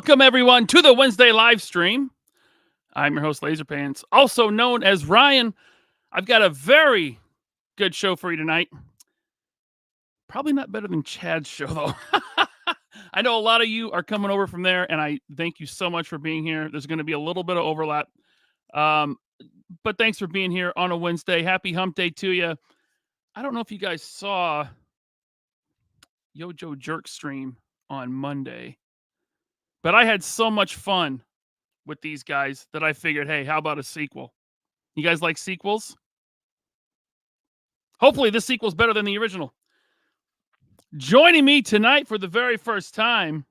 Welcome, everyone, to the Wednesday live stream. I'm your host, Laserpants, also known as Ryan. I've got a very good show for you tonight. Probably not better than Chad's show, though. I know a lot of you are coming over from there, and I thank you so much for being here. There's going to be a little bit of overlap. But thanks for being here on a Wednesday. Happy hump day to you. I don't know if you guys saw YoJoe Jerk stream on Monday, but I had so much fun with these guys that I figured, hey, how about a sequel? You guys like sequels? Hopefully this sequel's better than the original. Joining me tonight for the very first time,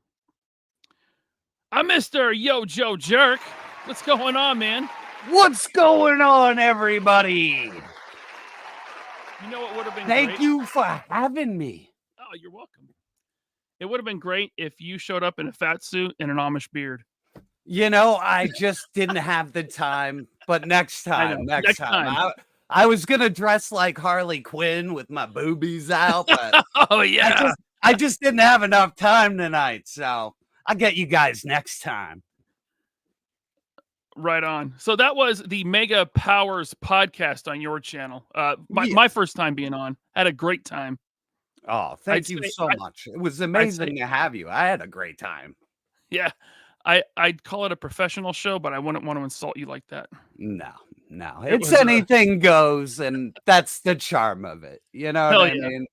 I'm Mr. YoJoe Jerk. What's going on, man? What's going on, everybody? You know what would have been Thank great? you for having me. Oh, you're welcome. It would have been great if you showed up in a fat suit and an Amish beard. You know, I just didn't have the time, but next time. I was going to dress like Harley Quinn with my boobies out, but oh, yeah. I just didn't have enough time tonight, so I'll get you guys next time. Right on. So that was the Mega Powers podcast on your channel. My first time being on. Had a great time. Oh, thank you so much. It was amazing to have you. I had a great time. Yeah. I'd call it a professional show, but I wouldn't want to insult you like that. No. It's anything goes, and that's the charm of it. You know what I mean?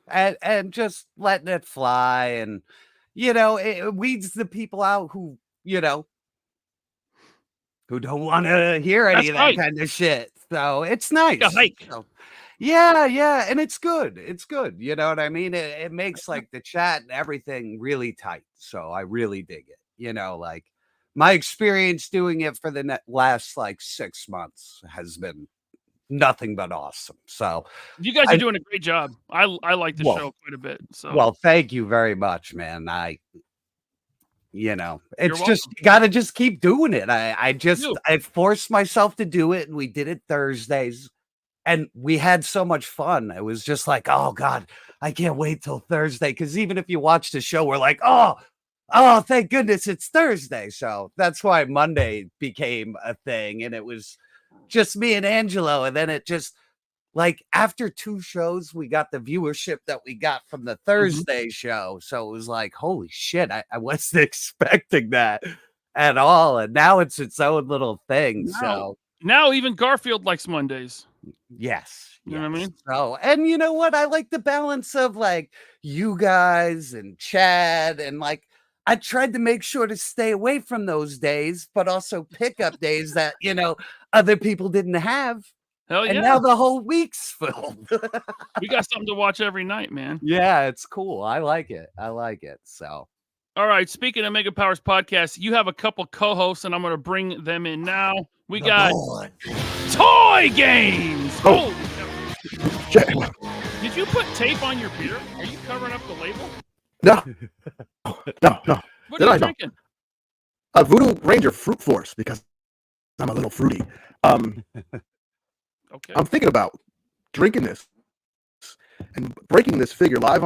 And just letting it fly, and, you know, it weeds the people out who, you know, who don't want to hear any of that kind of shit. So it's nice. So, yeah, and it's good. It's good. You know what I mean? It makes like the chat and everything really tight. So I really dig it. You know, like my experience doing it for the last like 6 months has been nothing but awesome. So you guys are doing a great job. I like the show quite a bit. So well, thank you very much, man. You know, it's just, you got to just keep doing it. I forced myself to do it, and we did it Thursdays, and we had so much fun. It was just like, oh God, I can't wait till Thursday. Because even if you watch the show, we're like, oh, thank goodness it's Thursday. So that's why Monday became a thing. And it was just me and Angelo. And then it just, like, after 2 shows, we got the viewership that we got from the Thursday show. So it was like, holy shit, I wasn't expecting that at all. And now it's its own little thing. So now even Garfield likes Mondays. Yes. You know what I mean? So, and you know what? I like the balance of like you guys and Chad, and like I tried to make sure to stay away from those days, but also pick up days that, you know, other people didn't have. Hell yeah. And now the whole week's filled. We got something to watch every night, man. Yeah, it's cool. I like it. So, all right. Speaking of Mega Powers podcast, you have a couple co-hosts, and I'm going to bring them in now. We got Toy Games. Oh. Did you put tape on your beer? Are you covering up the label? No. What are you drinking? Voodoo Ranger Fruit Force, because I'm a little fruity. Okay. I'm thinking about drinking this and breaking this figure live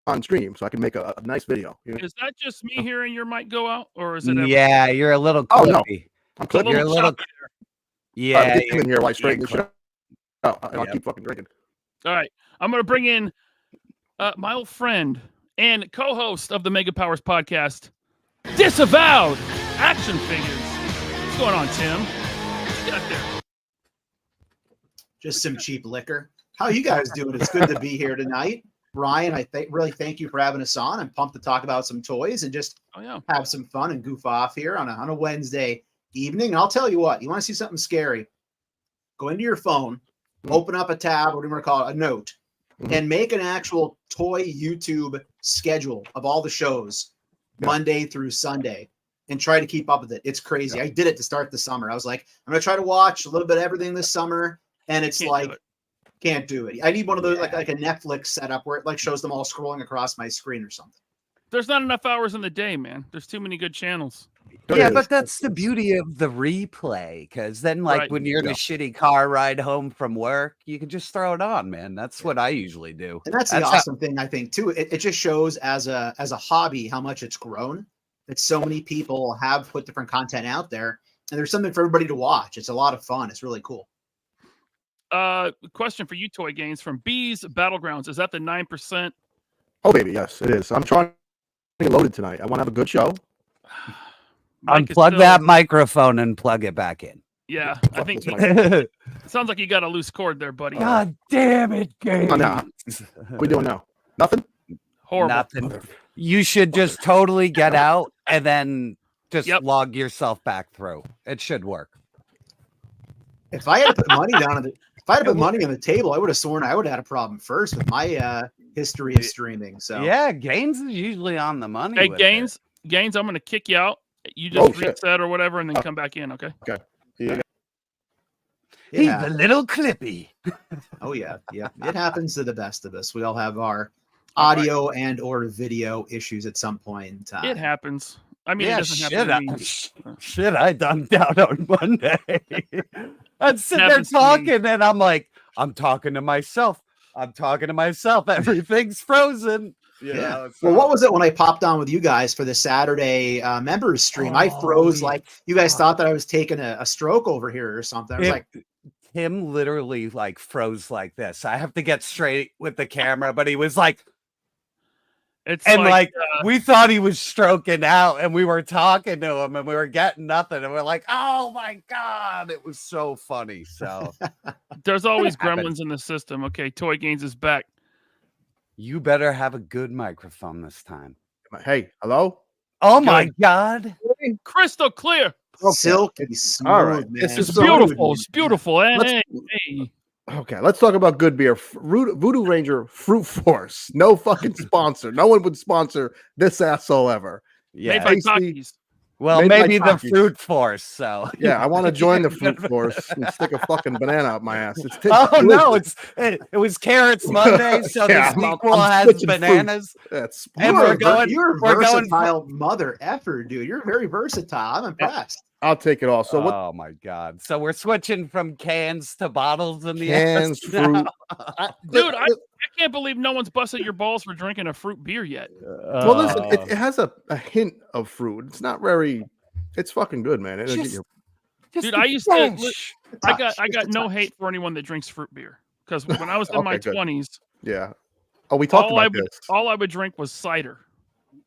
on stream so I can make a nice video. You know? Is that just me hearing your mic go out, or is it? Yeah, you're a little clippy. No. I'm clipping. You're a little. Yeah, get in here while I straighten this shit out, and I'll keep fucking drinking. All right, I'm gonna bring in my old friend and co-host of the Mega Powers podcast, Disavowed action figures. What's going on, Tim? Get up there. Just some cheap liquor. How you guys doing? It's good to be here tonight. Ryan, I really thank you for having us on. I'm pumped to talk about some toys and just have some fun and goof off here on a Wednesday evening. And I'll tell you what, you want to see something scary? Go into your phone, open up a tab, whatever you want to call it, a note, and make an actual toy YouTube schedule of all the shows Monday through Sunday and try to keep up with it. It's crazy. I did it to start the summer. I was like, I'm going to try to watch a little bit of everything this summer. And it's can't do it. I need one of those like a Netflix setup where it like shows them all scrolling across my screen or something. There's not enough hours in the day, man. There's too many good channels. Yeah, but that's the beauty of the replay, because then like when you're in a shitty car ride home from work, you can just throw it on, man. That's what I usually do. And that's the awesome thing, I think, too. It just shows as a hobby how much it's grown. that so many people have put different content out there, and there's something for everybody to watch. It's a lot of fun. It's really cool. Question for you, Toy Games from Bees Battlegrounds. Is that the 9%? Oh, baby, yes, it is. I'm trying to get loaded tonight. I want to have a good show. Unplug that microphone and plug it back in. Yeah, I think it sounds like you got a loose cord there, buddy. God damn it, Gabe. What we doing now? Nothing? Horrible. Nothing. You should just totally get out and then just log yourself back through. It should work. If I had to put money down on the, if I had to put money on the table, I would have sworn I would have had a problem first with my history of streaming. So yeah, Gaines is usually on the money. Hey, Gaines, I'm going to kick you out. You just reset or whatever, and then come back in. Okay. Okay. Yeah. He's a little clippy. Oh yeah, yeah. It happens to the best of us. We all have our audio and or video issues at some point in time. It happens. I mean, yeah, it doesn't happen to me. Shit, I dunked out on Monday. I'm sitting there talking, and I'm like, I'm talking to myself. Everything's frozen. Yeah. Well, what was it when I popped on with you guys for the Saturday members stream? I froze like you guys thought that I was taking a stroke over here or something. I was like, him literally like froze like this. I have to get straight with the camera, but he was like, we thought he was stroking out, and we were talking to him, and we were getting nothing, and we're like, oh my God, it was so funny. So there's always gremlins in the system. Okay, Toy Gaines is back. You better have a good microphone this time. Hey, hello? Oh my God. Crystal clear. Silky smooth, all right. Man. It's beautiful. It's beautiful. Hey. Okay, let's talk about good beer. Voodoo Ranger Fruit Force. No fucking sponsor. No one would sponsor this asshole ever. Yeah. Made by Takis. Well, maybe the Fruit Force. So yeah, I want to join the Fruit Force and stick a fucking banana up my ass. No, it was Carrots Monday, so the sequel has bananas. You're a versatile mother effer, dude. You're very versatile. I'm impressed. I'll take it all. So what? Oh my God! So we're switching from cans to bottles in the cans, fruit. Dude, I can't believe no one's busted your balls for drinking a fruit beer yet. Well, listen, it has a hint of fruit. It's not very. It's fucking good, man. Dude, I got no hate for anyone that drinks fruit beer because when I was in my 20s, yeah. Oh, we talked about this. All I would drink was cider.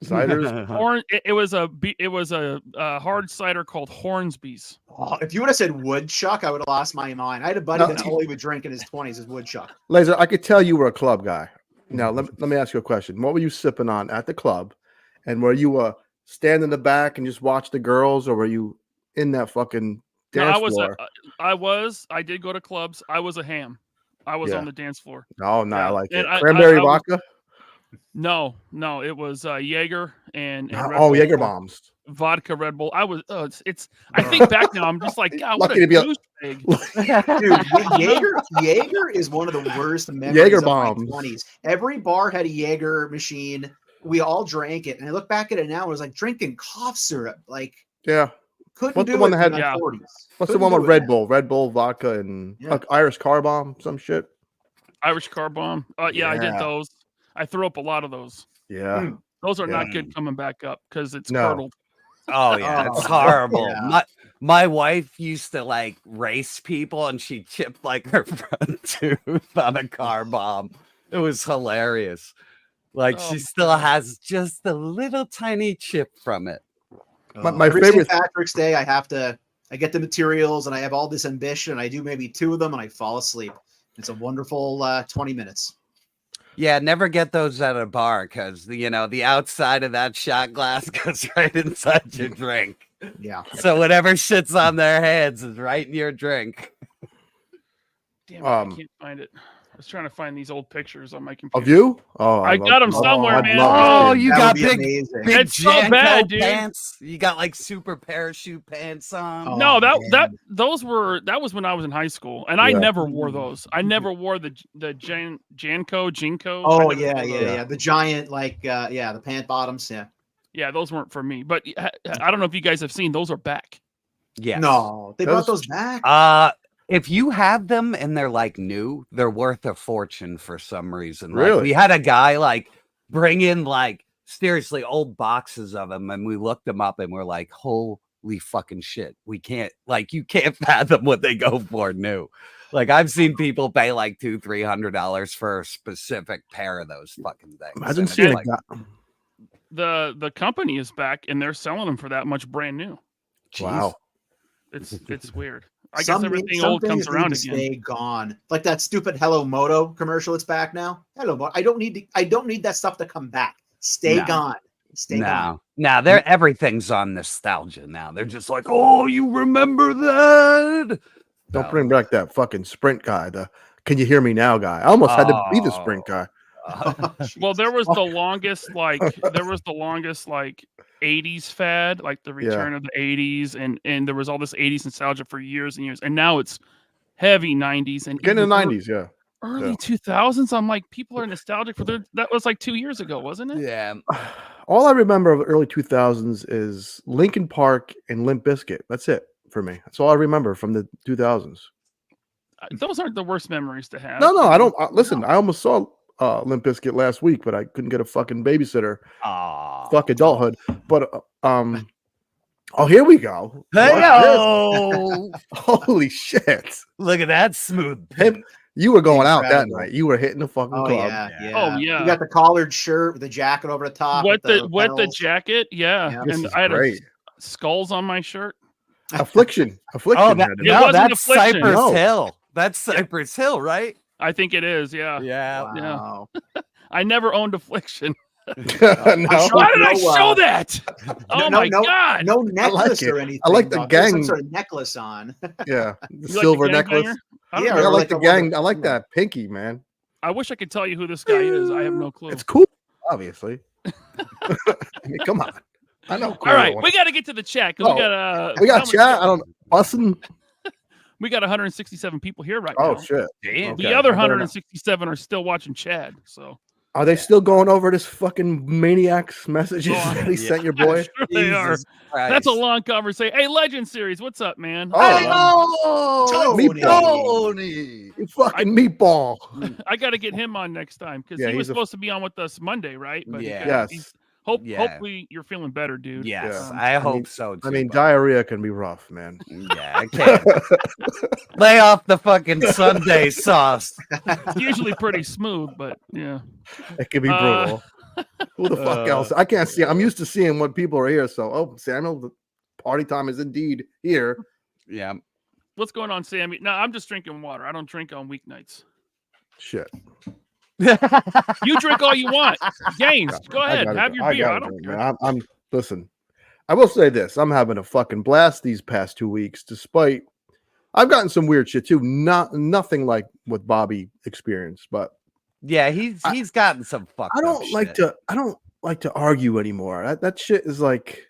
Ciders. It was a hard cider called Hornsby's. Oh, if you would have said woodchuck, I would have lost my mind. I had a buddy that all he would drink in his 20s is woodchuck. Laser, I could tell you were a club guy. Now let me ask you a question. What were you sipping on at the club? And were you stand in the back and just watch the girls, or were you in that fucking dance floor? I did go to clubs. I was a ham. I was on the dance floor. Oh no, I like it. Cranberry vodka. No, it was Jaeger and Jaeger bombs, vodka, Red Bull. I was I think back now, I'm just like, God, what a douchebag. Dude, Jaeger is one of the worst memories Jaeger of bombs. my 20s. Every bar had a Jaeger machine. We all drank it, and I look back at it now. It was like drinking cough syrup. Like, couldn't do it in my 40s. What's the one with Red Bull? Red Bull vodka and Irish Car Bomb, some shit. Irish Car Bomb. I did those. I threw up a lot of those. Yeah. Those are not good coming back up because it's curdled. Oh, yeah. It's horrible. Yeah. My wife used to like race people, and she chipped like her front tooth on a car bomb. It was hilarious. Like she still has just a little tiny chip from it. My favorite St. Patrick's Day, I get the materials and I have all this ambition. I do maybe 2 of them and I fall asleep. It's a wonderful 20 minutes. Yeah, never get those at a bar because the outside of that shot glass goes right inside your drink. Yeah. So whatever shit's on their hands is right in your drink. Damn it, I can't find it. I was trying to find these old pictures on my computer. Of you? Oh, I got them somewhere, man. Oh, you got big it's so bad, dude. Pants. You got like super parachute pants on. Oh, no, that was when I was in high school, and I never wore those. I never wore the Janko. Oh yeah. The giant the pant bottoms. Yeah, those weren't for me. But I don't know if you guys have seen those are back. Yeah. No, they brought those back. If you have them and they're like new, they're worth a fortune for some reason. Really? Like, we had a guy like bring in like seriously old boxes of them, and we looked them up and we're like, holy fucking shit. We can't, like, you can't fathom what they go for new. Like, I've seen people pay like $200-$300 for a specific pair of those fucking things. Imagine seeing like the company is back and they're selling them for that much brand new. Jeez. Wow. It's weird. I guess everything old comes around again. Stay gone. Like that stupid Hello Moto commercial. It's back now. Hello Moto. I don't need that stuff to come back. Stay gone. Stay gone. Now everything's on nostalgia now. They're just like, oh, you remember that? Don't bring back that fucking Sprint guy. The can you hear me now guy. I almost had to be the Sprint guy. Well, there was the longest 80s fad, like the return of the 80s, and there was all this 80s nostalgia for years and years, and now it's heavy 90s and getting in the 90s, early 2000s. I'm like, people are nostalgic for that was like 2 years ago, wasn't it? Yeah. All I remember of the early 2000s is Linkin Park and Limp Bizkit. That's it for me. That's all I remember from the 2000s. Those aren't the worst memories to have. No, I don't. Listen, I almost saw Limp Bizkit last week, but I couldn't get a fucking babysitter. Fuck adulthood. But oh, here we go. Hey, holy shit! Look at that smooth. You were going out that night. You were hitting the fucking club. Yeah. Oh yeah. You got the collared shirt with the jacket over the top. What the jacket? Yeah. This And is I had great. skulls on my shirt. Affliction. Oh, wasn't that's Affliction. Cypress Hill. That's Cypress Hill, right? I think it is. Yeah. Wow. Yeah. I never owned Affliction. No. Why did I show that? Oh my god! No necklace or anything. I like the gang. Some sort of necklace on. Yeah, the You silver like the necklace. gangbanger? I like the gang. I like that pinky, man. I wish I could tell you who this guy is. I have no clue. It's cool, obviously. I mean, come on. I know. All right, we got to get to the chat because we got chat. I don't busting. We got 167 people here right now. Oh shit! Damn. The other 167 are still watching Chad. So are they still going over this fucking maniac's messages that he sent your boy? Sure they are. That's a long conversation. Hey, Legend Series, what's up, man? Oh, meatball, you fucking meatball. I got to get him on next time because he was supposed to be on with us Monday, right? But yes. Hopefully you're feeling better, dude. Yes, I hope so. Too, I mean, diarrhea can be rough, man. Yeah, I can't lay off the fucking Sunday sauce. It's usually pretty smooth, but yeah, it can be brutal. Who the fuck else? I can't see. I'm used to seeing when people are here. So, Samuel, the party time is indeed here. Yeah. What's going on, Sammy? No, I'm just drinking water. I don't drink on weeknights. Shit. You drink all you want. Gaines, go ahead. Have your beer. I don't care. I'm listen. I will say this. I'm having a fucking blast these past 2 weeks, despite I've gotten some weird shit too. Nothing like what Bobby experienced, but yeah, he's gotten some fucked I don't up like shit. I don't like to argue anymore. That shit is like,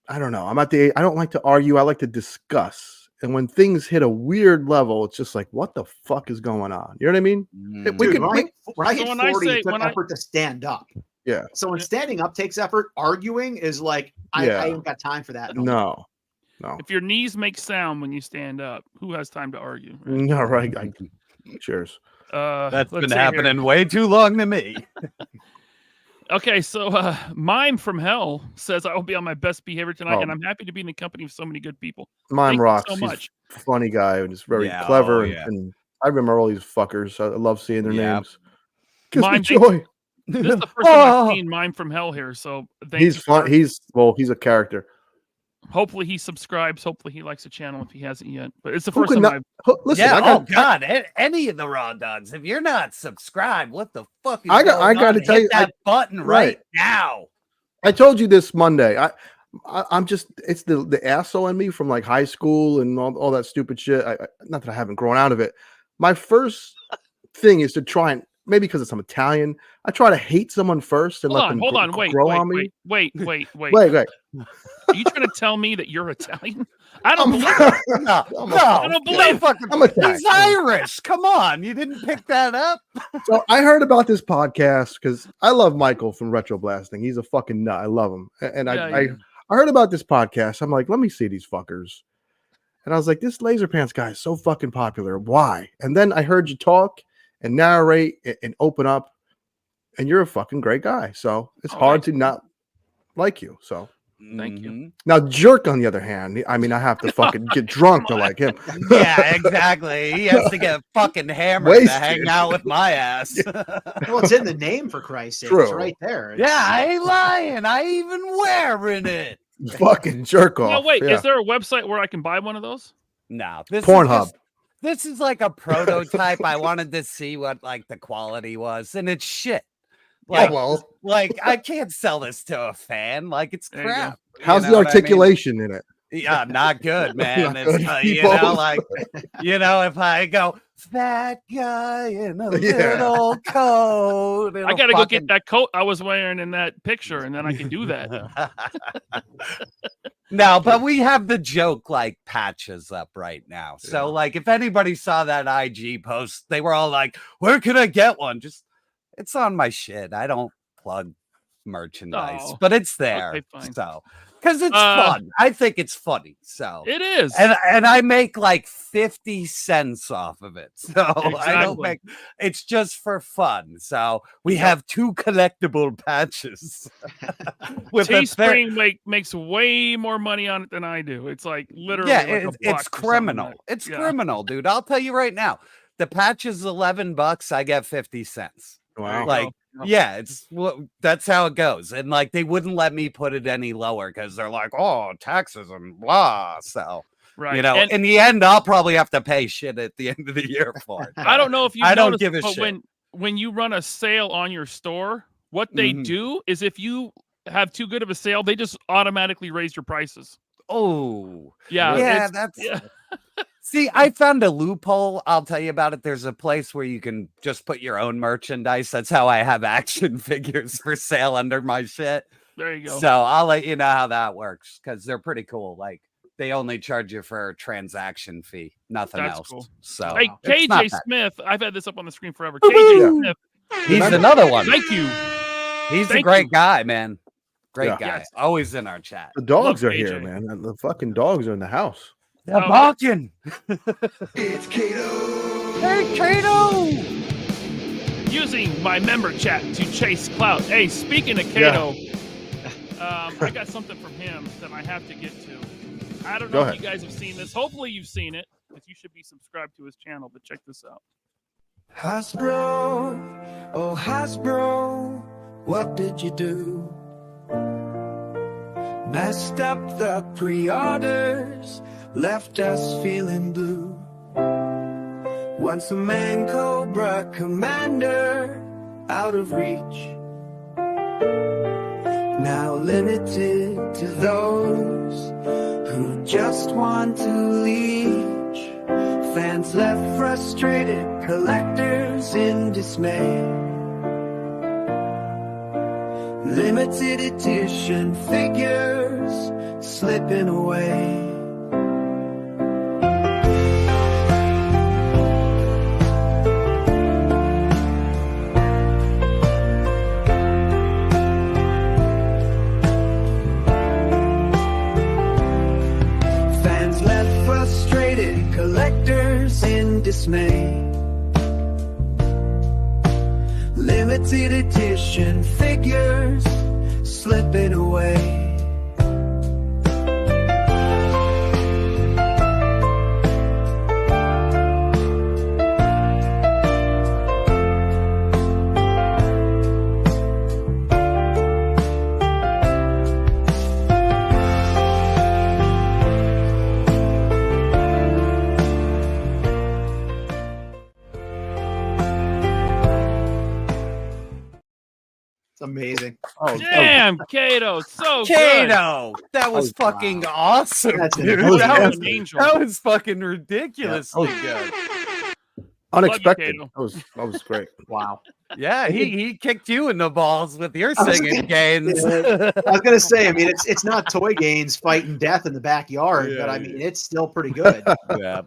I don't know. I don't like to argue. I like to discuss. And when things hit a weird level, it's just like, what the fuck is going on? You know what I mean? Dude, when I hit 40, it took effort to stand up. Yeah. So when standing up takes effort, arguing is like, I ain't got time for that. No. If your knees make sound when you stand up, who has time to argue? Right? No, right. Cheers. That's been happening way too long to me. Okay, so Mime from Hell says I will be on my best behavior tonight, and I'm happy to be in the company of so many good people. Mime rocks. So much. He's a funny guy and he's very clever. And I remember all these fuckers. I love seeing their names. Gives me joy. This is the first time I've seen Mime from Hell here, so he's fun. He's a character. Hopefully he subscribes. Hopefully he likes the channel if he hasn't yet. But it's the first time listen. God, any of the Raw Dogs. If you're not subscribed, what the fuck? I got to tell you that button right now. I told you this Monday. I'm just it's the asshole in me from like high school and all that stupid shit. Not that I haven't grown out of it. My first thing is to try and maybe because I'm Italian, I try to hate someone first and let them grow on me. Wait. Are you trying to tell me that you're Italian? I don't believe it. No, I don't believe it. I'm Italian. He's Irish. Come on. You didn't pick that up? So I heard about this podcast because I love Michael from Retro Blasting. He's a fucking nut. I love him. And I heard about this podcast. I'm like, let me see these fuckers. And I was like, this Laser Pants guy is so fucking popular. Why? And then I heard you talk and narrate and open up. and you're a fucking great guy. So it's hard to not like you. So thank you. Now, Jerk, on the other hand, I mean, I have to fucking get drunk to like him. Yeah, exactly. He has to get fucking hammered to hang out with my ass. Well, it's in the name, for Christ's sake. True. It's right there. Yeah, I ain't lying. I even wearing it. Fucking jerk off. No, wait. Is there a website where I can buy one of those? No. Pornhub. This is like a prototype. I wanted to see what like the quality was, and it's shit. Like, like I can't sell this to a fan. Like it's crap. How's the articulation in it? Yeah, not good, man. It's, you know, like, you know, if I go fat guy in a little coat, I gotta go get that coat I was wearing in that picture, and then I can do that. No, but we have the joke like patches up right now. So, like, if anybody saw that IG post, they were all like, "Where can I get one?" Just it's on my shit. I don't plug merchandise, but it's there. Okay, so because it's fun. I think it's funny. So it is. And I make like 50 cents off of it. So I don't make it's just for fun. So we have 2 collectible patches. Teespring makes way more money on it than I do. It's like literally it's criminal. It's criminal, dude. I'll tell you right now. The patch is $11. I get 50 cents. Wow. Like, that's how it goes. And like, they wouldn't let me put it any lower because they're like, oh, taxes and blah. So, you know, in the end, I'll probably have to pay shit at the end of the year for it. I don't know if you I don't give a shit. When you run a sale on your store, what they do is if you have too good of a sale, they just automatically raise your prices. Oh, yeah. See, I found a loophole. I'll tell you about it. There's a place where you can just put your own merchandise. That's how I have action figures for sale under my shit. There you go. So I'll let you know how that works because they're pretty cool. Like they only charge you for a transaction fee, nothing else. Cool. So hey, KJ Smith, I've had this up on the screen forever. KJ Smith, he's another one. Thank you. He's a great guy, man. Great guy. Yes. Always in our chat. The dogs are here, man. The fucking dogs are in the house. They're barking. It's Kato. Hey, Kato. Using my member chat to chase clout. Hey, speaking of Kato, I got something from him that I have to get to. I don't know if you guys have seen this. Hopefully you've seen it, because you should be subscribed to his channel, but check this out. Hasbro, oh Hasbro, what did you do? Messed up the pre-orders, left us feeling blue. Once a man Cobra Commander, out of reach. Now limited to those who just want to leech. Fans left frustrated, collectors in dismay. Limited edition figures slipping away. Fans left frustrated, collectors in dismay. Limited edition figures slipping away. Amazing. Oh, damn, Kato. So Kato. Good. That was fucking awesome. Dude. That was fucking ridiculously good. Unexpected. That was great. Wow. Yeah, he kicked you in the balls with your singing gains. I was gonna say, I mean, it's not Toy Gaines fighting death in the backyard, but I mean, it's still pretty good. Yeah.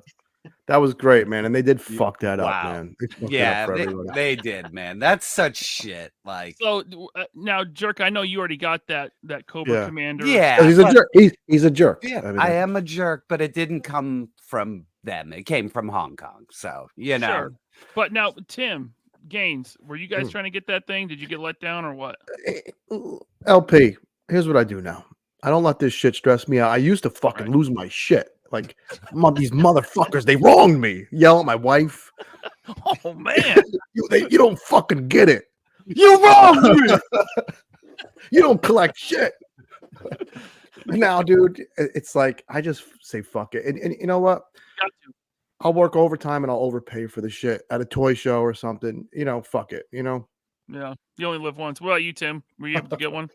That was great, man, and they did fuck that up, man. They did, man. That's such shit. Like, so now, Jerk, I know you already got that Cobra Commander. Yeah, he's a jerk. He's a jerk. Yeah, I am a jerk, but it didn't come from them. It came from Hong Kong. So you know. Sure. But now, Tim, Gaines, were you guys trying to get that thing? Did you get let down or what? LP, here's what I do now. I don't let this shit stress me out. I used to fucking lose my shit. Like, these motherfuckers, they wronged me. Yell at my wife. Oh, man. You don't fucking get it. You wronged me. You don't collect shit. Now, dude, it's like, I just say fuck it. And you know what? Got to. I'll work overtime and I'll overpay for the shit at a toy show or something. Fuck it, Yeah. You only live once. What about you, Tim? Were you able to get one?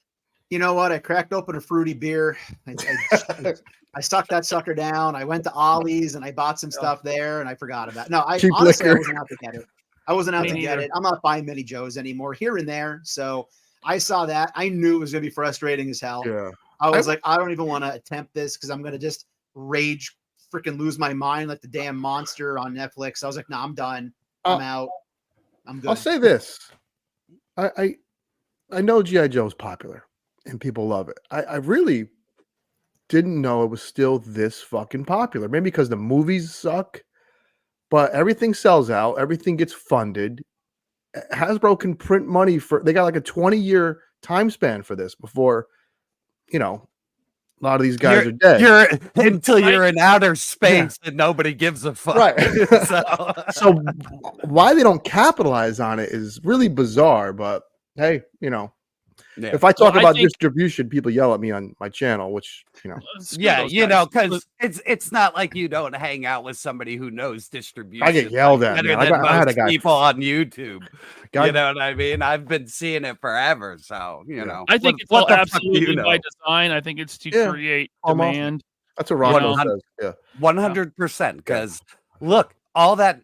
You know what? I cracked open a fruity beer. I stuck that sucker down. I went to Ollie's and I bought some stuff there and I forgot about it. No, honestly, I wasn't out to get it. I'm not buying mini Joes anymore here and there. So I saw that. I knew it was going to be frustrating as hell. Yeah. I was like, I don't even want to attempt this because I'm going to just rage, freaking lose my mind like the damn monster on Netflix. I was like, no, I'm done. I'm out. I'm good. I'll say this. I know G.I. Joe's popular and people love it. I really didn't know it was still this fucking popular. Maybe because the movies suck, but everything sells out. Everything gets funded. Hasbro can print money they got like a 20-year time span for this before, a lot of these guys are dead. Until you're in outer space and nobody gives a fuck. Right. So why they don't capitalize on it is really bizarre, but hey, if I talk about distribution, people yell at me on my channel, which, because it's not like you don't hang out with somebody who knows distribution. I get yelled at. Better than most people on YouTube. You know what I mean? I've been seeing it forever. So, I think it's all absolutely by design. I think it's to create demand. That's what Ron says. Yeah. 100%. Because look, all that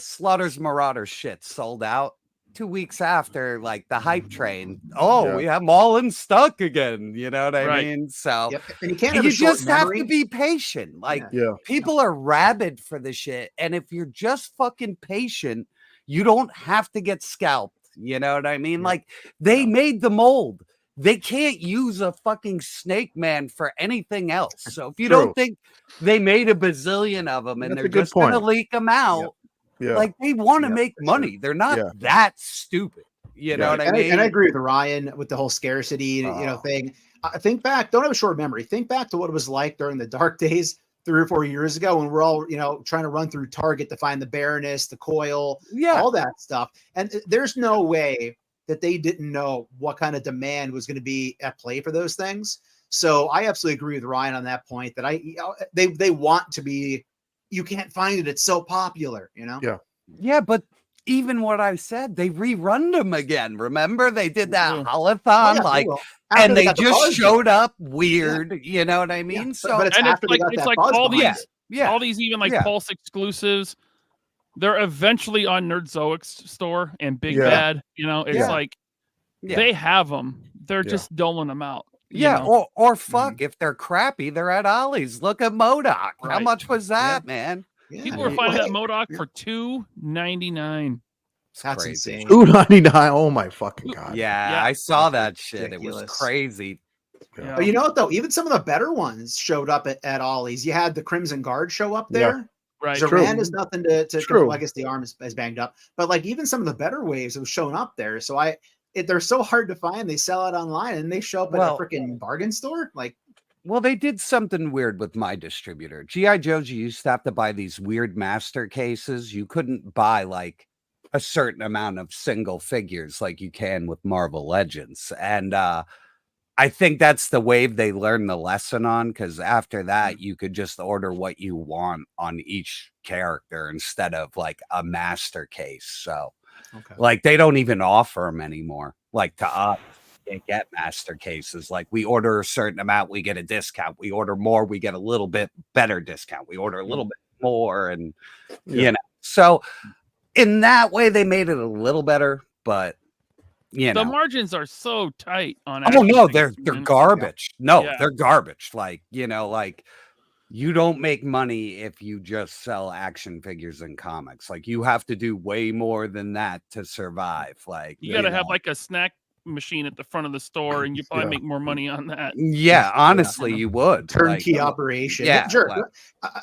Slaughter's Marauder shit sold out 2 weeks after, like, the hype train. We have them all in stock again. You know what I mean? So and you just have to be patient. Like, people are rabid for the shit, and if you're just fucking patient, you don't have to get scalped. You know what I mean? Like, they made the mold. They can't use a fucking Snake Man for anything else. So if you don't think they made a bazillion of them and they're just going to leak them out. Yeah. Like, they want to make money. They're not that stupid. You know what I mean? And I agree with Ryan with the whole scarcity, thing. Think back. Don't have a short memory. Think back to what it was like during the dark days 3 or 4 years ago when we're all, trying to run through Target to find the Baroness, the coil, all that stuff. And there's no way that they didn't know what kind of demand was going to be at play for those things. So I absolutely agree with Ryan on that point that they want to be. You can't find it. It's so popular, Yeah, but even what I said, they rerun them again. Remember, they did that holothon, and they just showed up weird. You know what I mean? Yeah, so, but it's like all these even like Pulse exclusives. They're eventually on Nerdzoic's store and Big Bad. It's like they have them. They're just doling them out. Or fuck, if they're crappy, they're at Ollie's. Look at MODOK. Right. How much was that, man? Yeah. People were finding that MODOK for $2.99. That's insane. $2.99. Oh my fucking god. Yeah, I saw that shit. Ridiculous. It was crazy. Yeah. But you know what though? Even some of the better ones showed up at Ollie's. You had the Crimson Guard show up there. Yeah. Right. Zoran is nothing to I guess the arm is banged up. But like even some of the better waves have shown up there. So they're so hard to find. They sell out online and they show up at a freaking bargain store. Like, well, they did something weird with my distributor. G.I. Joe's, you used to have to buy these weird master cases. You couldn't buy like a certain amount of single figures like you can with Marvel Legends. And I think that's the wave they learned the lesson on, because after that, you could just order what you want on each character instead of like a master case. So like they don't even offer them anymore. Like to us, you can't get master cases. Like we order a certain amount, we get a discount. We order more, we get a little bit better discount. We order a little bit more, and so in that way they made it a little better, but the margins are so tight on they're garbage. They're garbage. Like, like you don't make money if you just sell action figures and comics. Like you have to do way more than that to survive. Like you gotta have like a snack machine at the front of the store, and you probably make more money on that. Yeah, honestly, you would. Turnkey operation. Yeah, sure.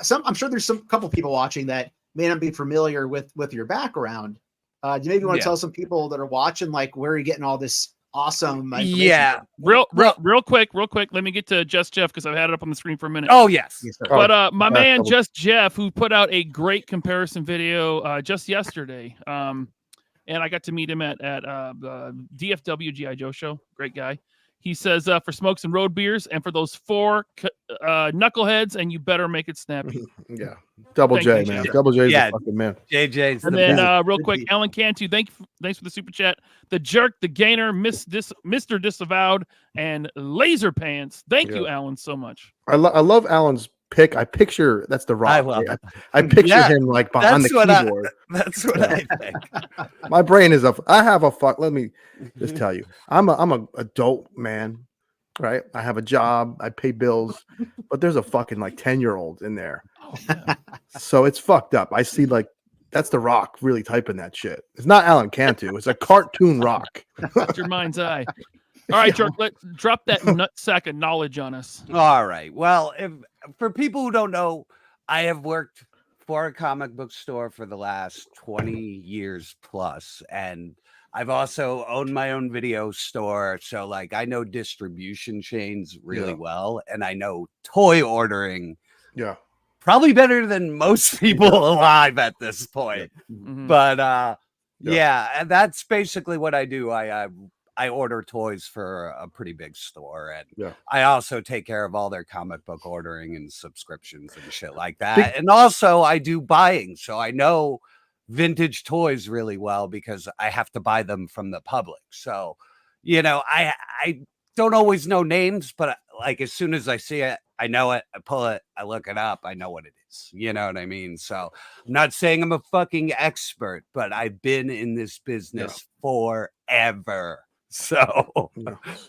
I'm sure there's some couple people watching that may not be familiar with your background. Do you maybe want to tell some people that are watching, like, where are you getting all this awesome information? Yeah. Real quick. Let me get to Just Jeff because I've had it up on the screen for a minute. Oh, yes. But my man, Just Jeff, who put out a great comparison video just yesterday. And I got to meet him at the DFW YoJoe show. Great guy. He says for smokes and road beers, and for those 4 knuckleheads, and you better make it snappy. Yeah, Double J, man. Double J is the fucking man. JJ's and then real quick, Alan Cantu, thanks for the super chat. The Jerk, the Gainer, Mr. Disavowed, and Laser Pants. Thank you, Alan, so much. I love Alan's pick. I picture that's the Rock. I picture him like behind the keyboard. That's what I think. My brain is I have a fuck. Let me just tell you, I'm a adult man, right? I have a job. I pay bills, but there's a fucking like 10-year-old in there. Oh, yeah. So it's fucked up. I see like that's the Rock really typing that shit. It's not Alan Cantu. It's a cartoon Rock. That's your mind's eye. All right, Jerk, drop that nutsack of knowledge on us. All right. Well, for people who don't know, I have worked for a comic book store for the last 20 years plus, and I've also owned my own video store. So, like, I know distribution chains really well, and I know toy ordering. Yeah. Probably better than most people alive at this point. Mm-hmm. But and that's basically what I do. I order toys for a pretty big store, and I also take care of all their comic book ordering and subscriptions and shit like that. And also I do buying, so I know vintage toys really well because I have to buy them from the public. So, I don't always know names, but like as soon as I see it, I know it, I pull it, I look it up, I know what it is. You know what I mean? So I'm not saying I'm a fucking expert, but I've been in this business forever. So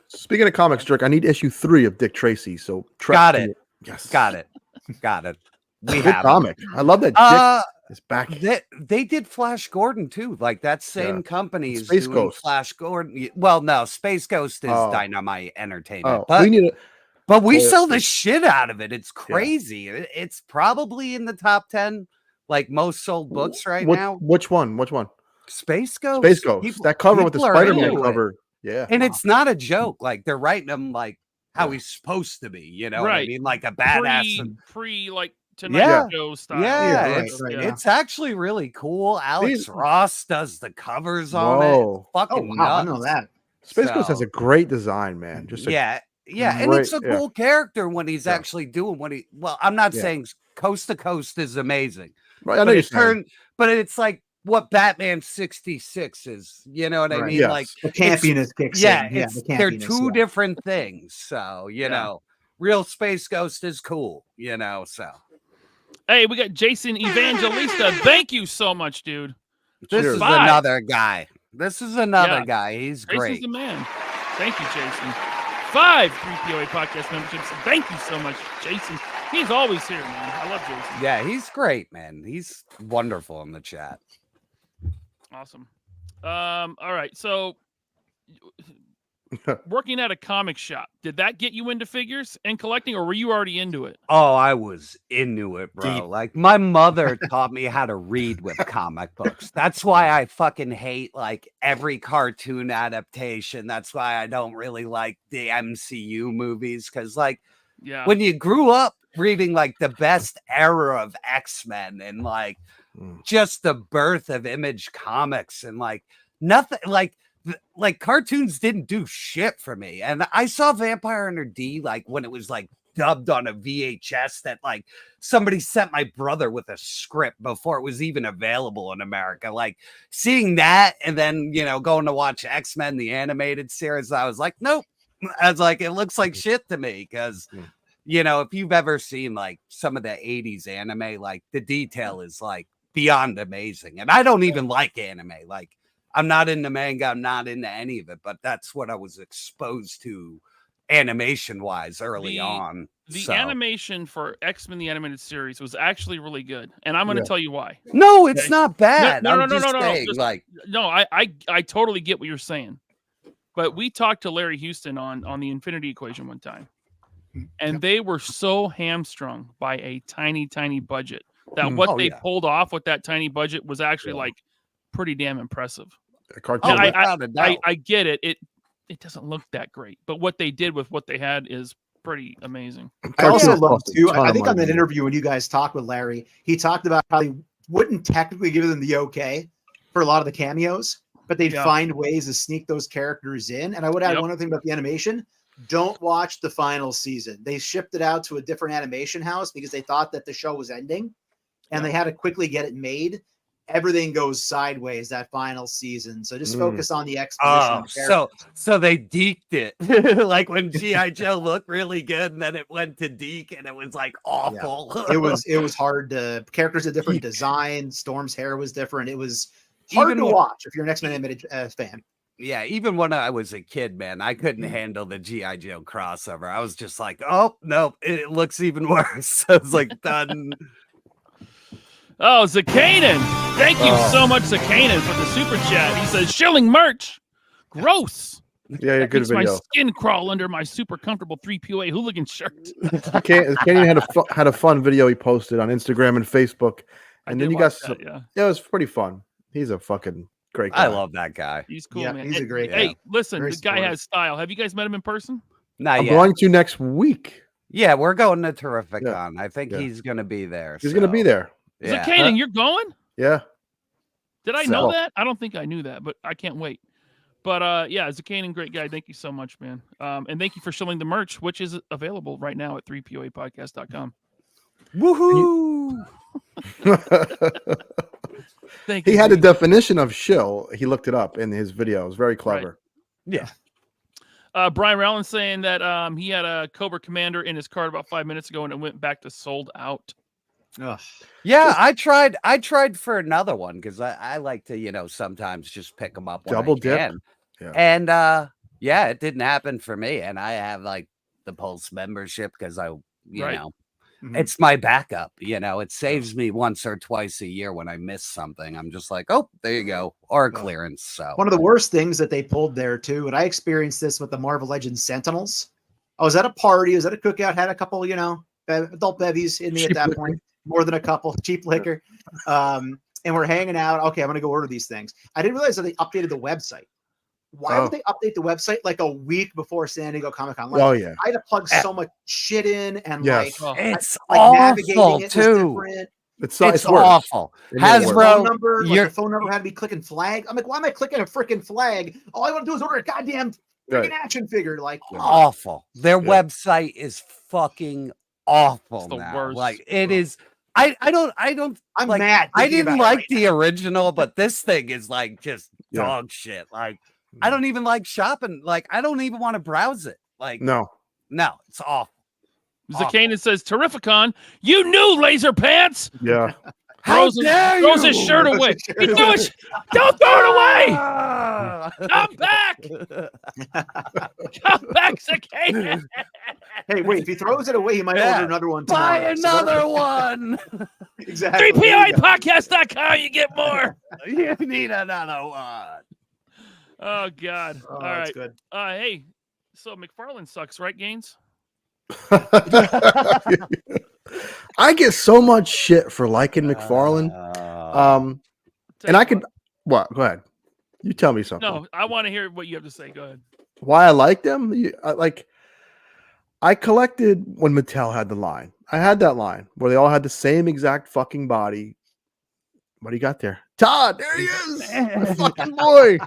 speaking of comics, Jerk, I need issue 3 of Dick Tracy. So got it. Yes, got it. We have comic. I love that. Dick is back. They did Flash Gordon too. Like that same company is Space doing Ghost. Flash Gordon. Well, no, Space Ghost is Dynamite Entertainment. But we sell the shit out of it. It's crazy. It's probably in the top 10 like most sold books right now. Which one? Space Ghost. Space Ghost. That cover with the Spider-Man cover. Yeah. And it's not a joke. Like they're writing him like how he's supposed to be. You know what I mean? Like a badass. Pre like Tonight Show style. Yeah. It's actually really cool. Alex Ross does the covers on it. Fucking nuts. I know that. Space Ghost has a great design, man. And it's a cool character when he's actually doing what he. Well, I'm not saying Coast to Coast is amazing, right? I know but it's like what Batman 66 is. You know what I mean? Yes. Like the campiness kicks in. They're two different things. So you know, real Space Ghost is cool. You know, so. Hey, we got Jason Evangelista. Thank you so much, dude. This is another guy. He's great. Jason's the man. Thank you, Jason. 5 3POA podcast memberships. Thank you so much, Jason. He's always here, man. I love Jason. Yeah, he's great, man. He's wonderful in the chat. Awesome. All right. So working at a comic shop, did that get you into figures and collecting, or were you already into it? Oh, I was into it, bro. Like my mother taught me how to read with comic books. That's why I fucking hate like every cartoon adaptation. That's why I don't really like the MCU movies. Cause like when you grew up reading like the best era of X-Men and like just the birth of Image Comics and like nothing like cartoons didn't do shit for me. And I saw Vampire Hunter D like when it was like dubbed on a VHS that like somebody sent my brother with a script before it was even available in America. Like seeing that and then, going to watch X-Men, the animated series, I was like, nope. I was like, it looks like shit to me because, if you've ever seen like some of the 80s anime, like the detail is like beyond amazing. And I don't even like anime. Like, I'm not into manga. I'm not into any of it, but that's what I was exposed to animation wise early on. The animation for X-Men, the animated series was actually really good. And I'm going to tell you why. No, it's not bad. No. I totally get what you're saying, but we talked to Larry Houston on the Infinity Equation one time, and they were so hamstrung by a tiny budget that what they pulled off with that tiny budget was actually like pretty damn impressive. I get it. It doesn't look that great, but what they did with what they had is pretty amazing. I also love too. I think on that interview when you guys talked with Larry, he talked about how he wouldn't technically give them the okay for a lot of the cameos, but they'd find ways to sneak those characters in. And I would add one other thing about the animation. Don't watch the final season. They shipped it out to a different animation house because they thought that the show was ending and they had to quickly get it made. Everything goes sideways that final season. So just focus on the exposition. So they deked it. Like when G.I. Joe looked really good and then it went to deke and it was like awful. Yeah. It was hard to characters had different design. Storm's hair was different. It was hard to watch if you're an X-Men animated fan. Yeah, even when I was a kid, man, I couldn't handle the G.I. Joe crossover. I was just like, oh no, it looks even worse. I was like, done. Oh, Zakanen. Thank you so much, Zakanen, for the super chat. He says, shilling merch. Gross. Yeah, good makes video. My skin crawl under my super comfortable 3POA hooligan shirt. Kenny had a fun video he posted on Instagram and Facebook. And then you got it was pretty fun. He's a fucking great guy. I love that guy. He's cool, man. He's a great guy. Hey, listen, Very the guy has style. Have you guys met him in person? Not I'm yet. going to next week. Yeah, we're going to Terrificon. I think he's going to be there. He's going to be there. Yeah. Zakanen, you're going? Yeah. Did I know that? I don't think I knew that, but I can't wait. But yeah, Zakanen, great guy. Thank you so much, man. And thank you for shilling the merch, which is available right now at 3poapodcast.com. Woohoo! Thank you. He had a definition of shill. He looked it up in his video. It was very clever. Right. Yeah. Brian Rowland saying that he had a Cobra Commander in his cart about 5 minutes ago and it went back to sold out. Ugh. Yeah, I tried for another one because I like to, sometimes just pick them up when double I dip. can. Yeah. And it didn't happen for me. And I have like the Pulse membership because you know, it's my backup. It saves me once or twice a year when I miss something. I'm just like, oh, there you go, or a clearance. So one of the worst things that they pulled there too, and I experienced this with the Marvel Legends Sentinels. I was at a party, I was at a cookout, had a couple, adult bevies in me at that point. More than a couple, cheap liquor. And we're hanging out. Okay, I'm going to go order these things. I didn't realize that they updated the website. Why would they update the website like a week before San Diego Comic-Con? Like, I had to plug so much shit in and it's awful too. It's awful. Hasbro, the phone number had to be clicking flag. I'm like, why am I clicking a freaking flag? All I want to do is order a goddamn freaking action figure. Like awful. Their website is fucking awful. It's the now. worst. Like it is. I'm like, mad. I didn't like the original, but this thing is like just dog shit. Like I don't even like shopping. Like I don't even want to browse it. Like no, it's awful. Zakanen says, Terrificon, you knew Laser Pants. Yeah. Throws his shirt away. He threw it. Don't throw it away. Come back. Come back, Zakanen. Hey, wait, if he throws it away, he might order another one tomorrow. Buy another one. Exactly. 3poapodcast.com, you get more. You need another one. Oh, God. Oh, all right. Good. Hey, so McFarlane sucks, right, Gaines? I get so much shit for liking McFarlane. And I could what? Go ahead. You tell me something. No, I want to hear what you have to say. Go ahead. Why I like them? I collected when Mattel had the line. I had that line where they all had the same exact fucking body. What do you got there? Todd, there he is. My fucking boy.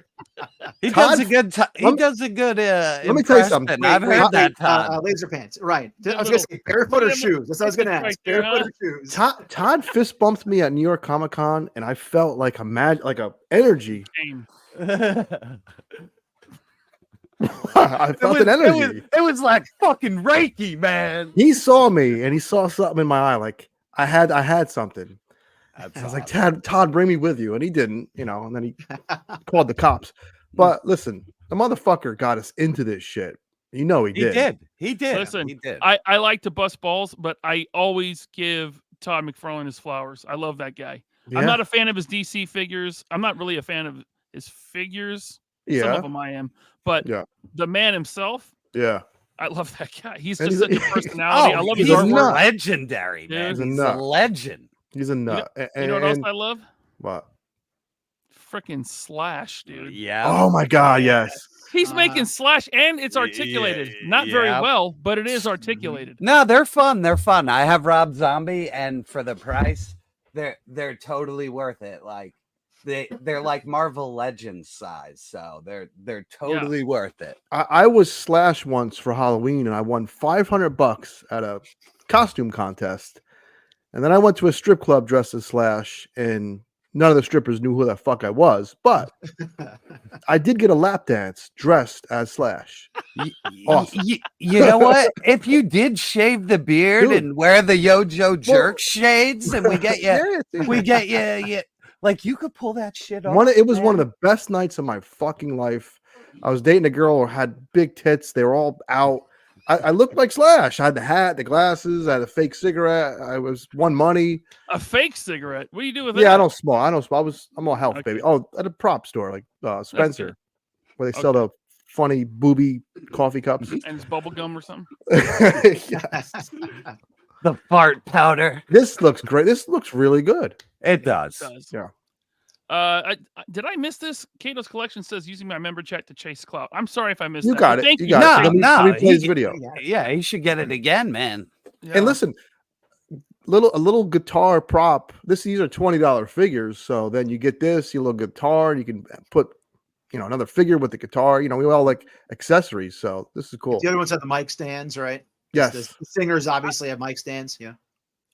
He does a good let me tell you something. I've heard that, Todd. Laser Pants. Right. I was going to say barefoot or shoes. That's what I was going to ask. Barefoot or shoes. Todd fist bumped me at New York Comic Con, and I felt like a energy. I felt an energy. It was like fucking Reiki, man. He saw me, and he saw something in my eye. Like I had something. I was like, Todd, bring me with you. And he didn't, and then he called the cops. But listen, the motherfucker got us into this shit. He did. He did. Listen, he did. I like to bust balls, but I always give Todd McFarlane his flowers. I love that guy. Yeah. I'm not a fan of his DC figures. I'm not really a fan of his figures. Yeah. Some of them I am. But the man himself, I love that guy. He's just such a personality. I love his artwork. Legendary, man. He's a legend. He's a nut. You know what else I love? What? freaking Slash, dude. Yeah. Oh my god, yes. He's making Slash, and it's articulated. Not very well, but it is articulated. No, they're fun. They're fun. I have Rob Zombie, and for the price, they're totally worth it. Like they're like Marvel Legends size, so they're totally worth it. I was Slash once for Halloween, and I won $500 at a costume contest. And then I went to a strip club dressed as Slash, and none of the strippers knew who the fuck I was. But I did get a lap dance dressed as Slash. Awesome. You know what? If you did shave the beard and wear the YoJoe jerk shades, and we get you, like you could pull that shit off. It was one of the best nights of my fucking life. I was dating a girl who had big tits. They were all out. I looked like Slash. I had the hat, the glasses. I had a fake cigarette. I won money. A fake cigarette? What do you do with that? Yeah, I don't smoke. I'm all health, baby. Oh, at a prop store like Spencer, where they sell the funny booby coffee cups. And it's bubble gum or something? Yes. The fart powder. This looks great. This looks really good. It does. Yeah. Did I miss this? Kato's collection says using my member chat to chase clout. I'm sorry if I missed You that. got it. Thank You you. got it. No, Let me play his video. Yeah, he should get it again, man. Yeah. And listen, a little guitar prop. These are $20 figures. So then you get this, your little guitar, and you can put, another figure with the guitar. We all like accessories. So this is cool. The other ones have the mic stands, right? Yes. The singers obviously have mic stands. Yeah.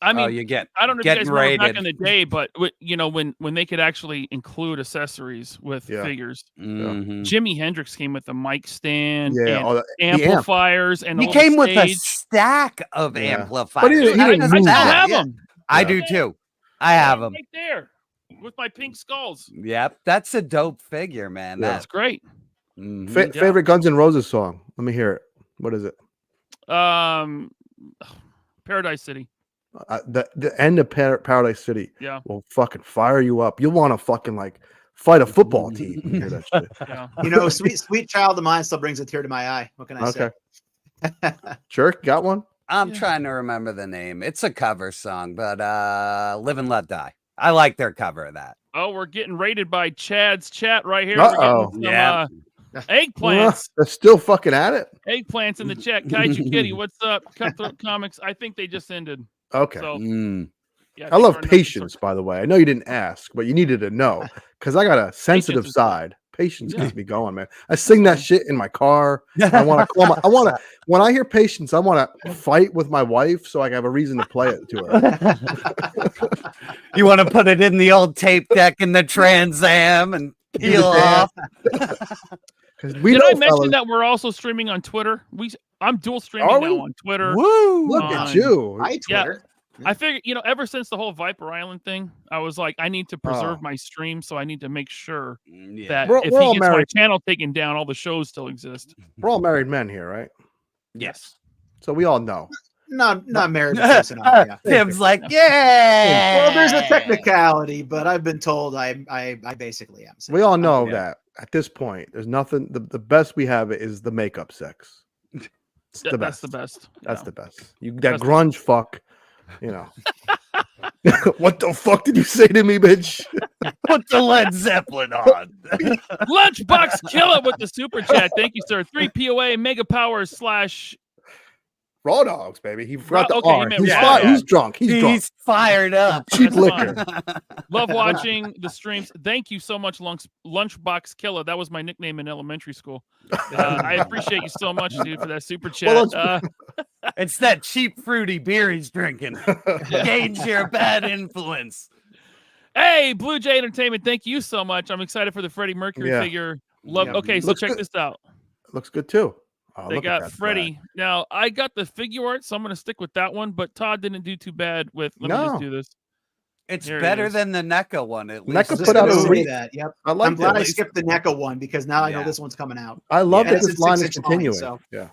I mean, I don't know if you guys remember back in the day, but when they could actually include accessories with figures. Mm-hmm. Jimi Hendrix came with a mic stand, and amplifiers, and he came with a stack of amplifiers. But he didn't I move still that. have them. I do too. I have them right there with my pink skulls. Yep, that's a dope figure, man. Yeah. That's great. Favorite Guns N' Roses song? Let me hear it. What is it? Paradise City. The end of Paradise City. Yeah. Will fucking fire you up. You'll want to fucking fight a football team. When you hear that shit. Yeah. Sweet child of mine still brings a tear to my eye. What can I say? Jerk, got one? I'm trying to remember the name. It's a cover song, but Live and Let Die. I like their cover of that. Oh, we're getting rated by Chad's chat right here. Uh-oh. We're getting some, eggplants. They're still fucking at it. Eggplants in the chat. Kaiju Kitty, what's up? Cutthroat Comics. I think they just ended. Okay. So, I love patience, by the way. I know you didn't ask, but you needed to know because I got a sensitive side. Patience keeps me going, man. I sing that shit in my car. I want to when I hear patience, I want to fight with my wife so I have a reason to play it to her. You want to put it in the old tape deck in the Trans Am and peel off. Did I mention that we're also streaming on Twitter? I'm dual streaming now on Twitter. Woo! Look at you. Hi, Twitter. I figured, ever since the whole Viper Island thing, I was like, I need to preserve my stream, so I need to make sure that if he gets my channel taken down, all the shows still exist. We're all married men here, right? Yes. So we all know. Not married. Yeah. Tim's like, yeah. Well, there's a technicality, but I've been told I basically am. We all know that at this point, there's nothing. The best we have is the makeup sex. That's the best. That's the best. That grunge fuck. What the fuck did you say to me, bitch? Put the Led Zeppelin on. Lunchbox Killer with the super chat. Thank you, sir. 3 POA Mega Powers / Raw dogs, baby. He forgot the okay, R. He's drunk. He's drunk. He's fired up. Cheap liquor. Love watching the streams. Thank you so much, Lunchbox Killer. That was my nickname in elementary school. I appreciate you so much, dude, for that super chat. It's that cheap, fruity beer he's drinking. Gauge your bad influence. Hey, Blue Jay Entertainment, thank you so much. I'm excited for the Freddie Mercury figure. Okay, so check this out. Looks good, too. Oh, they got Freddie. Now, I got the figure art, so I'm going to stick with that one, but Todd didn't do too bad with, let me just do this. It's better than the NECA one, at least. NECA put out that. Yep. I'm glad I skipped the NECA one because now I know this one's coming out. I love that this line is continuing. Yeah.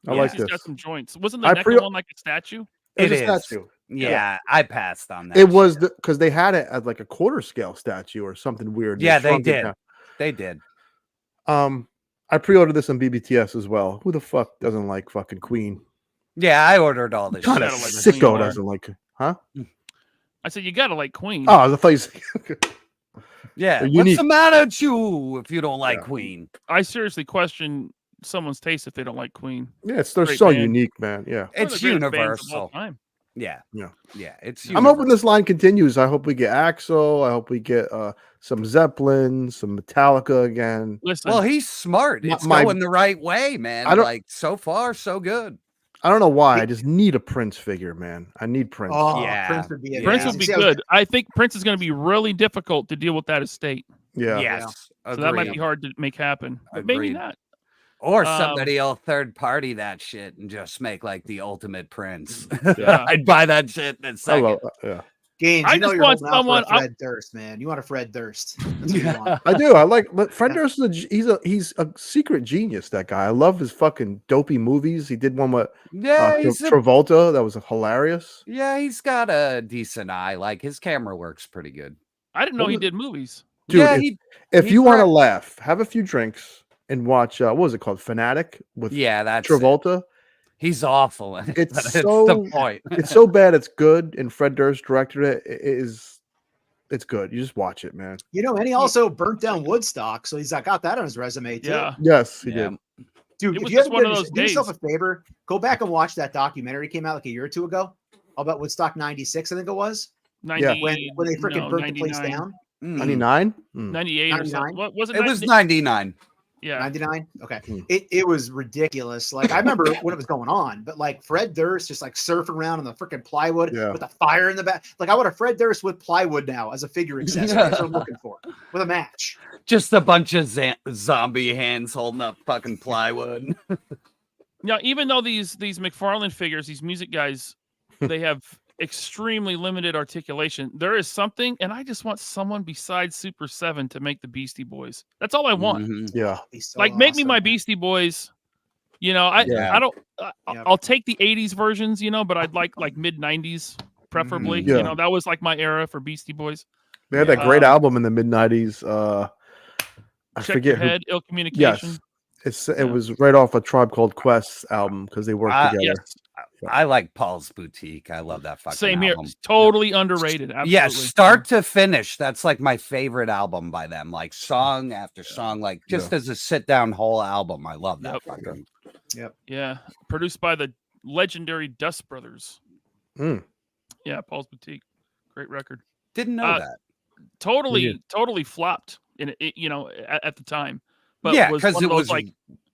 I like this. It's got some joints. Wasn't the NECA one like a statue? It is a statue. Yeah, I passed on that. It was because they had it as like a quarter scale statue or something weird. Yeah, they did. They did. I pre-ordered this on BBTS as well. Who the fuck doesn't like fucking Queen? Yeah, I ordered all this. God, a sicko doesn't like it. Huh? I said you gotta like Queen. Oh, I thought you said Yeah. They're What's unique. the matter with you if you don't like Queen? I seriously question someone's taste if they don't like Queen. Yeah, they're Great so band. unique, man. Yeah. One of It's the greatest bands of all universal. time. Yeah. Yeah. Yeah. It's I'm hoping this line continues. I hope we get Axl. I hope we get some Zeppelin, some Metallica again. Listen, Well, he's smart. It's My- going the right way, man. I don't- Like so far, so good. I don't know why. I just need a Prince figure, man. I need Prince. Oh, Yeah. Prince would be Prince Yeah. will be good. I think Prince is going to be really difficult to deal with that estate. Yeah. Yes. So that might Agreed. be hard to make happen. But maybe Agreed. not. Or somebody will third party that shit and just make like the ultimate Prince. Yeah. I'd buy that shit in a I second. love, yeah. Gaines, I you know just you're want holding out someone- for a Fred Durst, man. You want a Fred Durst. That's what you want. I do. I like, but Fred Durst he's a secret genius. That guy. I love his fucking dopey movies. He did one with Yeah, Travolta. That was hilarious. yeah, he's got a decent eye. Like his camera works pretty good. I didn't know he did movies. Dude, yeah, if he you want to direct- laugh, have a few drinks and watch. What was it called? Fanatic with yeah, that's Travolta. He's awful. In it, It's but so- the point. It's so bad it's good, and Fred Durst directed it. It's good. You just watch it, man. You know, and he also burnt down Woodstock, so he's got that on his resume too. Yeah. Yes, he Yeah. did. Dude, It if was you just haven't one of done those this, do yourself a days. favor, go back and watch that documentary came out like a year or two ago, all about Woodstock '96, I think it was, 90, when they freaking no, burnt the place 99, down. 99. 98 or 99? something. What was it? It was 99. Yeah. 99. Okay, Hmm. it was ridiculous. Like I remember when it was going on, but like Fred Durst just like surfing around on the freaking plywood Yeah. with a fire in the back. Like I want a Fred Durst with plywood now as a figure accessory. That's what I'm looking for with a match. Just a bunch of zombie hands holding up fucking plywood. Now, even though these McFarlane figures, these music guys, they have extremely limited articulation, there is something, and I just want someone besides Super 7 to make the Beastie Boys. That's all I want. Mhm. Yeah. He's so Like, make me awesome. my Beastie Boys. You know, I don't. Yep. I'll take the '80s versions, you know, but I'd like mid '90s, preferably. Yeah. You know, that was like my era for Beastie Boys. They had that great album in the mid 90s. I Check forget Your Head, Ill Communication. Yes. It was right off a Tribe Called Quest album because they worked together. Yes. I like Paul's Boutique. I love that fucking Same here. album. Totally underrated. Absolutely. Yeah, start to finish. That's like my favorite album by them. Like song after song, like just as a sit down whole album. I love that Yep. fucking. Yeah. Produced by the legendary Dust Brothers. Mm. Yeah, Paul's Boutique. Great record. Didn't know that. Totally flopped in it, you know, at the time. But Yeah, was because one it of those, was like,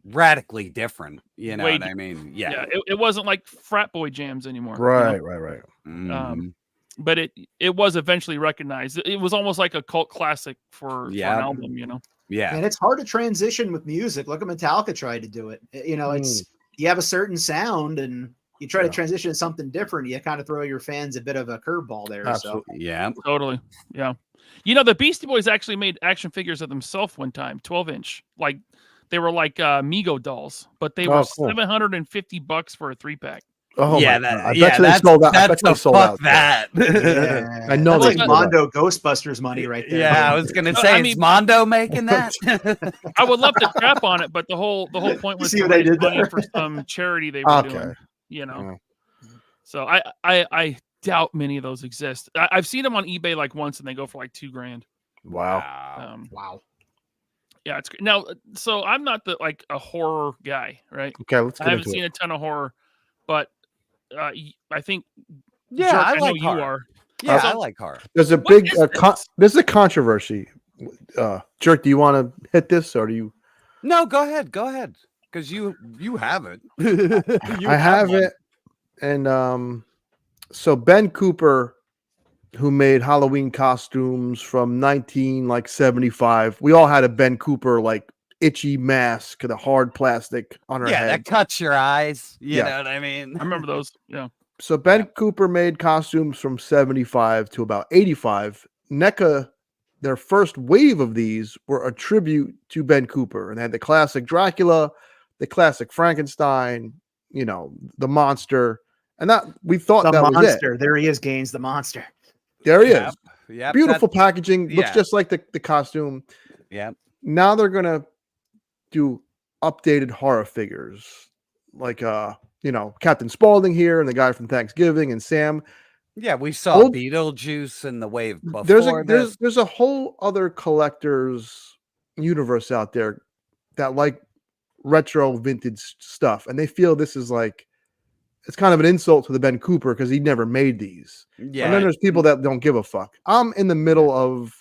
radically different. You know way what I mean? Yeah. yeah, it wasn't like frat boy jams anymore. you know? Right. Mhm. But it was eventually recognized. It was almost like a cult classic for an Yeah. album, you know. Yeah. And it's hard to transition with music. Look at Metallica tried to do it. You know, it's you have a certain sound and you try to transition to something different. You kind of throw your fans a bit of a curveball there. Absolutely. Yeah. Totally. Yeah. You know, the Beastie Boys actually made action figures of themselves one time, 12-inch. Like they were like Mego dolls, but they were cool. $750 for a 3-pack. Oh yeah, my God. I yeah, bet you they that's, sold out. I bet that's they a sold fuck out. that. So, I know that's they like sold out. Mondo Ghostbusters money right there. Yeah, I was gonna I say, mean- is Mondo making that? I would love to crap on it, but the whole point was See to what I raise did money there? for some charity they were Okay. doing. You know, so I doubt many of those exist. I've seen them on eBay like once, and they go for like $2,000. Wow. Wow. Yeah, it's now. So I'm not a horror guy, right? Okay, let's I get haven't into seen it. a ton of horror, but I think Yeah, Jerk, I I know like you horror. are. Yeah, So- I like horror. There's a What big is this? there's a controversy. Jerk, do you want to hit this or do you? No, go ahead, because you have it. I have one. it, and so Ben Cooper, who made Halloween costumes from 1975. We all had a Ben Cooper like itchy mask, the hard plastic on our Yeah, head. that cuts your eyes. You Yeah. know what I mean? I remember those. Yeah. So Ben Cooper made costumes from 75 to about 85. NECA, their first wave of these were a tribute to Ben Cooper, and they had the classic Dracula, the classic Frankenstein, you know, the monster, and that we thought The that was it. monster. There he is, Gaines, the monster. There he Yep, is. yep, Beautiful packaging, looks yeah. just like the costume. Yep. Now they're gonna do updated horror figures, like you know, Captain Spaulding here and the guy from Thanksgiving and Sam. Yeah, we saw Beetlejuice in the wave before. There's a whole other collector's universe out there that like retro vintage stuff, and they feel this is like it's kind of an insult to the Ben Cooper because he never made these. Yeah, and then there's people that don't give a fuck. I'm in the middle of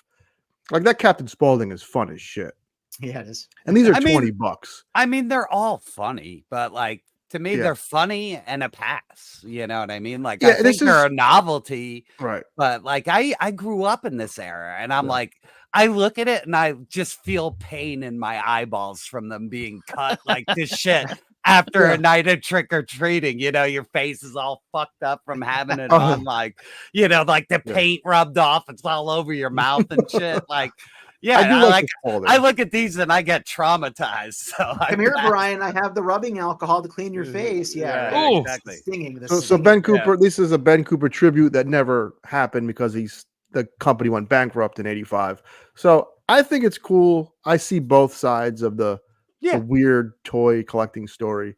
like that Captain Spaulding is fun as shit. Yeah, it is. And these are $20. I mean, they're all funny, but like to me, they're funny and a pass. You know what I mean? Like I think they're a novelty, right? But like I grew up in this era, and I'm like, I look at it and I just feel pain in my eyeballs from them being cut like this shit. After a night of trick or treating, you know, your face is all fucked up from having it on, like, you know, like the paint rubbed off, it's all over your mouth and shit. Like, I look at these and I get traumatized. So come here, Brian. I have the rubbing alcohol to clean your face. Yeah, right, exactly. Stinging. So Ben Cooper, this is a Ben Cooper tribute that never happened because the company went bankrupt in '85. So I think it's cool. I see both sides of the weird toy collecting story.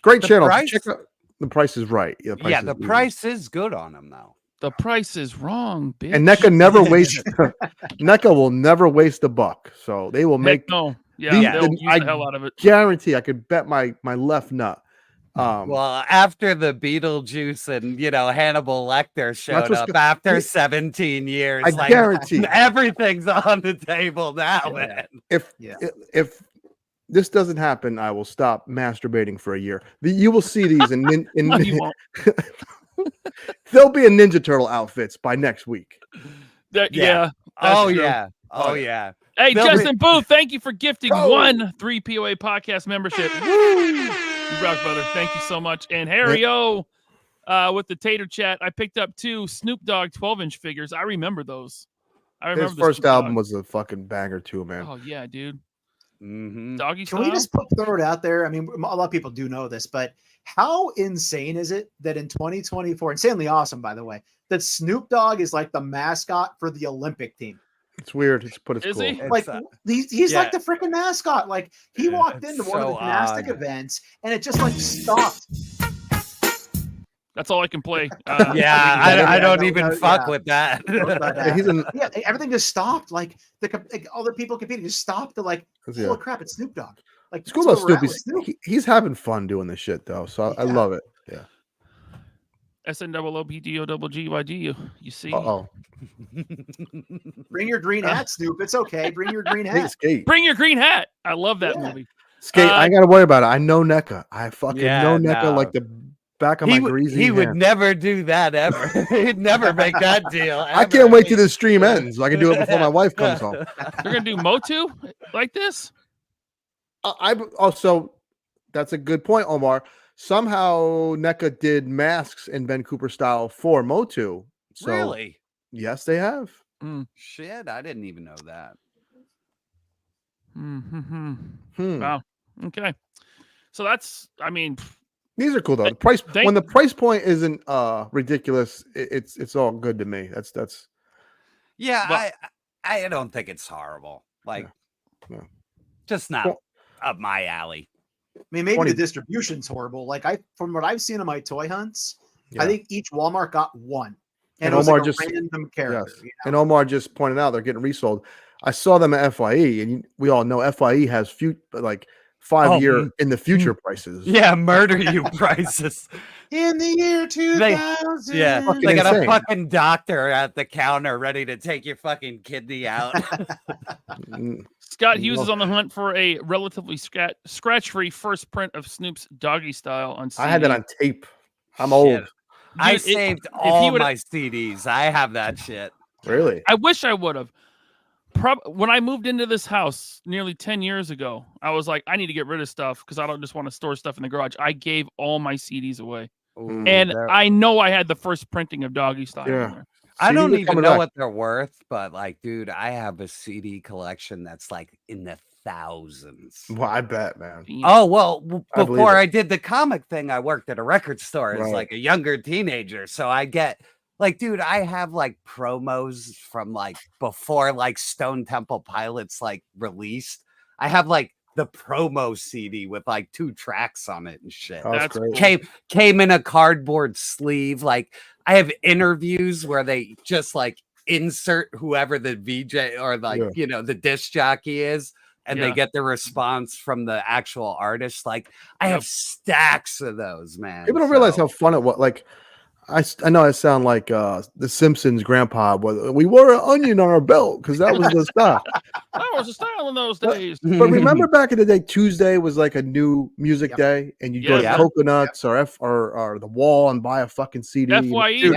Great channel. Check out The Price is Right. The price is good on them though. The price is wrong, bitch. And NECA never wastes. NECA will never waste a buck. So they will make. They'll use the hell out of it. Guarantee. I could bet my left nut. Well, after the Beetlejuice and Hannibal Lecter showed up after 17 years, I guarantee everything's on the table now, man. If this doesn't happen, I will stop masturbating for a year. You will see these in there'll be in Ninja Turtle outfits by next week. Yeah. Oh yeah. Hey, Justin Booth, thank you for gifting 3 POA podcast membership. Woo! You rock, brother. Thank you so much. And Harry O with the Tater Chat, I picked up 2 Snoop Dogg 12-inch figures. I remember those. His first album was a fucking banger too, man. Oh yeah, dude. Mm-hmm. Doggy style. Can we just throw it out there? I mean, a lot of people do know this, but how insane is it that in 2024, insanely awesome, by the way, that Snoop Dogg is like the mascot for the Olympic team? It's weird. It's cool. He? Like he's like the freaking mascot. Like he walked into one of the gymnastic events and it just like stopped. That's all I can play. I don't even fuck with that. Everything just stopped. Like all the people competing just stopped to like, holy crap, it's Snoop Dogg. Like it's cool about Snoop. He's having fun doing this shit though, so I love it. Yeah. SNOOPDOGGYG. You see? Bring your green hat, Snoop. It's okay. Bring your green hat. Skate. Bring your green hat. I love that movie. Skate. I ain't gotta worry about it. I know NECA. I fucking know NECA like the back of my greasy He would never do that ever. He'd never make that deal. I can't wait till the stream ends so I can do it before my wife comes home. You're gonna do Motu like this? Also, that's a good point, Omar. Somehow NECA did masks in Ben Cooper style for Motu. So, really? Yes, they have. Shit, I didn't even know that. Wow. Okay. So that's, I mean, these are cool though. The price when the price point isn't ridiculous, it's all good to me. That's. Yeah, well, I don't think it's horrible. Like, just not up my alley. I mean, maybe the distribution's horrible. Like from what I've seen on my toy hunts, I think each Walmart got one, and it was Omar like a random character. Yes. And Omar just pointed out they're getting resold. I saw them at FYE, and we all know FYE has 5-year in the future prices. Yeah, murder you prices. In the year 2000. They got a fucking doctor at the counter ready to take your fucking kidney out. Scott Hughes is on the hunt for a relatively scratch-free first print of Snoop's Doggy Style on CD. I had that on tape. I'm old. Dude, I saved all my CDs. I have that shit. Really? I wish I would have. When I moved into this house nearly 10 years ago, I was like, I need to get rid of stuff because I don't just want to store stuff in the garage. I gave all my CDs away. And I know I had the first printing of Doggy Style. Yeah. I don't even know what they're worth, but like, dude, I have a CD collection that's like in the thousands. Well, I bet, man. Oh, well, before I did the comic thing, I worked at a record store as like a younger teenager. So I get like, dude, I have like promos from like before like Stone Temple Pilots like released. I have like the promo CD with like 2 tracks on it and shit. Oh, that's great. Came in a cardboard sleeve. Like I have interviews where they just like insert whoever the VJ or like the disc jockey is, and they get the response from the actual artist. Like I have stacks of those, man. People don't realize how fun it was. Like I know I sound like the Simpsons grandpa. We wore an onion on our belt because that was the stuff. That was the style in those days. But remember back in the day, Tuesday was like a new music day, and you'd go to Coconuts or the Wall and buy a fucking CD. FYE, dude.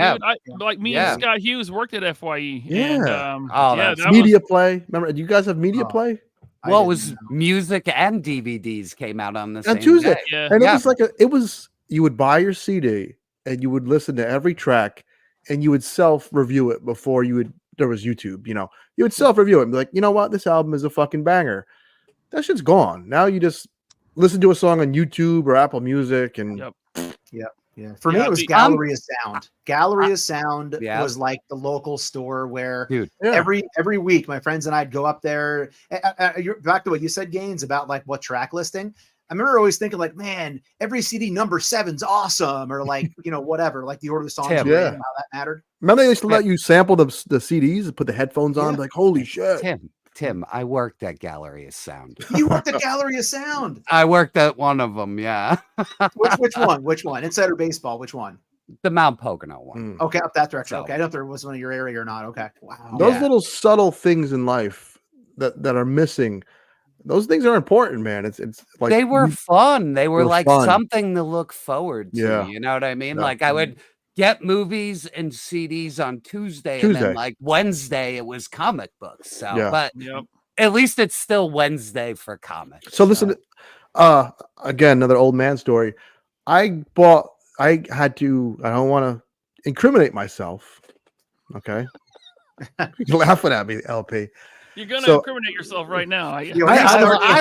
Like me and Scott Hughes worked at FYE. Yeah. And, Media Play. Remember, do you guys have Media Play? Well, it was music and DVDs came out on the same Tuesday. day. Yeah. And it was you would buy your CD and you would listen to every track and you would self-review it before there was YouTube, you would self-review it and be like, you know what? This album is a fucking banger. That shit's gone. Now you just listen to a song on YouTube or Apple Music and Yeah. For me, it was Gallery of Sound. Gallery of Sound was like the local store where every week my friends and I'd go up there. Back to what you said, Gaines, about like what track listing. I remember always thinking like, man, every CD number 7's awesome, or like, whatever, like the order of the songs, how that mattered. Remember they used to let you sample the CDs and put the headphones on, like, holy shit. Tim, I worked at Gallery of Sound. You worked at Gallery of Sound. I worked at one of them, yeah. Which one? Which one? Insider Baseball, which one? The Mount Pocono one. Okay, up that direction. Okay, I don't know if there was one in your area or not. Okay. Wow. Those little subtle things in life that are missing, those things are important, man. It's like they were fun. They were like something to look forward to. Yeah. You know what I mean? Like I would get movies and CDs on Tuesday. And then like Wednesday it was comic books. So but at least it's still Wednesday for comics. So listen, again, another old man story. I had to, I don't want to incriminate myself. Okay. You're laughing at me, LP. You're gonna incriminate yourself right now. I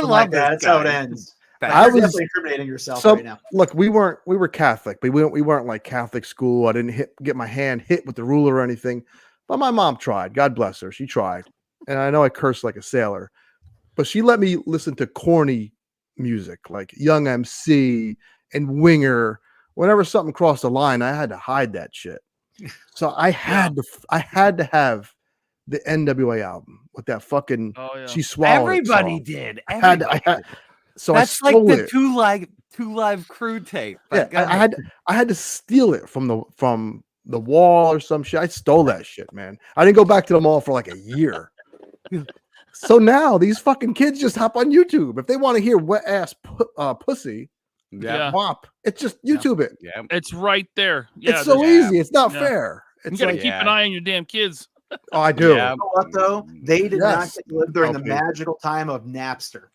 love that. That's how it ends. I was definitely incriminating yourself right now. Look, we were Catholic, but we weren't like Catholic school. I didn't get my hand hit with the ruler or anything. But my mom tried. God bless her. She tried. And I know I cursed like a sailor, but she let me listen to corny music like Young MC and Winger. Whenever something crossed the line, I had to hide that shit. So I had to have the NWA album with that fucking She Swallowed. Everybody did. So that's I like the it. two live crew tape. Yeah, I had to steal it from the Wall or some shit. I stole that shit, man. I didn't go back to the mall for like a year. So now these fucking kids just hop on YouTube if they want to hear wet ass pussy. Wop. It's just YouTube it. Yeah, it's right there. Yeah, it's so easy. It's not fair. You gotta keep an eye on your damn kids. Oh, I do. You know what, though? They did not get to live during the magical time of Napster,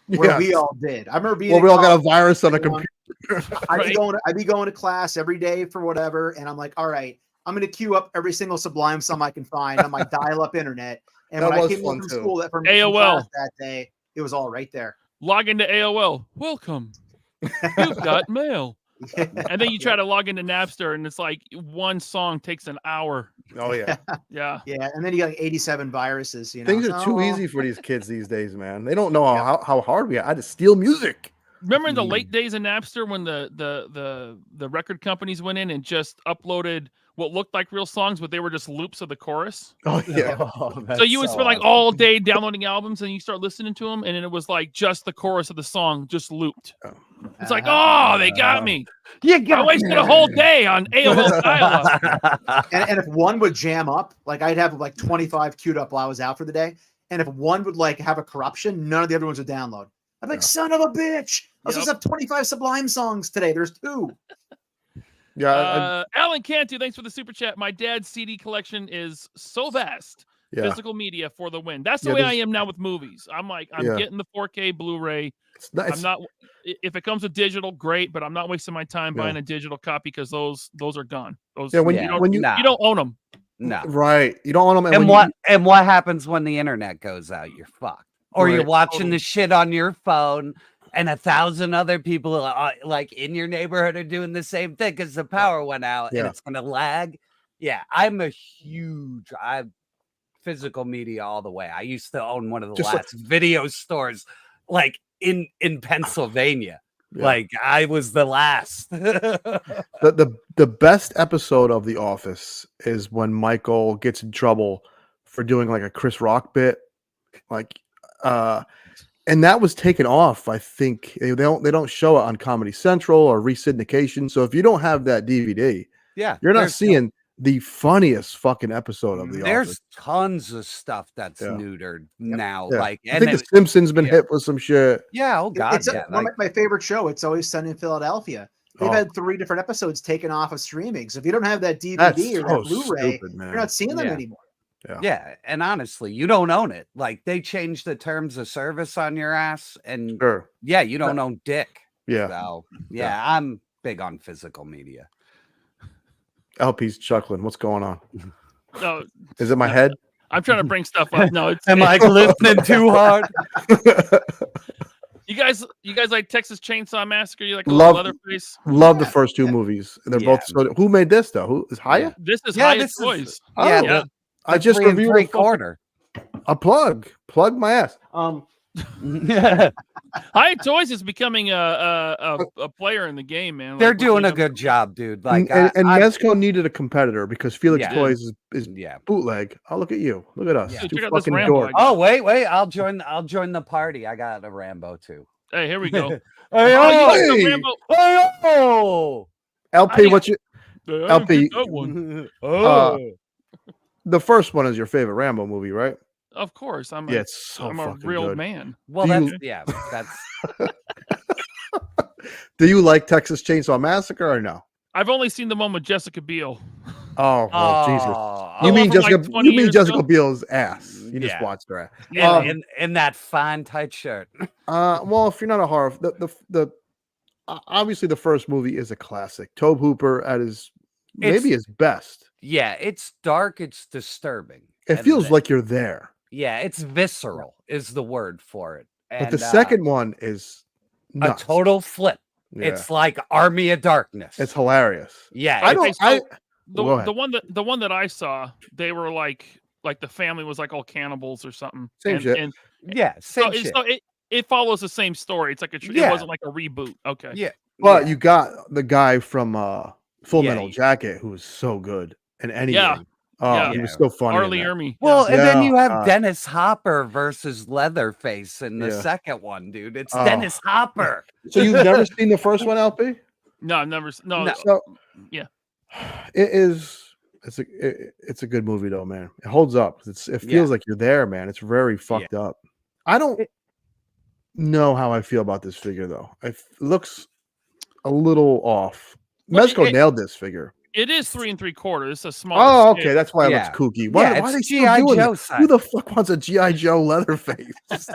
where we all did. I remember being. Well, we all got a virus on a computer. I'd be going to class every day for whatever, and I'm like, all right, I'm going to queue up every single Sublime song I can find on my dial-up internet. And when I came home from school from AOL that day, it was all right there. Log into AOL. Welcome. You've got mail. And then you try to log into Napster, and it's like one song takes an hour. Oh yeah, yeah. And then you got like 87 viruses. Things are too easy for these kids these days, man. They don't know how hard we are. I had to steal music. Remember in the late days of Napster when the record companies went in and just uploaded what looked like real songs, but they were just loops of the chorus? Oh yeah. So you would spend like all day downloading albums, and you start listening to them, and then it was like just the chorus of the song just looped. It's like, they got me. I wasted a whole day on AOL dial-up. And if one would jam up, like I'd have like 25 queued up while I was out for the day, and if one would like have a corruption, none of the other ones would download. I'm like, son of a bitch. I was supposed to have 25 Sublime songs today. There's 2. Yeah. Alan Cantu, thanks for the super chat. My dad's CD collection is so vast. Physical media for the win. That's the way I am now with movies. I'm like, I'm getting the 4K Blu-ray. I'm not. If it comes with digital, great, but I'm not wasting my time buying a digital copy because those are gone. Those you don't own them. No, right? You don't own them. And what happens when the internet goes out? You're fucked. Or you're watching the shit on your phone, and 1,000 other people like in your neighborhood are doing the same thing because the power went out and it's gonna lag. Yeah, I'm physical media all the way. I used to own one of the last video stores like in Pennsylvania. Yeah. Like I was the last. The best episode of The Office is when Michael gets in trouble for doing like a Chris Rock bit, like, and that was taken off. I think they don't show it on Comedy Central or resyndication. So if you don't have that DVD, you're not seeing the funniest fucking episode of The Office. There's tons of stuff that's neutered now. Like, I think The Simpsons been hit with some shit. Yeah, oh god, it's my favorite show. It's Always Sunny in Philadelphia. They've had 3 different episodes taken off of streaming. So if you don't have that DVD or that Blu-ray, you're not seeing them anymore. Yeah, and honestly, you don't own it. Like they changed the terms of service on your ass, and you don't own dick. Yeah, so I'm big on physical media. LP's chuckling. What's going on? No, is it my head? I'm trying to bring stuff up. No, it's am I listening too hard? You guys like Texas Chainsaw Massacre? You like Leatherface? Love the first 2 movies. And they're both. So, who made this though? Who is Haya? This is Haya's Toys. I just reviewed a quarter. A plug my ass. High Toys is becoming a player in the game, man. They're doing a good job, dude. Like, and Mezco needed a competitor because Felix Toys is bootleg. Oh, look at you! Look at us, two fucking dorks. Oh, wait! I'll join the party. I got a Rambo too. Hey, here we go. LP, what's your LP? The first one is your favorite Rambo movie, right? Of course, I'm a real good. man. Well, that's. Do you like Texas Chainsaw Massacre or no? I've only seen the one with Jessica Biel. Oh, well, Jesus! You mean Jessica? Like you mean Jessica Biel's ass? You just watched her ass. In that fine tight shirt. Well, if you're not a horror, the obviously the first movie is a classic. Tobe Hooper at his his best. Yeah, it's dark. It's disturbing. It feels like you're there. Yeah, it's visceral is the word for it. And, but the second one is nuts. A total flip. Yeah. It's like Army of Darkness. It's hilarious. Yeah, the one that I saw, they were like the family was like all cannibals or something. Same shit. Same shit. So it follows the same story. It's like it wasn't like a reboot. Okay. Yeah. Well, you got the guy from Full Metal Jacket who was so good in anything. Yeah. Oh, he was so funny. Arlie Ermy. Well, and then you have Dennis Hopper versus Leatherface in the second one, dude. It's Dennis Hopper. So you've never seen the first one, LP? No, I've never. No. So, yeah. It is. It's a good movie though, man. It holds up. It feels like you're there, man. It's very fucked up. I don't know how I feel about this figure though. It looks a little off. Mezco nailed this figure. It is 3 3/4. It's a small. Oh, okay. That's why it looks kooky. Why are they still doing Joe it? Who the fuck wants a G.I. Joe Leatherface?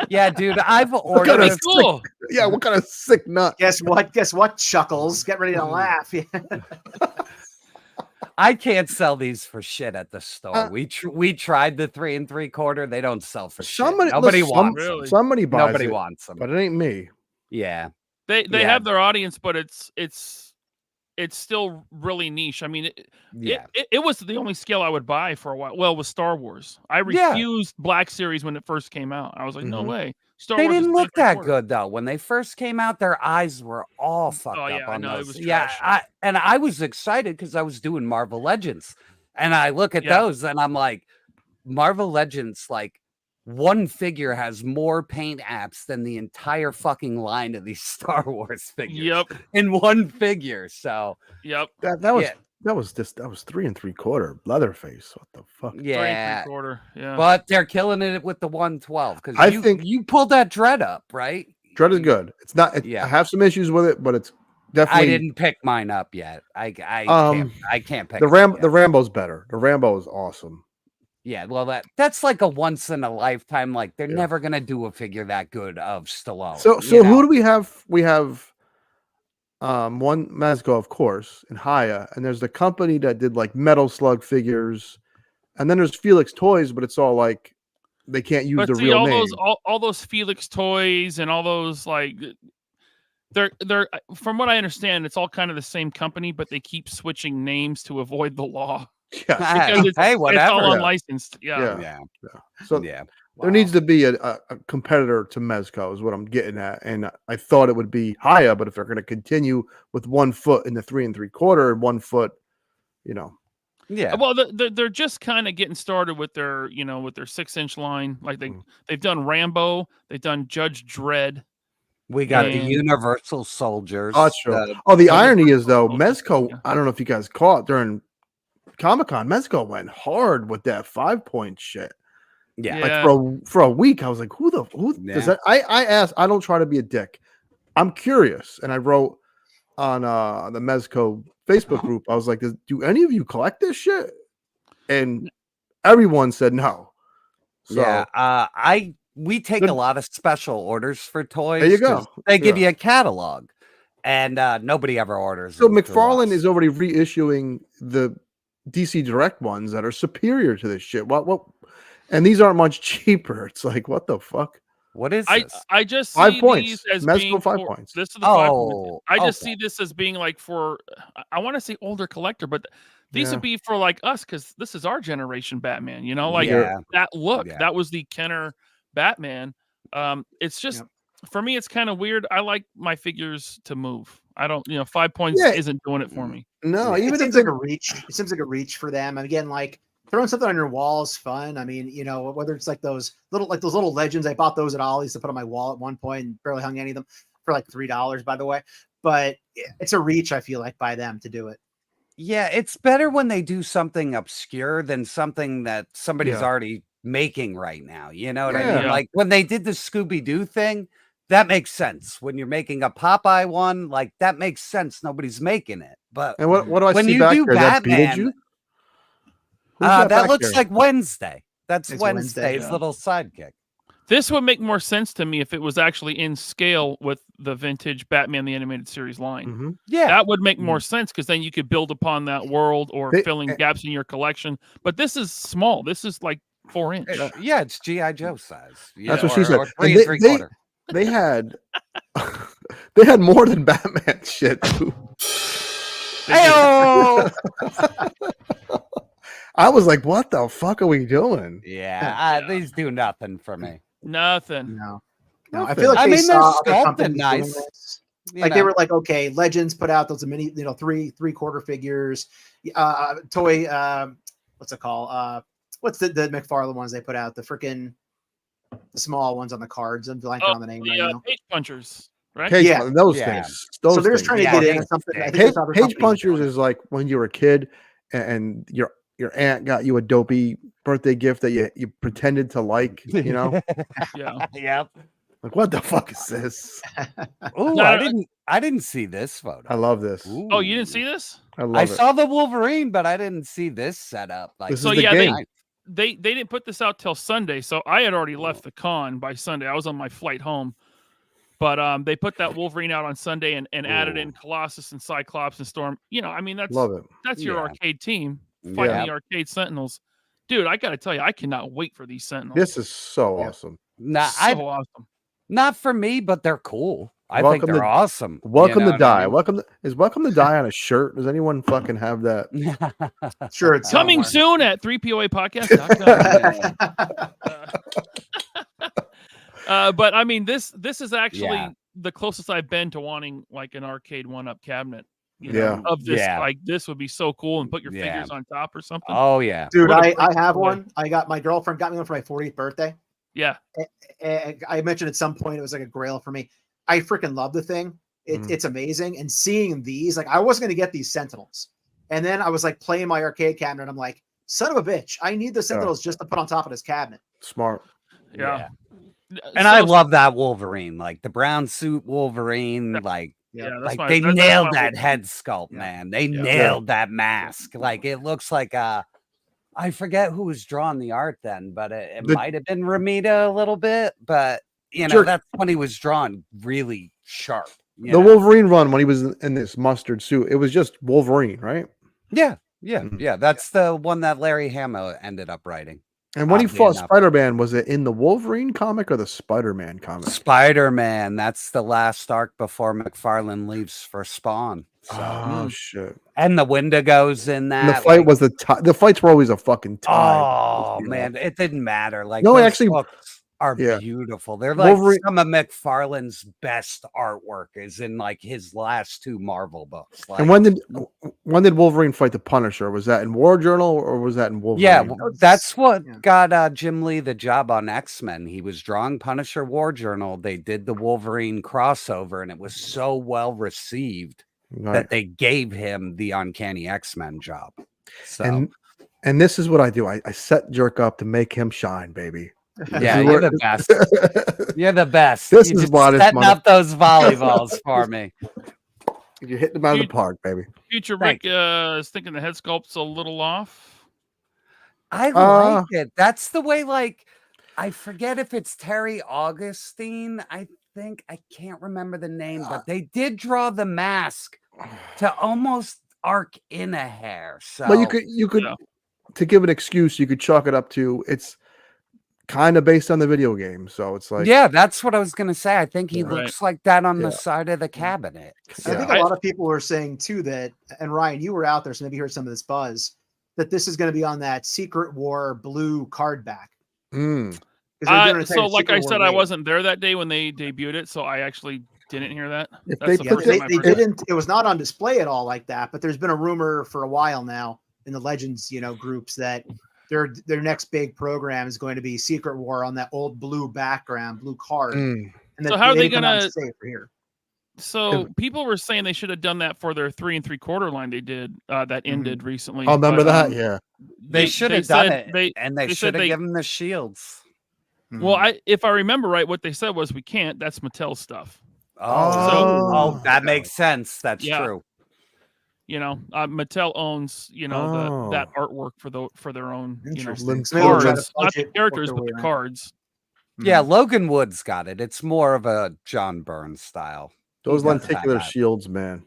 Yeah, dude. I've ordered it. Cool. Yeah, what kind of sick nut? Guess what, Chuckles? Get ready to laugh. I can't sell these for shit at the store. We tried the 3 3/4. They don't sell for shit. Nobody wants them. Somebody buys Nobody wants them. But it ain't me. Yeah. They have their audience, but it's still really niche. I mean, it was the only scale I would buy for a while. Well, with Star Wars, I refused Black Series when it first came out. I was like, no way. They didn't look that good though. When they first came out, their eyes were all fucked up on those. It was trash. I was excited because I was doing Marvel Legends, and I look at those and I'm like, Marvel Legends, like one figure has more paint apps than the entire fucking line of these Star Wars figures. Yep. In one figure. So that was 3 3/4 Leatherface. What the fuck? Yeah. 3 3/4. Yeah. But they're killing it with the 112 because I think you pulled that Dread up, right? Dread is good. It's not. I have some issues with it, but it's definitely. I didn't pick mine up yet. I can't pick the Rambo's better. The Rambo is awesome. Yeah, well, that's like a once in a lifetime. Like they're never gonna do a figure that good of Stallone. So who do we have? We have one Mezco, of course, and Haya, and there's the company that did like Metal Slug figures, and then there's Felix Toys, but it's all like they can't use the real name. All those Felix Toys and all those like they're from what I understand, it's all kind of the same company, but they keep switching names to avoid the law. Yeah. Because whatever. It's all unlicensed. So There needs to be a competitor to Mezco is what I'm getting at. And I thought it would be higher, but if they're going to continue with 1 foot in the 3 3/4 and 1 foot, Yeah. Well, they're just kind of getting started with their, with their 6-inch line. Like they've done Rambo, they've done Judge Dredd. We got the Universal Soldiers. Oh, true. The irony is though, Mezco, I don't know if you guys caught during Comic-Con, Mezco went hard with that 5-point shit. Yeah. Like for a week, I was like, who does that? I asked, I don't try to be a dick. I'm curious. And I wrote on the Mezco Facebook group, I was like, do any of you collect this shit? And everyone said no. So, yeah, we take a lot of special orders for toys. There you go. They give you a catalog, and nobody ever orders. So McFarlane is already reissuing the DC Direct ones that are superior to this shit. What? And these aren't much cheaper. It's like, what the fuck? What is this? I just see 5 points. these as Mezco being 5 for, points. This is the 5 points. I just see this as being like for, I want to say older collector, but these would be for like us because this is our generation Batman. That look. Yeah. That was the Kenner Batman. It's just for me, it's kind of weird. I like my figures to move. I don't, 5 points isn't doing it for me. No, even it seems like a reach. It seems like a reach for them. And again, like throwing something on your wall is fun. I mean, whether it's like those little legends, I bought those at Ollie's to put on my wall at one point and barely hung any of them for like $3, by the way. But it's a reach, I feel like, by them to do it. Yeah, it's better when they do something obscure than something that somebody's already making right now. You know what I mean? Yeah. Like when they did the Scooby-Doo thing, that makes sense. When you're making a Popeye one, like that makes sense. Nobody's making it. But and what do I when see you back do there? Batman, that looks there? like Wednesday. That's It's Wednesday's Wednesday, little sidekick. This would make more sense to me if it was actually in scale with the vintage Batman the Animated Series line. Mm-hmm. Yeah, that would make more sense because then you could build upon that world or filling gaps in your collection. But this is small. This is like 4-inch. Yeah, it's G.I. Joe size. That's what she said. Or 3 3/4. They had they had more than Batman shit too. Hey-oh! I was like, what the fuck are we doing? Yeah, these do nothing for me. Nothing. No. I feel like they're other sculpted companies nice. doing this. Like they were like, okay, Legends put out those mini, 3 3/4 figures. Toy, what's it called? What's the McFarlane ones they put out? The small ones on the cards. I'm blanking on the name right now. Page punchers, right? Those things. So they're just trying to get in something. I think Page punchers is like when you were a kid and your aunt got you a dopey birthday gift that you pretended to like, Yeah. Yep. Like, what the fuck is this? Oh, I didn't see this photo. I love this. Ooh. Oh, you didn't see this? I saw the Wolverine, but I didn't see this setup. Like, This So is the yeah, game. they didn't put this out till Sunday, so I had already left the con by Sunday. I was on my flight home. But they put that Wolverine out on Sunday and added in Colossus and Cyclops and Storm. I mean, Love it. that's your arcade team fighting the arcade Sentinels. Dude, I got to tell you, I cannot wait for these Sentinels. This is so awesome. Awesome. Not for me, but they're cool. I think they're awesome. Welcome to Die. Is Welcome to Die on a shirt? Does anyone fucking have that? Sure, it's Coming soon at 3POA podcast. But I mean, this is actually the closest I've been to wanting like an arcade 1-up cabinet. Of this, like this would be so cool, and put your figures on top or something. Oh yeah, dude, I have one. My girlfriend got me one for my 40th birthday. Yeah, I mentioned at some point it was like a grail for me. I freaking love the thing. It's amazing. And seeing these, like I wasn't going to get these Sentinels. And then I was like playing my arcade cabinet. And I'm like, son of a bitch, I need the Sentinels just to put on top of this cabinet. Smart. Yeah. And I love that Wolverine, like the brown suit Wolverine, like they nailed that head sculpt, man. They nailed that mask. Like it looks like I forget who was drawing the art then, but it might have been Ramita a little bit, but that's when he was drawn really sharp. The Wolverine run when he was in this mustard suit, it was just Wolverine, right? Yeah. That's the one that Larry Hama ended up writing. And when he fought Spider-Man, was it in the Wolverine comic or the Spider-Man comic? Spider-Man. That's the last arc before McFarlane leaves for Spawn. So. Oh shit! And the Wendigos in that. And the fight was the fights were always a fucking time. Oh man, it didn't matter. Like no, those actually, books are beautiful. They're like Wolverine, some of McFarlane's best artwork is in like his last 2 Marvel books. Like, and when did Wolverine fight the Punisher? Was that in War Journal or was that in Wolverine? Yeah, that's what got Jim Lee the job on X-Men. He was drawing Punisher War Journal. They did the Wolverine crossover, and it was so well received that they gave him the Uncanny X-Men job. So, and this is what I do. I set Jerk up to make him shine, baby. Yeah, you're the best. You're the best. This is why setting up those volleyballs for me. You hit them out of the park, baby. Future Rick is thinking the head sculpt's a little off. I like it. That's the way, like, I forget if it's Terry Augustine. I can't remember the name, but they did draw the mask to almost arc in a hair. So, but you could to give an excuse, you could chalk it up to it's kind of based on the video game. So it's like, yeah, that's what I was gonna say. I think he looks like that on the side of the cabinet. So. I think a lot of people were saying too that, and Ryan, you were out there, so maybe you heard some of this buzz, that this is going to be on that Secret War blue card back. So like I said, I wasn't there that day when they debuted it, so I actually didn't hear that. They didn't. It was not on display at all like that. But there's been a rumor for a while now in the Legends, groups that their next big program is going to be Secret War on that old blue background, blue card. And so how are they gonna stay for here? So people were saying they should have done that for their 3 3/4 line they did that ended recently. Oh, remember that? Yeah, they should have done it, and they should have given the shields. Well, if I remember right, what they said was we can't. That's Mattel stuff. Oh, that makes sense. That's true. Mattel owns that artwork for their own cards, not the characters but the cards. Yeah, Logan Wood's got it. It's more of a John Byrne style. Those lenticular shields, man.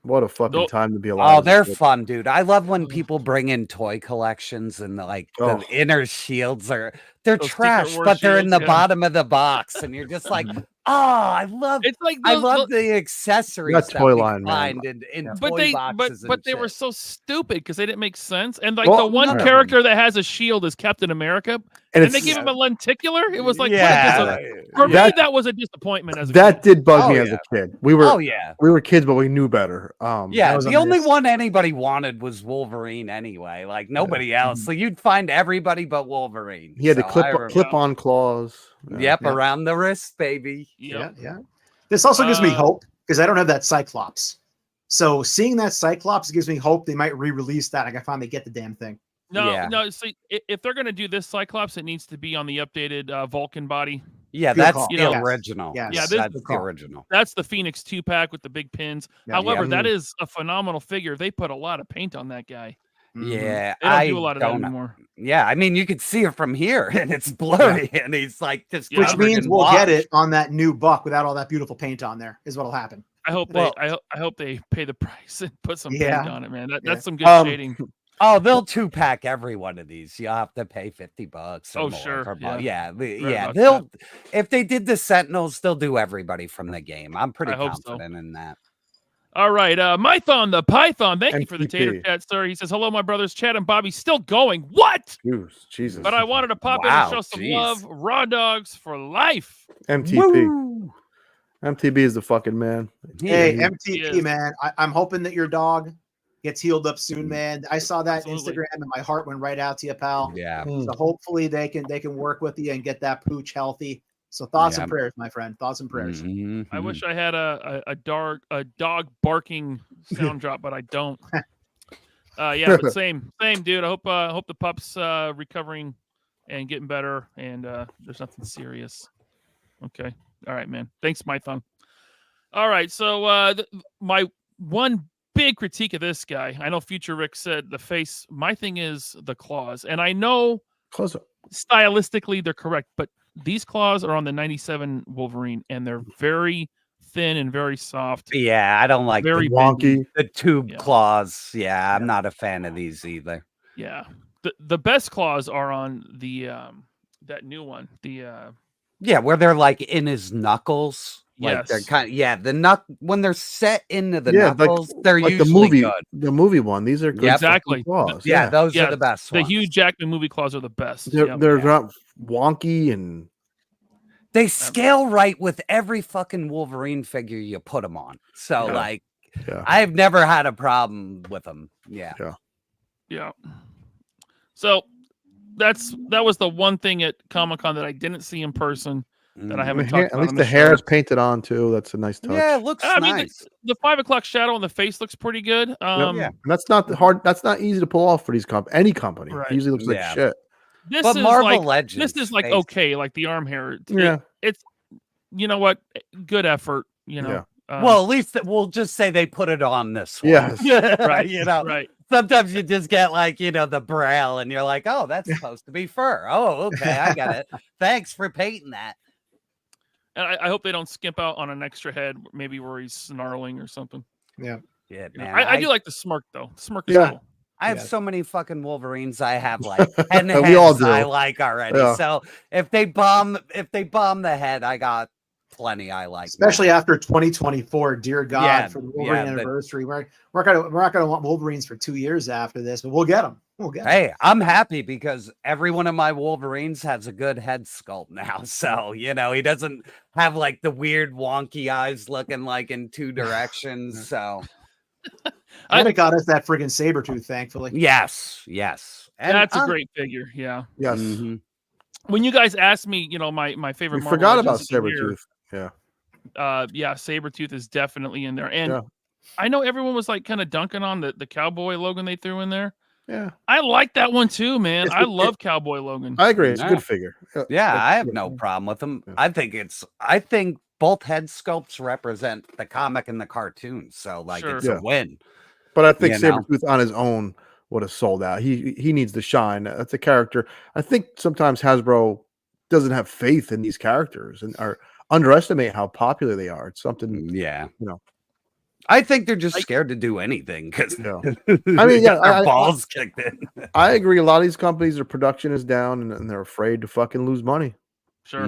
What a fucking time to be alive. Oh, they're fun, dude. I love when people bring in toy collections and the inner shields they're trash, but they're in the bottom of the box, and you're just like, I love the accessories that toy line, find in toy boxes. But they were so stupid because they didn't make sense. And like the one character that has a shield is Captain America, and they gave him a lenticular. It was like, for me, that was a disappointment. That did bug me as a kid. We were kids, but we knew better. The only one anybody wanted was Wolverine anyway. Like nobody else. So you'd find everybody but Wolverine. He had the clip-on claws. Around the wrist, baby. Yeah. This also gives me hope because I don't have that Cyclops. So seeing that Cyclops gives me hope they might re-release that. I can finally get the damn thing. No. See, if they're gonna do this Cyclops, it needs to be on the updated Vulcan body. Yeah, that's the original. Yes. Yeah, that's the original. That's the Phoenix 2-pack with the big pins. However, that is a phenomenal figure. They put a lot of paint on that guy. Yeah, they don't do a lot of that anymore. Yeah, I mean, you could see it from here, and it's blurry, and he's like just. Which means we'll get it on that new buck without all that beautiful paint on there. Is what'll happen. I hope they pay the price and put some paint on it, man. That's some good shading. Oh, they'll 2-pack every one of these. You'll have to pay $50. Oh, sure. They'll if they did the Sentinels, they'll do everybody from the game. I'm pretty confident in that. All right, Mython the Python. Thank you for the tater chat, sir. He says, "Hello, my brothers, Chad and Bobby. Still going? What? Jesus! But I wanted to pop in and show some love. Raw dogs for life. MTP. MTB is the fucking man. Hey, MTP, man. I'm hoping that your dog gets healed up soon, man. I saw that Instagram and my heart went right out to you, pal. Yeah. So hopefully they can work with you and get that pooch healthy. So thoughts and prayers, my friend. Thoughts and prayers. I wish I had a dog barking sound drop, but I don't. But same, dude. I hope the pup's recovering and getting better, and there's nothing serious. Okay. All right, man. Thanks, Mython. All right. So my one big critique of this guy, I know Future Rick said the face. My thing is the claws, and I know stylistically they're correct, but these claws are on the 97 Wolverine, and they're very thin and very soft. Yeah, I don't like very wonky. The tube claws. Yeah, I'm not a fan of these either. Yeah. the best claws are on the that new one. The where they're like in his knuckles. Like they're kind of, when they're set into the knuckles, they're like usually the movie one. These are good exactly claws. Those are the best the ones. Hugh Jackman movie claws are the best. They're not wonky, and they scale right with every fucking Wolverine figure you put them on. So I've never had a problem with them. Yeah. So that was the one thing at Comic-Con that I didn't see in person that I haven't talked about. At least the hair is painted on too. That's a nice touch. Yeah, it looks nice. Mean, the 5 o'clock shadow on the face looks pretty good. And that's not hard. That's not easy to pull off for these any company. Right. It usually looks like shit. But Marvel Legends, this is like okay, like the arm hair. It's you know what, good effort. You know. Well, at least we'll just say they put it on this one. Yes. Right. Right. Sometimes you just get like, the braille and you're like, oh, that's supposed to be fur. Oh, okay. I got it. Thanks for painting that. And I hope they don't skimp out on an extra head, maybe where he's snarling or something. Yeah, man. I do like the smirk though. The smirk is cool. I have so many fucking Wolverines. I have like 10 heads we all do. I like already. Yeah. So if they bomb the head, I got plenty I like. Especially after 2024, dear God, for the Wolverine anniversary. We're not gonna want Wolverines for 2 years after this, but we'll get them. Hey, I'm happy because every one of my Wolverines has a good head sculpt now. So, he doesn't have like the weird wonky eyes looking like in two directions. So I got us that friggin' Sabretooth, thankfully. Yes. And that's a great figure. Yeah. Yes. Mm-hmm. When you guys asked me, my favorite We Marvel forgot about Legends Sabretooth. Sabretooth is definitely in there. And I know everyone was like kind of dunking on the Cowboy Logan they threw in there. Yeah. I like that one too, man. I love Cowboy Logan. I agree. It's a good figure. I have no problem with them. I think both head sculpts represent the comic and the cartoon. So it's a win. But I think Sabretooth on his own would have sold out. He needs to shine. That's a character. I think sometimes Hasbro doesn't have faith in these characters or underestimate how popular they are. It's something, I think they're just scared to do anything because I mean, their balls kicked in. I agree. A lot of these companies, their production is down and they're afraid to fucking lose money. Sure.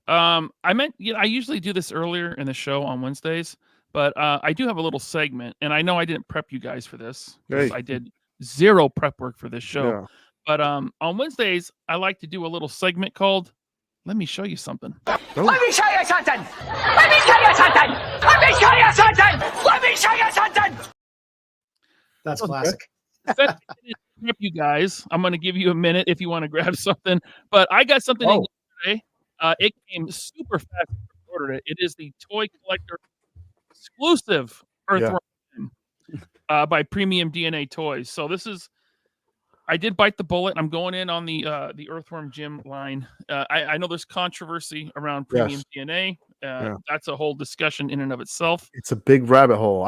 I meant, I usually do this earlier in the show on Wednesdays, but I do have a little segment, and I know I didn't prep you guys for this because I did zero prep work for this show. Yeah. But on Wednesdays, I like to do a little segment called "Let Me Show You Something." Let me show you something. Let me show you something. Let me show you something. Let me show you something. That's classic. Prep you guys. I'm going to give you a minute if you want to grab something. But I got something in today. It came super fast. I ordered it. It is the Toy Collector exclusive Earthworm by Premium DNA Toys. So this is. I did bite the bullet. I'm going in on the Earthworm Jim line. I know there's controversy around Premium DNA. That's a whole discussion in and of itself. It's a big rabbit hole.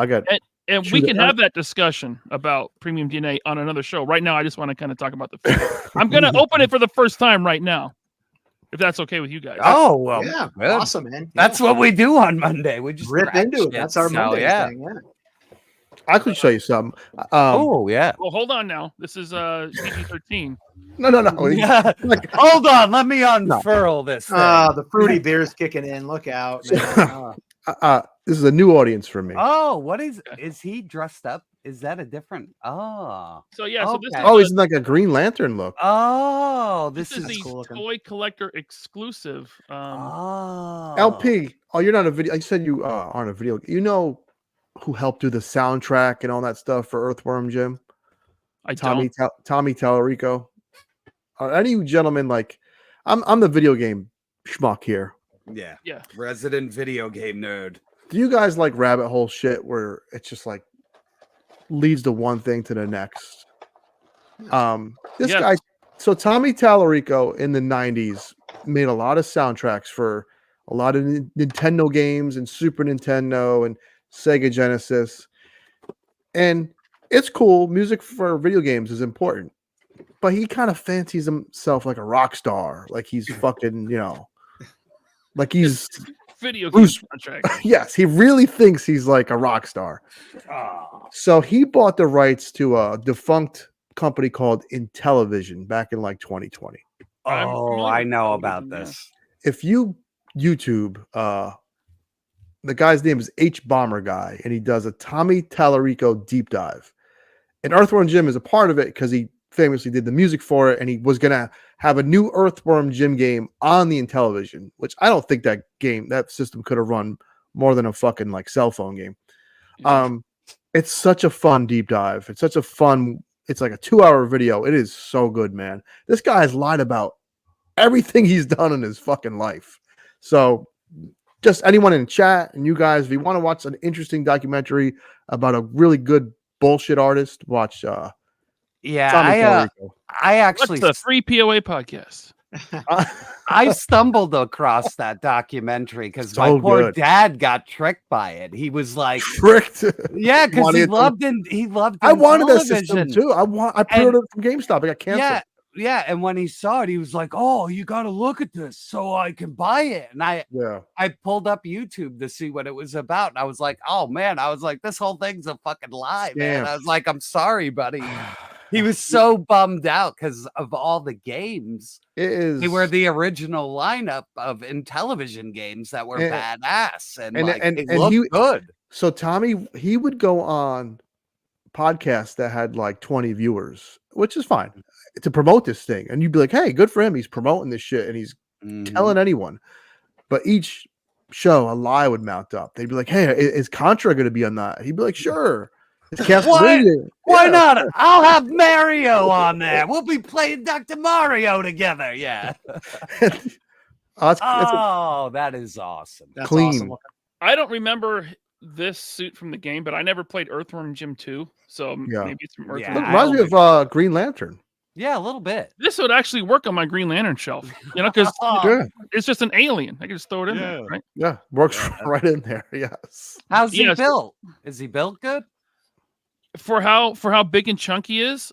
And we can have that discussion about Premium DNA on another show. Right now, I just want to kind of talk about the figure. I'm going to open it for the first time right now, if that's okay with you guys. Oh, well. Yeah, good. awesome, man. That's what we do on Monday. We just rip into it. That's our Monday thing. Yeah. I could show you something. Well, hold on now. This is PG-13. No. Hold on. Let me unfurl this thing. The fruity beer's kicking in. Look out, man. This is a new audience for me. Oh, what is he dressed up? Is that a different? So this is he's in like a Green Lantern look. Oh, this is the cool Toy Collector exclusive. LP. Oh, you're not a video. You said you aren't a video. You know who helped do the soundtrack and all that stuff for Earthworm Jim? Tommy Tallarico. Any of you gentlemen, like I'm the video game schmuck here. Yeah. Resident video game nerd. Do you guys like rabbit hole shit where it's just like leads to one thing to the next? This guy, so Tommy Tallarico in the 90s made a lot of soundtracks for a lot of Nintendo games and Super Nintendo and Sega Genesis. And it's cool. Music for video games is important. But he kind of fancies himself like a rock star. Like he's fucking, like he's video game soundtrack. Yes, he really thinks he's like a rock star. So he bought the rights to a defunct company called Intellivision back in like 2020. Oh, I know about this. If you YouTube, the guy's name is H Bomber Guy, and he does a Tommy Tallarico deep dive. And Earthworm Jim is a part of it because he famously did the music for it, and he was gonna have a new Earthworm Jim game on the Intellivision, which I don't think that system could have run more than a fucking like cell phone game. It's such a fun deep dive. It's like a 2-hour video. It is so good, man. This guy has lied about everything he's done in his fucking life. So just anyone in chat and you guys, if you want to watch an interesting documentary about a really good bullshit artist, watch I actually What's the free POA podcast? I stumbled across that documentary because my poor dad got tricked by it. He was like tricked. Yeah, because he loved I wanted that system too. I pre-ordered it from GameStop. I got canceled. Yeah, and when he saw it, he was like, "Oh, you got to look at this so I can buy it." And I pulled up YouTube to see what it was about, and I was like, "Oh man," I was like, "This whole thing's a fucking lie, man." I was like, "I'm sorry, buddy." He was so bummed out because of all the games. They were the original lineup of Intellivision games that were badass and they looked good. So Tommy, he would go on podcasts that had like 20 viewers, which is fine, to promote this thing. And you'd be like, hey, good for him. He's promoting this shit and he's telling anyone. But each show, a lie would mount up. They'd be like, hey, is Contra going to be on that? He'd be like, sure. Why not? I'll have Mario on there. We'll be playing Dr. Mario together. Yeah. That is awesome. That's clean. Awesome. I don't remember this suit from the game, but I never played Earthworm Jim 2. So maybe it's from Earthworm. It reminds me of Green Lantern. Yeah, a little bit. This would actually work on my Green Lantern shelf, because it's just an alien. I can just throw it in there, right? Yeah, works right in there. Yes. How's he built? Is he built good? For how big and chunky he is,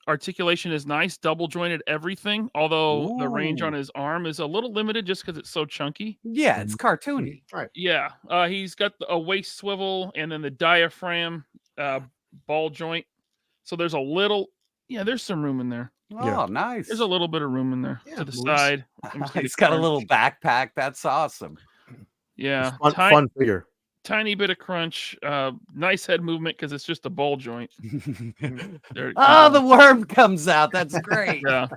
articulation is nice, double jointed everything. Although the range on his arm is a little limited just because it's so chunky. Yeah, it's cartoony, right? Yeah, he's got a waist swivel and then the diaphragm ball joint. So there's a little. Yeah, there's some room in there. Oh, nice. There's a little bit of room in there to the side. He's got a little backpack. That's awesome. Yeah. Fun figure. Tiny bit of crunch. Nice head movement because it's just a ball joint. The worm comes out. That's great. Yeah.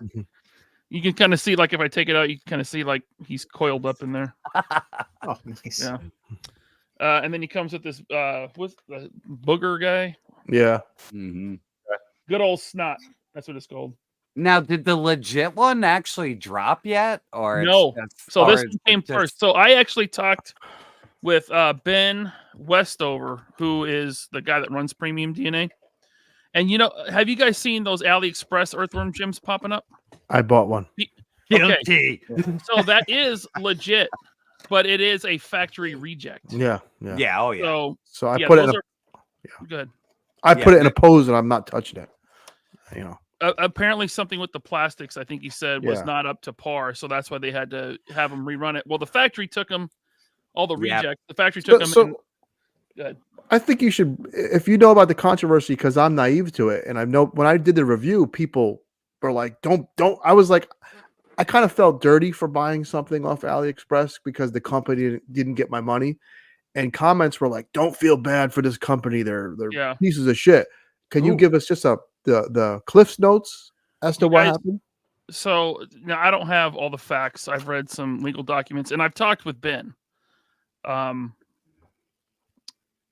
You can kind of see, like, if I take it out, you can kind of see, like, he's coiled up in there. Oh, nice. Yeah. And then he comes with this, what's the booger guy? Yeah. Good old snot. That's what it's called. Now, did the legit one actually drop yet? Or no. So this one came first. So I actually talked with Ben Westover, who is the guy that runs Premium DNA. And, have you guys seen those AliExpress Earthworm Jims popping up? I bought one. Okay. So that is legit, but it is a factory reject. Yeah. Oh, yeah. So I put it in good. I put it in a pose and I'm not touching it. Apparently something with the plastics, I think he said, was not up to par. So that's why they had to have them rerun it. Well, the factory took them, all the rejects. The factory took them. Good. I think you should, if you know about the controversy, because I'm naive to it. And I know when I did the review, people were like, don't. I was like, I kind of felt dirty for buying something off AliExpress because the company didn't get my money. And comments were like, don't feel bad for this company. They're pieces of shit. Can you give us just the Cliff's notes as to what happened? So now I don't have all the facts. I've read some legal documents and I've talked with Ben.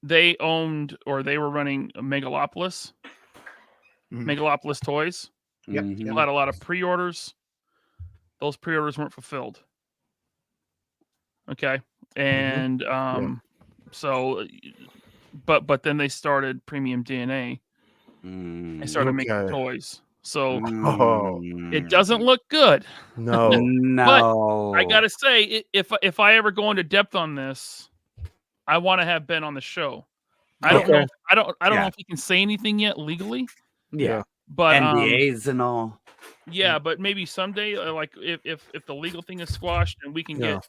They owned, or they were running Megalopolis Toys. Yep. They had a lot of pre-orders. Those pre-orders weren't fulfilled. Okay. And so, but then they started Premium DNA. They started making toys. So it doesn't look good. No. But I gotta say, if I ever go into depth on this, I want to have Ben on the show. I don't know. I don't know if he can say anything yet legally. Yeah. But NDAs and all. Yeah, but maybe someday, like if the legal thing is squashed and we can get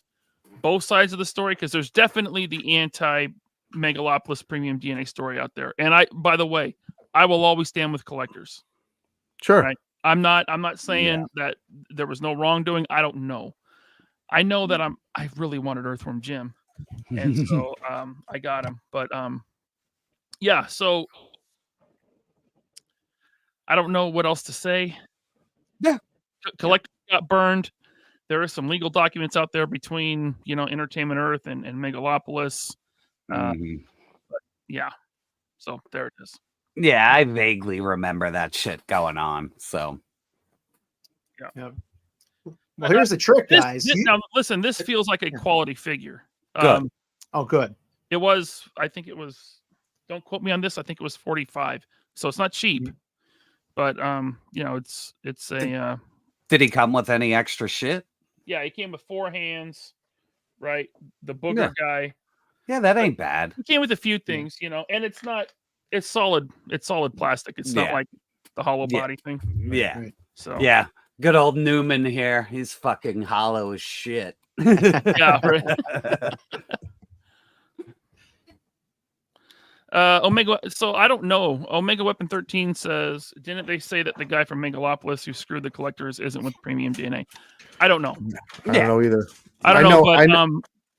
both sides of the story, because there's definitely the anti-Megalopolis Premium DNA story out there. And by the way, I will always stand with collectors. Sure. Right? I'm not saying that there was no wrongdoing. I don't know. I know that I really wanted Earthworm Jim, and so I got him. But yeah. So I don't know what else to say. Yeah. Collector got burned. There are some legal documents out there between Entertainment Earth and Megalopolis. But yeah. So there it is. Yeah, I vaguely remember that shit going on. So yeah. Well, here's the trick, guys. Now, listen, this feels like a quality figure. Good. Good. It was, I think it was, don't quote me on this, I think it was 45. So it's not cheap. But it's a did he come with any extra shit? Yeah, he came with 4 hands, right? The booger guy. Yeah, that ain't bad. He came with a few things, and it's solid plastic. It's not like the hollow body thing. Yeah. Right. So yeah. Good old Newman here. He's fucking hollow as shit. Yeah, right. Omega. So I don't know. Omega Weapon 13 says, didn't they say that the guy from Megalopolis who screwed the collectors isn't with Premium DNA? I don't know. I don't know either. I don't know,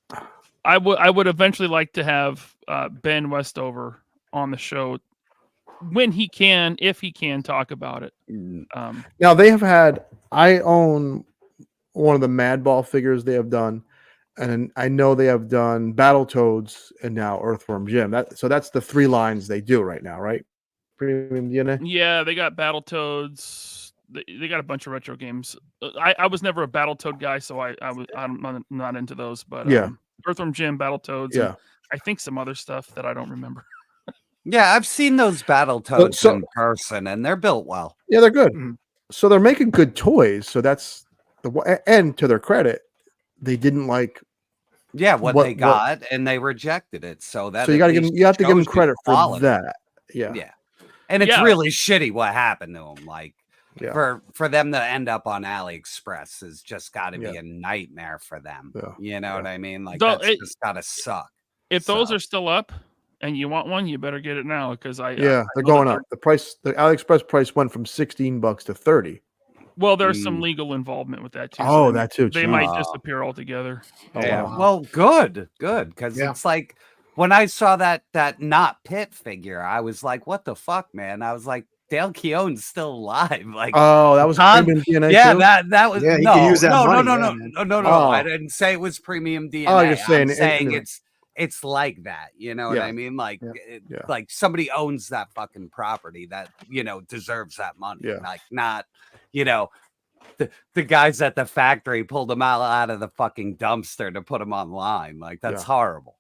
but I would eventually like to have Ben Westover on the show when he can, if he can talk about it. Now they have had. I own one of the Madball figures they have done, and I know they have done Battletoads and now Earthworm Jim. So that's the 3 lines they do right now, right? Premium DNA. Yeah, they got Battletoads. They got a bunch of retro games. I was never a Battletoad guy, so I'm not into those. But Earthworm Jim, Battletoads. Yeah, I think some other stuff that I don't remember. Yeah, I've seen those Battletoads in person, and they're built well. Yeah, they're good. Mm-hmm. So they're making good toys. So that's and to their credit, they didn't like. Yeah, what they got, and they rejected it. So you got to you have to give them credit for that. Yeah, yeah, and it's really shitty what happened to them. Like for them to end up on AliExpress has just got to be a nightmare for them. Yeah. You know what I mean? Like that's just gotta suck. If those are still up and you want one, you better get it now because they're going up. The AliExpress price went from $16 to $30. Well, there's some legal involvement with that too. Oh, that too. They might disappear altogether. Yeah. Wow. Well, good, because it's like when I saw that not Pit figure, I was like, "What the fuck, man?" I was like, "Dale Keown's still alive." Like, that was premium DNA. Yeah, too? that was no. You use that no. Oh. I didn't say it was premium DNA. Oh, you're saying it's like that. You know what I mean? Like, like somebody owns that fucking property that deserves that money. Yeah. Like not. The guys at the factory pulled them out of the fucking dumpster to put them online. Like, that's horrible.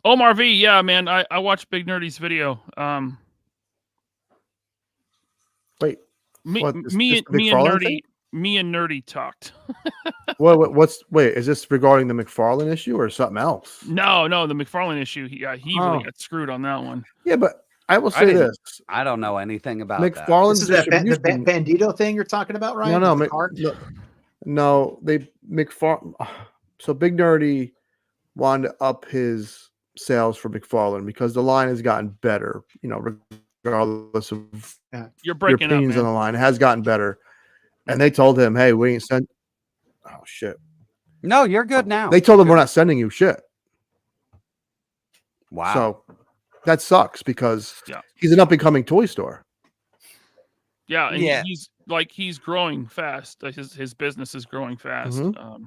Omar V, yeah, man. I watched Big Nerdy's video. Wait. Me and Nerdy talked. Wait, is this regarding the McFarlane issue or something else? No, the McFarlane issue. He really got screwed on that one. Yeah, but I will say this. I don't know anything about McFarlane's This is the Bandito thing you're talking about, right? No, so Big Nerdy wanted to up his sales for McFarlane because the line has gotten better, regardless of your opinions on the line. It has gotten better. And they told him, hey, we ain't sent. Oh, shit. No, you're good now. They told him we're not sending you shit. Wow. So that sucks because he's an up-and-coming toy store. Yeah, and he's growing fast. His business is growing fast. Oh,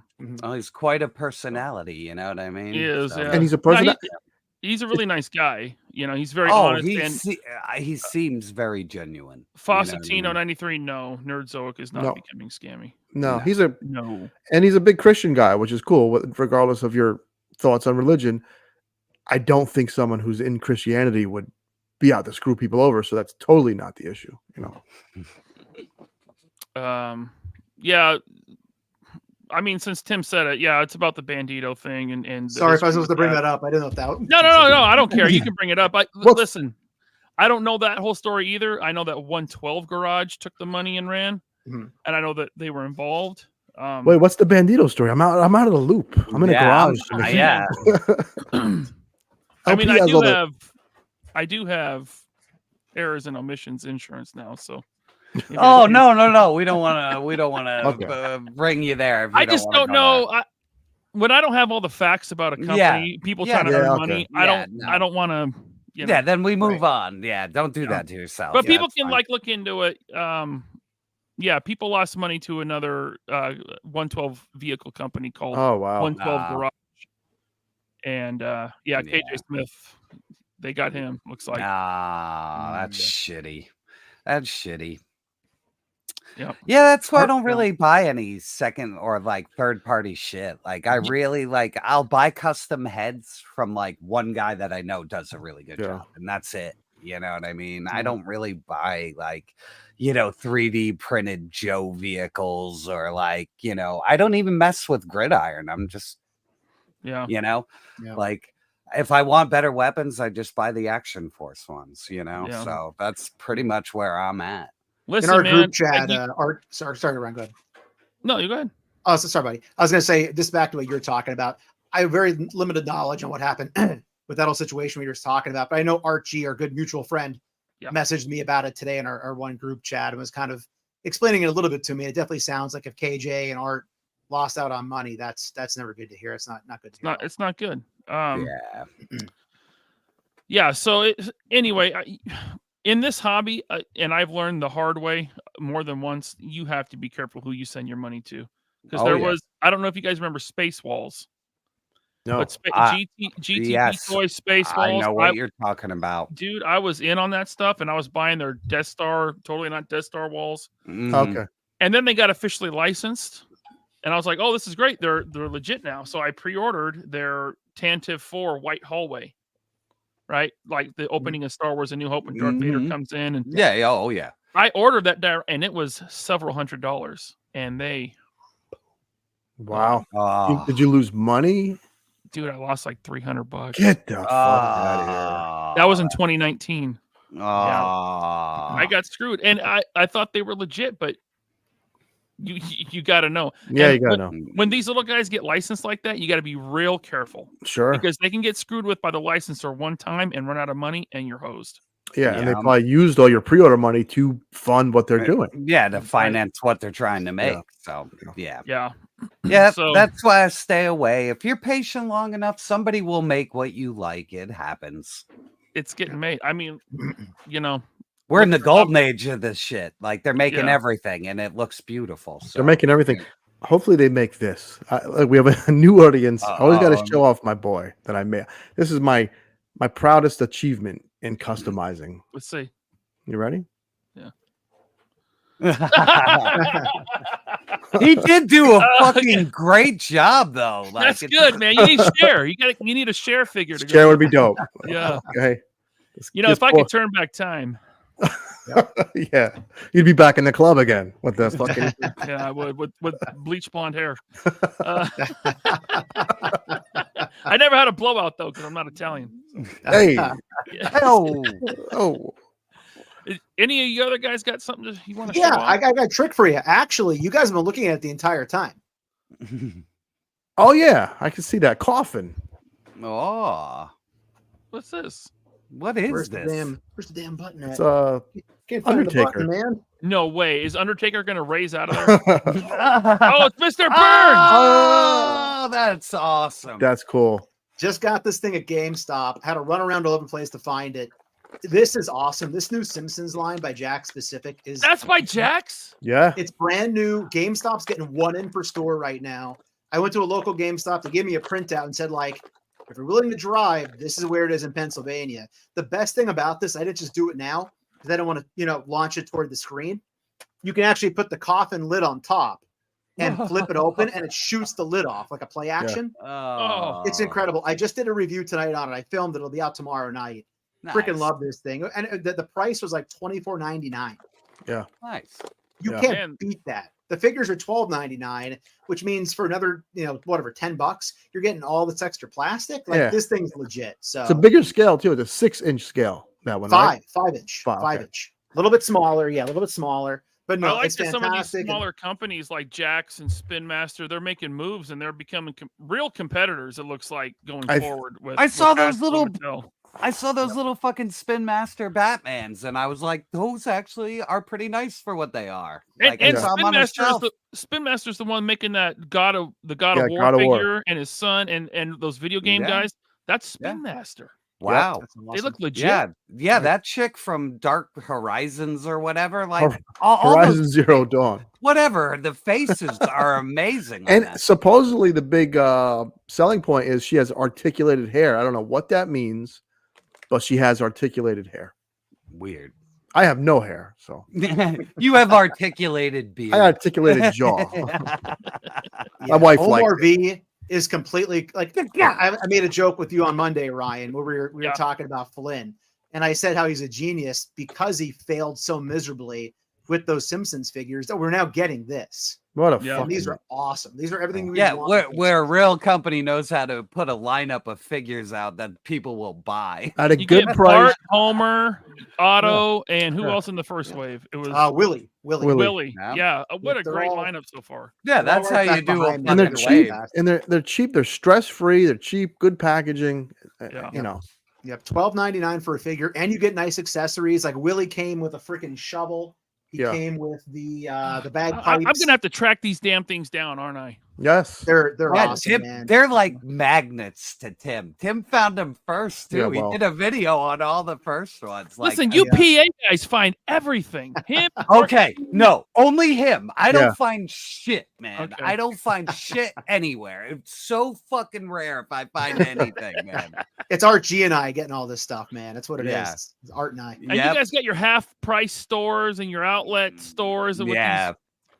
he's quite a personality. You know what I mean? He is, and he's a person. He's a really nice guy. He's very honest. He seems very genuine. Fawcettino 93. No, Nerdzoic is not becoming scammy. No, he's a big Christian guy, which is cool. Regardless of your thoughts on religion, I don't think someone who's in Christianity would be out to screw people over. So that's totally not the issue. Yeah. I mean, since Tim said it, it's about the Bandito thing. And sorry if I was supposed to bring that up. I didn't know if that. No. I don't care. You can bring it up. Listen, I don't know that whole story either. I know that 112 Garage took the money and ran, and I know that they were involved. Wait, what's the Bandito story? I'm out of the loop. I'm in a garage. Yeah. I mean, I do have errors and omissions insurance now. So. Oh no! We don't want to bring you there. I just don't know. When I don't have all the facts about a company, people trying to earn money, I don't want to. Yeah, then we move on. Yeah, don't do that to yourself. But people can look into it. Yeah, people lost money to another 112 vehicle company called 112 Garage, and KJ Smith, they got him. Looks like. That's shitty. That's shitty. Yeah, that's why I don't really buy any second or third party shit. Like I really I'll buy custom heads from one guy that I know does a really good job, and that's it. You know what I mean? I don't really buy 3D printed Joe vehicles or I don't even mess with Gridiron. I'm just if I want better weapons, I just buy the Action Force ones, So that's pretty much where I'm at. Listen, in our group chat, sorry, Ryan, go ahead. No, you go ahead. Oh, sorry, buddy. I was going to say, this back to what you're talking about. I have very limited knowledge on what happened with that whole situation we were talking about, but I know Archie, our good mutual friend, messaged me about it today in our one group chat and was kind of explaining it a little bit to me. It definitely sounds like if KJ and Art lost out on money, that's never good to hear. It's not good to hear. It's not good. So anyway, in this hobby, and I've learned the hard way more than once, you have to be careful who you send your money to. Because I don't know if you guys remember Space Walls. No. But GTP Toys Space Walls. I know what you're talking about. Dude, I was in on that stuff, and I was buying their Death Star, totally not Death Star walls. Okay. And then they got officially licensed. And I was like, oh, this is great. They're legit now. So I pre-ordered their Tantive 4 White Hallway. Right, like the opening of Star Wars: A New Hope when Darth Vader comes in, and I ordered that there, and it was several $100s, and they. Wow! Did you lose money, dude? I lost like $300. Get the fuck out of here! That was in 2019. I got screwed, and I thought they were legit, but you got to know. Yeah, you got to know. When these little guys get licensed like that, you got to be real careful. Sure. Because they can get screwed with by the licensor one time and run out of money, and you're hosed. Yeah, and they probably used all your pre-order money to fund what they're doing. Yeah, to finance what they're trying to make. So, yeah. So, that's why I stay away. If you're patient long enough, somebody will make what you like. It happens. It's getting made. I mean, we're in the golden age of this shit. Like they're making everything, and it looks beautiful. So. They're making everything. Hopefully, they make this. We have a new audience. I always got to show off my boy that I made. This is my proudest achievement in customizing. Let's see. You ready? Yeah. He did do a fucking great job, though. That's good, man. You need share. You need a share figure. Share would be dope. Yeah. Okay. If I could turn back time. Yeah, you'd be back in the club again with this fucking. I would with bleach blonde hair. I never had a blowout though because I'm not Italian. Hey, Any of you other guys got something you want to? Yeah, I got a trick for you. Actually, you guys have been looking at it the entire time. Oh yeah, I can see that coffin. Oh, what's this? What is this? Where's the damn button at? It's can't find Undertaker. the button, man. No way. Is Undertaker going to raise out of there? Oh, it's Mr. Burns. Oh, that's awesome. That's cool. Just got this thing at GameStop. Had to run around all over the place to find it. This is awesome. This new Simpsons line by Jack Specific is. That's by Jack's? Yeah. It's brand new. GameStop's getting one in per store right now. I went to a local GameStop to give me a printout and said, if you're willing to drive, this is where it is in Pennsylvania. The best thing about this, I didn't just do it now because I don't want to, launch it toward the screen. You can actually put the coffin lid on top and flip it open, and it shoots the lid off like a play action. Yeah. It's incredible. I just did a review tonight on it. I filmed it. It'll be out tomorrow night. Nice. Freaking love this thing. And the price was like $24.99. Yeah. Nice. You can't beat that. The figures are $12.99, which means for another, $10, you're getting all this extra plastic. This thing's legit. So it's a bigger scale too. It's a 6-inch scale. That one, five inch. A little bit smaller. Yeah, a little bit smaller. But no, I like it's that fantastic. Some of these smaller companies like Jack's and Spin Master, they're making moves and they're becoming real competitors. It looks like going forward. I saw those little I saw those little fucking Spin Master Batmans, and I was like, those actually are pretty nice for what they are. Like, and Spin Master's the one making that God of War figure and his son and those video game guys. That's Spin Master. Wow, awesome. They look legit. Yeah. That chick from Dark Horizons or whatever, like Horizon those, Zero Dawn. Whatever. The faces are amazing. And supposedly the big selling point is she has articulated hair. I don't know what that means, but she has articulated hair. Weird. I have no hair, so you have articulated beard. I articulated jaw. My wife Omar V is completely like. I made a joke with you on Monday, Ryan, where we were talking about Flynn, and I said how he's a genius because he failed so miserably with those Simpsons figures that we're now getting this. What a fucking... These are awesome. These are everything we want. Where a real company knows how to put a lineup of figures out that people will buy at a good price. Bart, Homer, Otto, and who else in the first wave? It was Willie. Yeah, what a great lineup so far. Yeah, that's how you do it. And they're cheap. And they're cheap. They're stress free. They're cheap. Good packaging. You know. You have $12.99 for a figure, and you get nice accessories. Like Willie came with a freaking shovel. He came with the bagpipes. I'm gonna have to track these damn things down, aren't I? Yes, they're awesome, Tim, man. They're like magnets to Tim. Tim found them first too. Yeah, well. He did a video on all the first ones. Listen, you PA guys find everything. Him. Okay, no, only him. I don't find shit, man. Okay. I don't find shit anywhere. It's so fucking rare if I find anything, man. It's Art G and I getting all this stuff, man. That's what it is. It's Art and I. And you guys got your half price stores and your outlet stores. With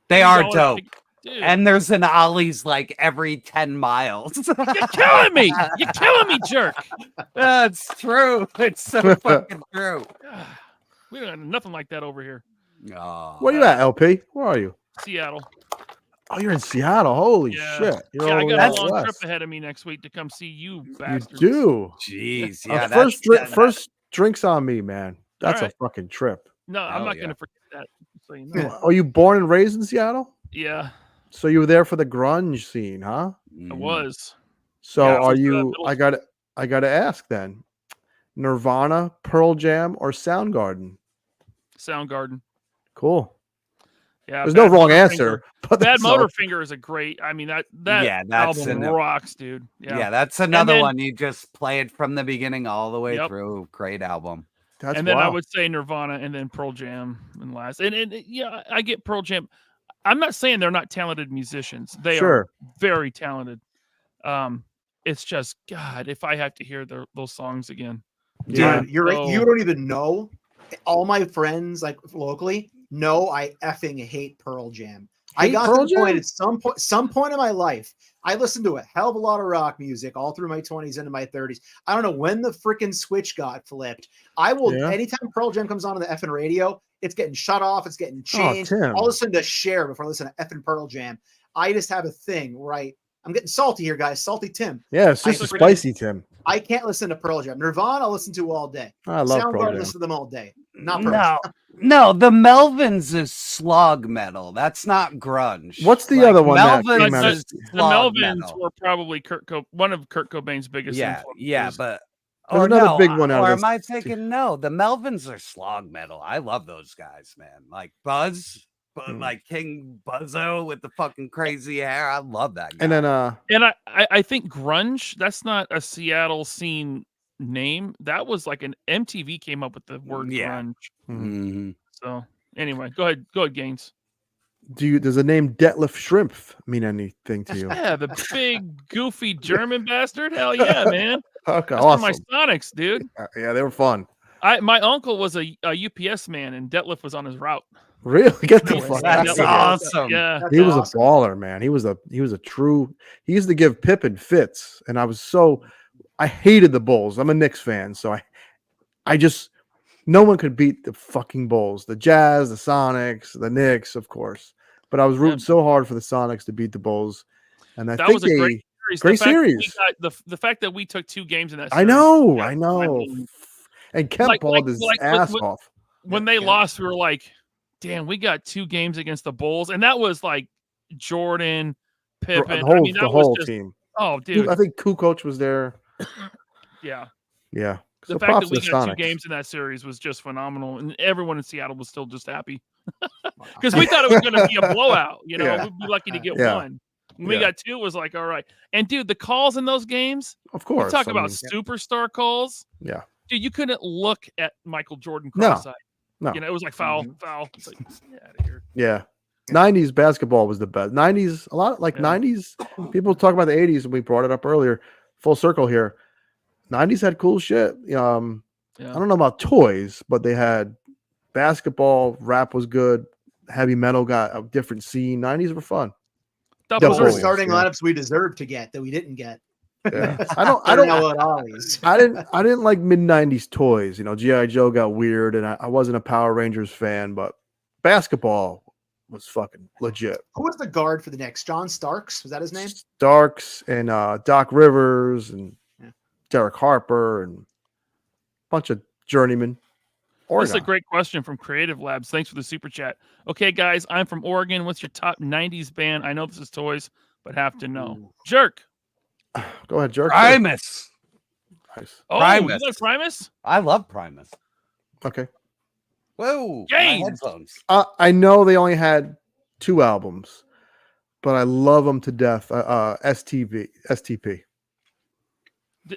they are dope. Dude. And there's an Ollie's like every 10 miles. You're killing me. You're killing me, jerk. That's true. It's so fucking true. We don't have nothing like that over here. Oh, where you at, LP? Where are you? Seattle. Oh, you're in Seattle. Holy shit. I got a long trip ahead of me next week to come see you, bastards. You do? Jeez. Yeah. First drinks on me, man. That's a fucking trip. No, I'm not going to forget that. So you know. Are you born and raised in Seattle? Yeah. So you were there for the grunge scene, huh? I was. So are you? I got to ask then. Nirvana, Pearl Jam, or Soundgarden? Soundgarden. Cool. Yeah. There's no wrong answer. But Bad Motorfinger is a great. I mean that that's album rocks, dude. Yeah, that's another one. You just play it from the beginning all the way through. Great album. Then I would say Nirvana, and then Pearl Jam, and last. And yeah, I get Pearl Jam. I'm not saying they're not talented musicians. They are very talented. It's just God, if I have to hear those songs again. Dude, you're right. You don't even know. All my friends, like locally, know I effing hate Pearl Jam. I got to the point at some point in my life, I listened to a hell of a lot of rock music all through my 20s into my 30s. I don't know when the freaking switch got flipped. I will anytime Pearl Jam comes on the effing radio, it's getting shut off, it's getting changed. I'll listen to Cher before I listen to effing Pearl Jam. I just have a thing where I'm getting salty here, guys. Salty Tim. Yeah, it's just spicy Tim. I can't listen to Pearl Jam. Nirvana, I'll listen to all day. I love Pearl Jam. Listen to them all day. Not Pearl Jam. No, the Melvins is slog metal. That's not grunge. What's the other one? The Melvins were probably one of Kurt Cobain's biggest influences. Yeah, but another big one. Or am I thinking no? The Melvins are slog metal. I love those guys, man. Like Buzz, like King Buzzo with the fucking crazy hair. I love that guy. And then I think grunge. That's not a Seattle scene name. That was like an MTV came up with the word grunge. Mm-hmm. So anyway, go ahead, Gaines. Does the name Detlef Shrimp mean anything to you? Yeah, the big goofy German bastard. Hell yeah, man. Okay, that's awesome. my Sonics, dude. Yeah, they were fun. My uncle was a UPS man, and Detlef was on his route. Really? Get the fuck out. That's awesome. Yeah, he was a baller, man. He was a true. He used to give Pippen fits, and I hated the Bulls. I'm a Knicks fan, so I just no one could beat the fucking Bulls, the Jazz, the Sonics, the Knicks, of course. But I was rooting so hard for the Sonics to beat the Bulls, and I think was a great series. Great series. The fact that we took 2 games in that I series. know. And Kemp balled his ass off. When they lost, we were like, damn, we got 2 games against the Bulls. And that was like Jordan, Pippen. The whole team. Oh, dude. I think Kukoc was there. Yeah. Yeah. The fact that we got 2 games in that series was just phenomenal, and everyone in Seattle was still just happy because we thought it was going to be a blowout. You know, we'd be lucky to get 1. When we got 2, it was like, all right. And dude, the calls in those games, of course, talk about superstar calls. Yeah, dude, you couldn't look at Michael Jordan cross-eyed. No, you know, it was like foul. It's like, get out of here. Yeah. 90s basketball was the best. 90s, a lot like 90s. People talk about the 80s, and we brought it up earlier. Full circle here. 90s had cool shit. I don't know about toys, but they had basketball. Rap was good. Heavy metal got a different scene. 90s were fun. Those are starting lineups we deserved to get that we didn't get. Yeah. I don't know what always. I didn't like mid-90s toys. You know, G.I. Joe got weird, and I wasn't a Power Rangers fan, but basketball was fucking legit. Who was the guard for the Knicks? John Starks? Was that his name? Starks and Doc Rivers and Derek Harper and a bunch of journeymen. This is a great question from Creative Labs. Thanks for the super chat. Okay, guys, I'm from Oregon. What's your top 90s band? I know this is toys, but have to know. Jerk. Go ahead, Jerk. Primus. Nice. Oh, Primus. you like Primus? I love Primus. Okay. Whoa. James. My headphones. I know they only had 2 albums, but I love them to death. STP.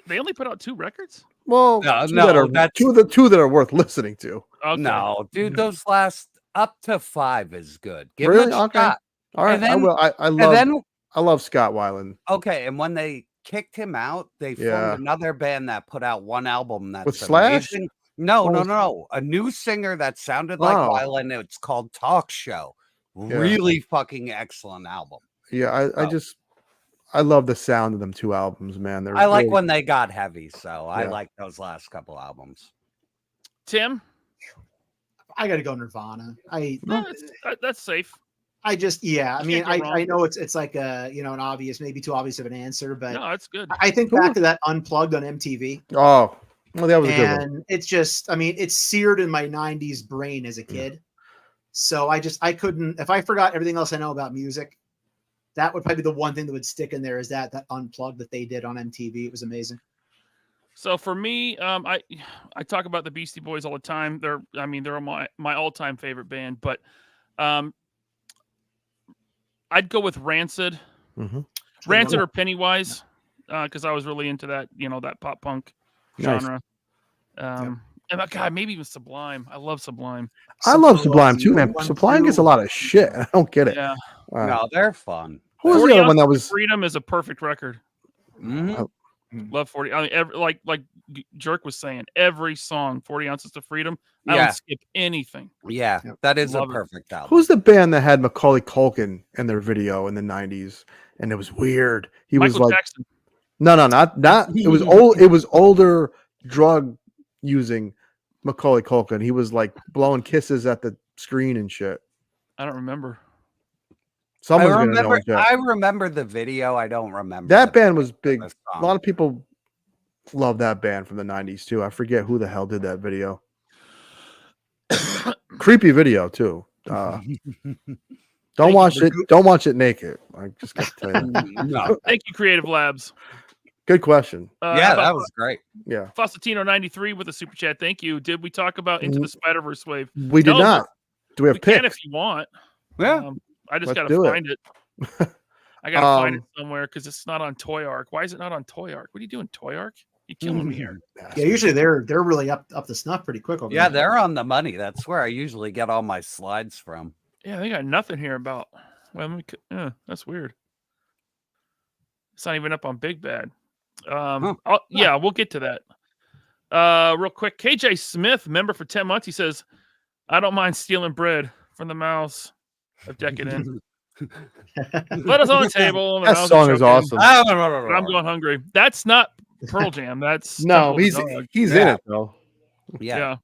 They only put out 2 records? Well, two that are worth listening to. Okay. No, dude, those last up to 5 is good. Give really? it a Okay. shot. All right. Then, I will. I love Scott Weiland. Okay, and when they kicked him out, they formed another band that put out 1 album that's with Slash. Amazing. No. A new singer that sounded like Weiland. It's called Talk Show. Really fucking excellent album. Yeah, I love the sound of them 2 albums, man. I like when they got heavy, so I like those last couple albums. Tim? I got to go Nirvana. That's safe. I mean, I know it's like an obvious, maybe too obvious of an answer, but no, it's good. I think back to that Unplugged on MTV. Oh, well, that was a good one. And it's just, I mean, it's seared in my 90s brain as a kid. So I couldn't, if I forgot everything else I know about music, that would probably be the one thing that would stick in there is that Unplugged that they did on MTV. It was amazing. So for me, I talk about the Beastie Boys all the time. They're my all-time favorite band, but I'd go with Rancid. Mm-hmm. Rancid or Pennywise, because I was really into that, that pop punk genre. And God, maybe even Sublime. I love Sublime. I love Sublime too, man. Sublime gets a lot of shit. I don't get it. Yeah. No, they're fun. Who was the other one that was Freedom is a perfect record. Mm-hmm. Love 40. I mean, like Jerk was saying, every song, 40 Ounces to Freedom. I don't skip anything. Yeah, that is a perfect album. Who's the band that had Macaulay Culkin in their video in the 90s? And it was weird. He Michael was like, Jackson. No, not. It was old. It was older drug using Macaulay Culkin. He was like blowing kisses at the screen and shit. I don't remember. Someone's gonna know. I remember the video. I don't remember. That band was big. A lot of people love that band from the 90s too. I forget who the hell did that video. Creepy video too. Don't watch it. Don't watch it naked. I just got to tell you that. No. Thank you, Creative Labs. Good question. Yeah, that was great. Yeah. Faustino 93 with a super chat. Thank you. Did we talk about Into the Spider-Verse wave? We did not. Do we have picks? Can if you want. Yeah. I just got to find it. I got to find it somewhere because it's not on Toy Arc. Why is it not on Toy Arc? What are you doing, Toy Arc? You're killing me here. Yeah, usually they're really up the snuff pretty quick over there. They're on the money. That's where I usually get all my slides from. Yeah, they got nothing here about. Well, that's weird. It's not even up on Big Bad. Yeah, we'll get to that. Real quick, KJ Smith, member for 10 months. He says, "I don't mind stealing bread from the mouths of Decadent. Let us on the table." That song is awesome. I'm going hungry. That's not Pearl Jam. That's no. He's in it though. Yeah.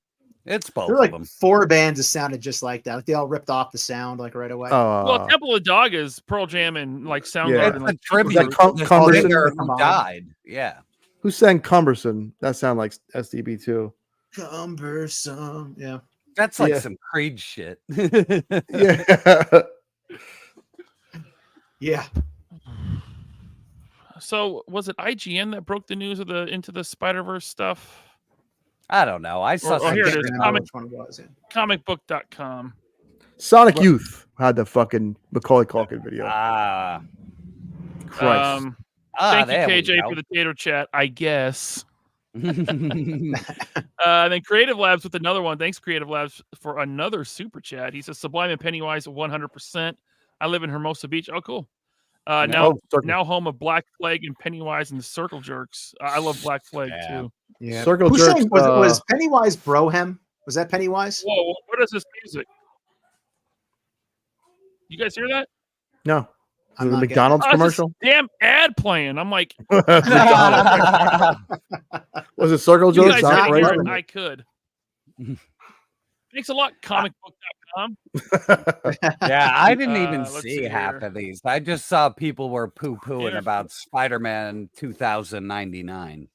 It's both. There were like of them. 4 bands that sounded just like that. Like they all ripped off the sound like right away. Well, Temple of Dog is Pearl Jam and like Soundgarden. It's a tribute to the singer who died. Yeah. Who sang Cumbersome? That sounded like SDB too. Cumbersome. Yeah. That's like some Creed shit. Yeah. Yeah. So was it IGN that broke the news of the Into the Spider-Verse stuff? I don't know. I saw. Here it is. Comicbook.com. Sonic Youth had the fucking Macaulay Culkin video. Christ. Thank you, KJ, for the Tater chat, I guess. Then Creative Labs with another one. Thanks, Creative Labs, for another super chat. He says Sublime and Pennywise 100%. I live in Hermosa Beach. Oh, cool. Now home of Black Flag and Pennywise and the Circle Jerks. I love Black Flag too. Yeah. Circle Jerks. Was Pennywise Broham? Was that Pennywise? Whoa! What is this music? You guys hear that? No. The McDonald's commercial? Damn ad playing. I'm like, was it Circle Jerks? I could. Thanks a lot, comicbook.com. Yeah, I didn't even see half of these. I just saw people were poo-pooing about Spider-Man 2099.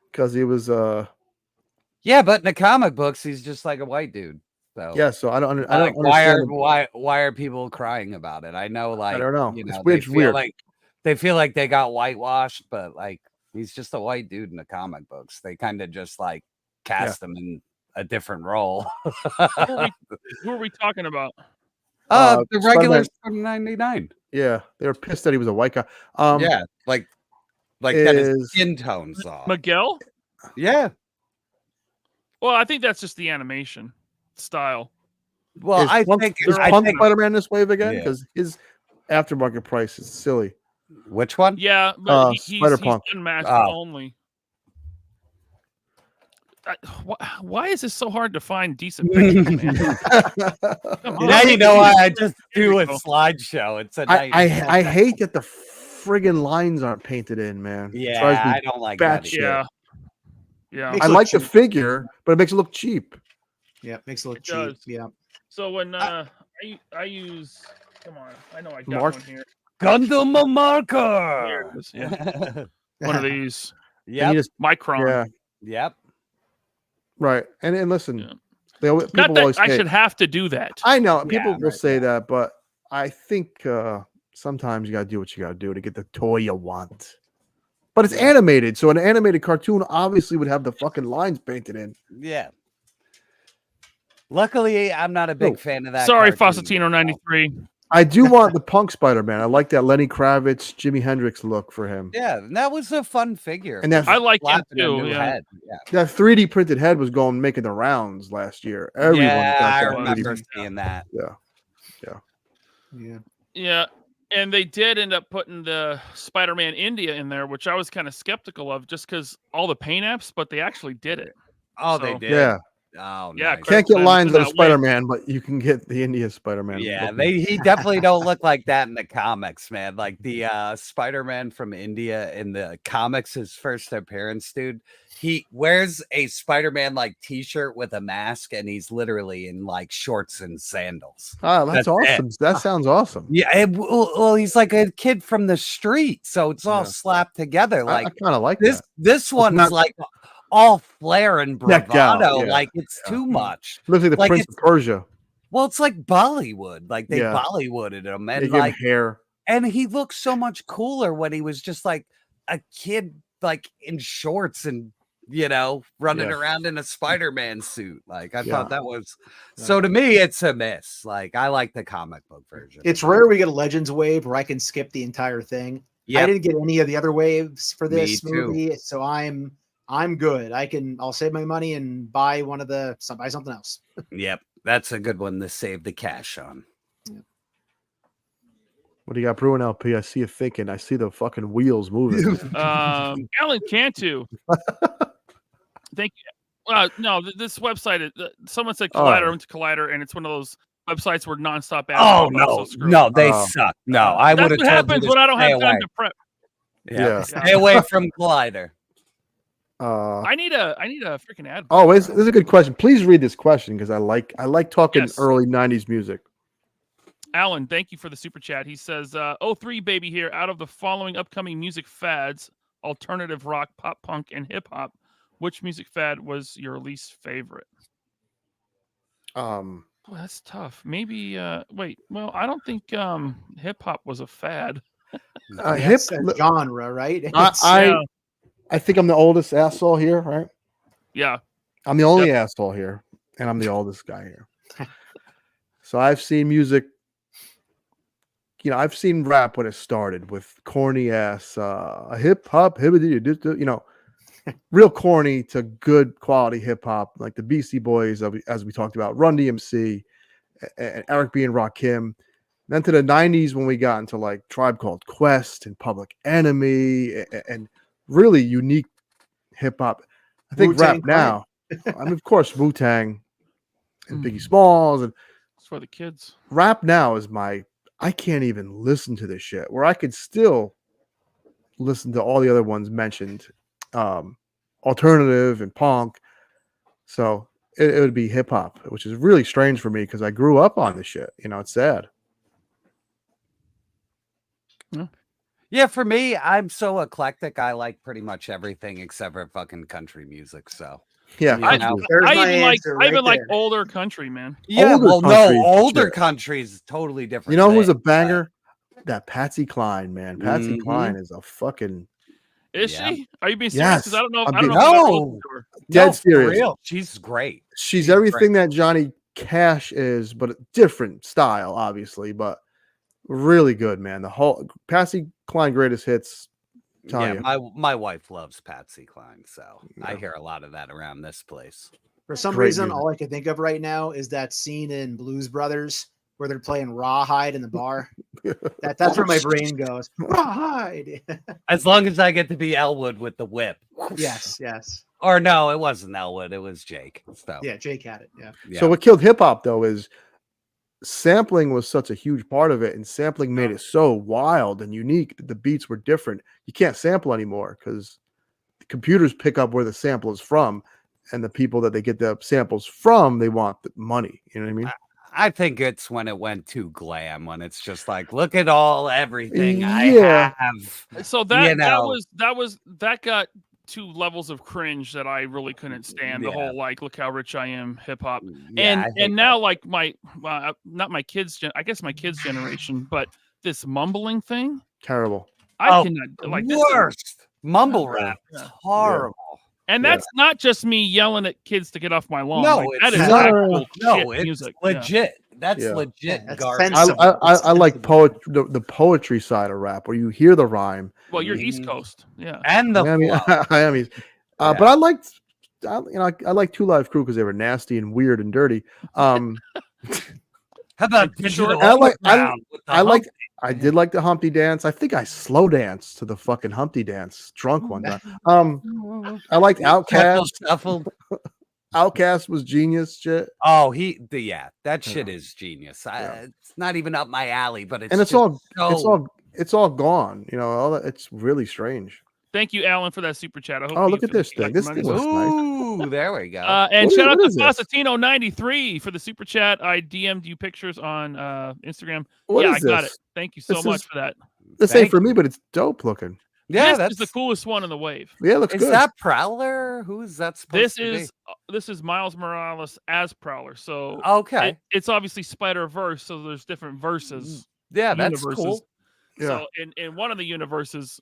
Because he was yeah, but in the comic books, he's just like a white dude. So yeah, so I don't understand why are people crying about it? I know, like, I don't know. You know, it's weird. Like they feel like they got whitewashed, but like he's just a white dude in the comic books. They kind of just like cast him in a different role. Who are we talking about? The regular 99. Yeah, they were pissed that he was a white guy. Yeah, like that his skin tone's off. Miguel? Yeah. Well, I think that's just the animation style. Well, I think Spider-Man this wave again because his aftermarket price is silly. Which one? Yeah, but he's Spider-Punk unmatched only. Why is this so hard to find decent pictures, man? Now you know why I just do a slideshow. It's a I hate that the friggin' lines aren't painted in, man. Yeah, I don't like that. Yeah. I like the figure, but it makes it look cheap. Yeah, it makes it look cheap. Yeah. So when I use, come on, I know I got one here. Gundam marker. Here it is, yeah. One of these. Yeah. Micron. Yeah. Yep. Right. And listen, people always I should have to do that. I know people will say that, but I think sometimes you got to do what you got to do to get the toy you want. But it's animated, so an animated cartoon obviously would have the fucking lines painted in. Yeah. Luckily, I'm not a big fan of that. Sorry, Fossatino 93. I do want the Punk Spider-Man. I like that Lenny Kravitz, Jimi Hendrix look for him. Yeah, that was a fun figure. And I like it too. Yeah. That 3D printed head was making the rounds last year. Everyone I remember seeing that. Yeah. And they did end up putting the Spider-Man India in there, which I was kind of skeptical of just because all the paint apps, but they actually did it. Oh, they did? Yeah. Oh, yeah. Nice. Can't get lines out of Spider-Man, but you can get the India Spider-Man. Yeah, he definitely don't look like that in the comics, man. Like the Spider-Man from India in the comics, his first appearance, dude. He wears a Spider-Man like t-shirt with a mask, and he's literally in like shorts and sandals. Oh, that's awesome. That sounds awesome. Yeah, well, he's like a kid from the street, so it's all slapped together. Like I kind of like this. That. This one's like all flair and bravado. Like it's too much. Looks like the Prince of Persia. Well, it's like Bollywood. Like they Bollywooded him, and they give hair. And he looked so much cooler when he was just like a kid, like in shorts and running around in a Spider-Man suit. Like I thought that was so. To me, it's a miss. Like I like the comic book version. It's rare we get a Legends wave where I can skip the entire thing. I didn't get any of the other waves for this movie, so I'm good. I'll save my money and buy buy something else. Yep, that's a good one to save the cash on. Yeah. What do you got brewing, LP? I see you thinking. I see the fucking wheels moving. Alan Cantu. Thank you. No, this website. Someone said Collider. I went to Collider, and it's one of those websites where nonstop ads. Oh no, they suck. No, I would have. That's what happens when I don't have time to prep. Yeah. Stay away from Collider. I need a freaking ad. Oh, this is a good question. Please read this question because I like talking early 90s music. Alan, thank you for the super chat. He says, 03 baby here. Out of the following upcoming music fads, alternative rock, pop punk, and hip hop, which music fad was your least favorite? Boy, that's tough. Maybe wait. Well, I don't think hip hop was a fad. Hip genre, right? I think I'm the oldest asshole here, right? Yeah. I'm the only asshole here, and I'm the oldest guy here. So I've seen music. I've seen rap when it started with corny ass hip hop, real corny to good quality hip hop, like the Beastie Boys, as we talked about, Run DMC, and Eric B. and Rakim. Then to the 90s when we got into like Tribe Called Quest and Public Enemy and really unique hip hop. I think Wu-Tang rap now. I mean, of course, Wu-Tang and Biggie Smalls, and it's for the kids. Rap now is I can't even listen to this shit, where I could still listen to all the other ones mentioned, alternative and punk. So it would be hip hop, which is really strange for me because I grew up on this shit. It's sad. Yeah, for me, I'm so eclectic. I like pretty much everything except for fucking country music. So yeah, I even like older country, man. Yeah, older shit. country is totally different. You know who's a banger? That Patsy Cline, man. Patsy Cline is a fucking. Is she? Are you being serious? Because I don't know. No, dead serious. She's great. She's everything that Johnny Cash is, but a different style, obviously. But really good, man. The whole Patsy Cline greatest hits. My wife loves Patsy Cline, so I hear a lot of that around this place. For some reason, all I can think of right now is that scene in Blues Brothers where they're playing Rawhide in the bar. That's where my brain goes. Rawhide. As long as I get to be Elwood with the whip. Yes. Or no, it wasn't Elwood. It was Jake. So. Yeah, Jake had it. Yeah. So what killed hip hop though is sampling was such a huge part of it, and sampling made it so wild and unique that the beats were different. You can't sample anymore because the computers pick up where the sample is from, and the people that they get the samples from, they want the money. You know what I mean? I think it's when it went too glam, when it's just like, look at everything I have. So that got two levels of cringe that I really couldn't stand. The whole look how rich I am hip hop, and now like not my kids, I guess my kids' generation, but this mumbling thing, terrible. I cannot worst mumble rap. It's horrible. And that's not just me yelling at kids to get off my lawn. No, that is actual it's music. Legit. That's legit garbage. I like the poetry side of rap where you hear the rhyme. Well, you're East Coast, and the I am. But I liked, I like Two Live Crew because they were nasty and weird and dirty. How about I did like the Humpty Dance. I think I slow danced to the fucking Humpty Dance drunk one time. I liked Outkast. Outkast was genius shit. Oh, that shit is genius. It's not even up my alley, but it's all gone. All that. It's really strange. Thank you, Alan, for that super chat. I hope look at this thing. This thing looks nice. There we go. And shout out to Fasatino93 for the super chat. I DM'd you pictures on Instagram. I got it. Thank you so much for that. This ain't for me, but it's dope looking. Yeah, that's the coolest one in the wave. Yeah, it looks good. Is that Prowler? Who's that supposed to be? This is Miles Morales as Prowler. So okay, it's obviously Spider-Verse, so there's different verses. Yeah, that's cool. Yeah. So in one of the universes,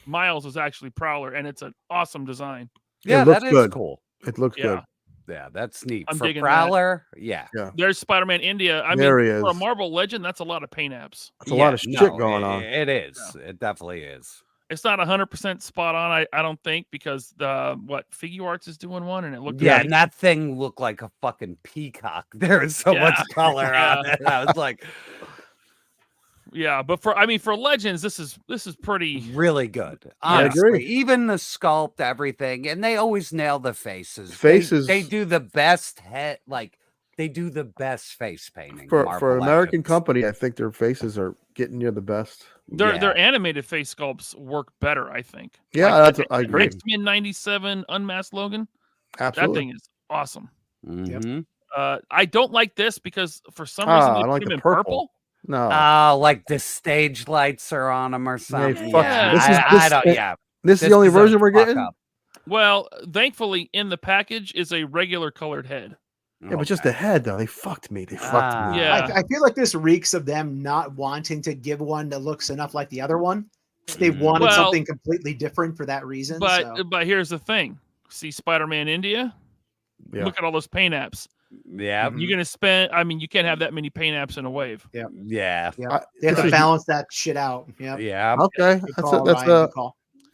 Miles is actually Prowler, and it's an awesome design. Yeah, that is cool. It looks good. Yeah, that's neat. I'm for digging Prowler. That. Yeah. There's Spider-Man India. I there mean, he is. For a Marvel Legend, that's a lot of paint apps. That's a lot of shit going on. It is. Yeah. It definitely is. It's not 100% spot on, I don't think, because Figuarts is doing one, and it looked and that thing looked like a fucking peacock. There is so much color on it. I was like, but for Legends, this is pretty really good. Honestly, I agree. Even the sculpt, everything, and they always nail the faces. They do the best head, they do the best face painting for American company. I think their faces are getting near the best. Their animated face sculpts work better, I think. Yeah, I agree. X-Men 97 Unmasked Logan. Absolutely. That thing is awesome. Mm-hmm. I don't like this because for some reason they put him in purple. No. Like the stage lights are on them or something. This is the only version we're getting? Up. Well, thankfully in the package is a regular colored head. Yeah, but just the head though. They fucked me. Yeah. I feel like this reeks of them not wanting to give one that looks enough like the other one. They wanted something completely different for that reason. But here's the thing. See Spider-Man India? look at all those paint apps. Yeah. You're going to spend, I mean, you can't have that many paint apps in a wave. Yeah. Yeah. They have to balance that shit out. Yeah. Yeah. Okay.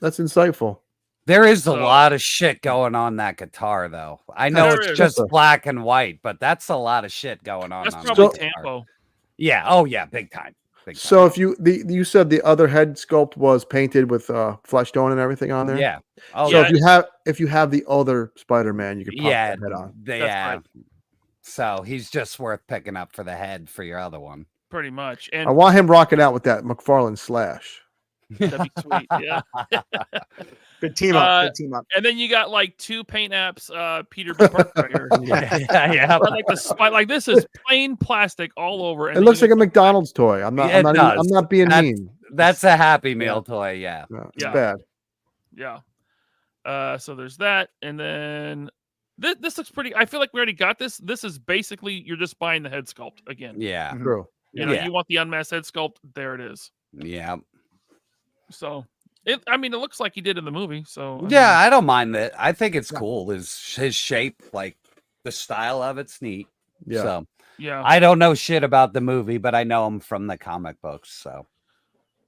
That's insightful. There is a lot of shit going on that guitar, though. I know it's just black and white, but that's a lot of shit going on. That's probably Tampo. Yeah. Oh, yeah. Big time. So if you said the other head sculpt was painted with flesh tone and everything on there. Yeah. Oh, so if you have the other Spider-Man, you could pop that head on. Yeah. So he's just worth picking up for the head for your other one. Pretty much. And I want him rocking out with that McFarlane slash. That'd be sweet. Yeah. Good team up. Good team up. And then you got like 2 paint apps, Peter B. Parker here. Yeah. Like like this is plain plastic all over. And it looks like a McDonald's toy. I'm not being mean. That's a Happy Meal toy. Yeah. It's bad. Yeah. So there's that, and then this looks pretty. I feel like we already got this. This is basically you're just buying the head sculpt again. Yeah. True. You know, you want the unmasked head sculpt. There it is. Yeah. So it looks like he did in the movie. So I don't mind that. I think it's cool. His shape, like the style of it's neat. Yeah. So yeah. I don't know shit about the movie, but I know him from the comic books. So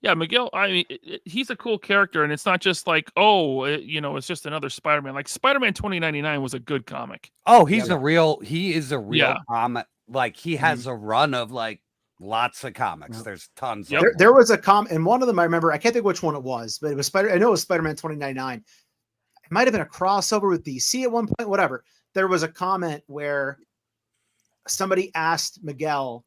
yeah, Miguel. I mean, he's a cool character, and it's not just like it's just another Spider-Man. Like Spider-Man 2099 was a good comic. Oh, he is a real comic. Like he has a run of like lots of comics. There's tons. Of there was a and one of them I remember. I can't think which one it was, but it was I know it was Spider-Man 2099. It might have been a crossover with DC at one point. Whatever. There was a comment where somebody asked Miguel,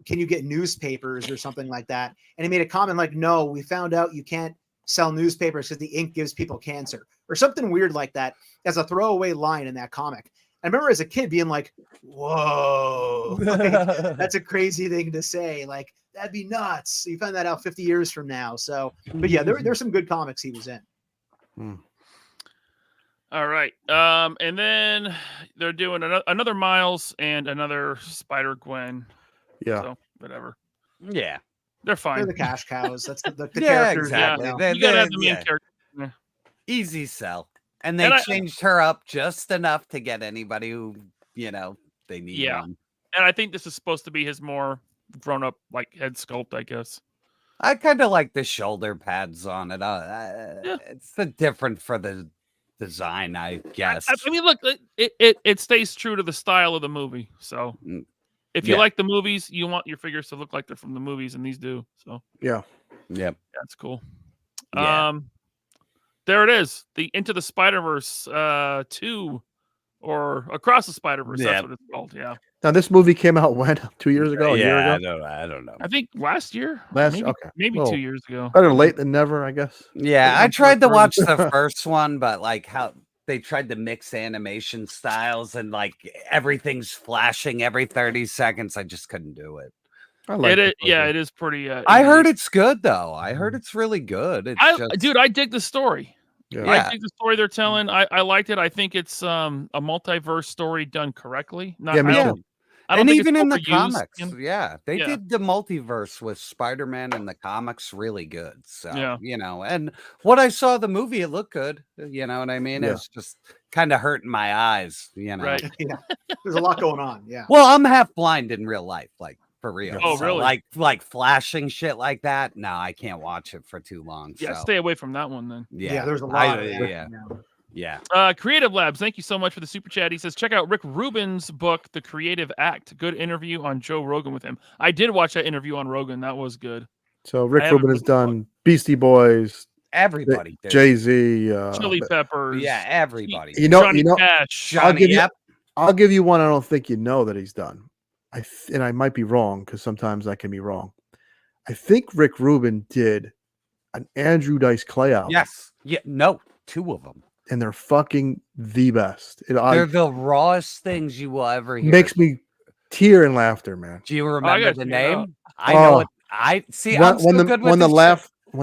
"Can you get newspapers or something like that?" And he made a comment like, "No, we found out you can't sell newspapers because the ink gives people cancer," or something weird like that, as a throwaway line in that comic. I remember as a kid being like, "Whoa, like, that's a crazy thing to say. Like, that'd be nuts." You find that out 50 years from now. So, but yeah, there's some good comics he was in. All right. And then they're doing another Miles and another Spider-Gwen. Yeah. So, whatever. Yeah. They're fine. They're the cash cows. That's the yeah, characters. exactly. Yeah. You gotta have the main character. Easy sell. And they changed her up just enough to get anybody who, they need. Yeah. One. And I think this is supposed to be his more grown up, like, head sculpt, I guess. I kind of like the shoulder pads on it. It's different for the design, I guess. I mean, look, it stays true to the style of the movie. So if you like the movies, you want your figures to look like they're from the movies, and these do. So yeah. Yep. That's cool. Yeah. There it is. The Into the Spider-Verse 2 or Across the Spider-Verse. That's what it's called. Yeah. Now this movie came out when? 2 years ago? A year ago? I don't know. I think last year. Maybe 2 years ago. Better late than never, I guess. Yeah, I tried to watch the first one, but like how they tried to mix animation styles and like everything's flashing every 30 seconds. I just couldn't do it. It is pretty. I heard it's good though. I heard it's really good. Dude, I dig the story. Yeah. I dig the story they're telling. I liked it. I think it's a multiverse story done correctly. Me too. And even in the comics, they did the multiverse with Spider-Man in the comiks really good. So and what I saw the movie, it looked good. You know what I mean? It's just kind of hurting my eyes. Right? Yeah. There's a lot going on. Yeah. Well, I'm half blind in real life, like. For real. Oh, really? Like flashing shit like that. No, I can't watch it for too long. Yeah, stay away from that one then. Yeah, there's a lot. Yeah. Creative Labs, thank you so much for the super chat. He says, check out Rick Rubin's book, The Creative Act. Good interview on Joe Rogan with him. I did watch that interview on Rogan. That was good. So Rick Rubin has done Beastie Boys, everybody, Jay-Z, Chili Peppers. Yeah, everybody. Johnny Cash. I'll give you one I don't think you know that he's done. And I might be wrong because sometimes I can be wrong. I think Rick Rubin did an Andrew Dice Clay album. Yes. Yeah. No, 2 of them. And they're fucking the best. They're the rawest things you will ever hear. Makes me tear and laughter, man. Do you remember the name? I know it. I see. When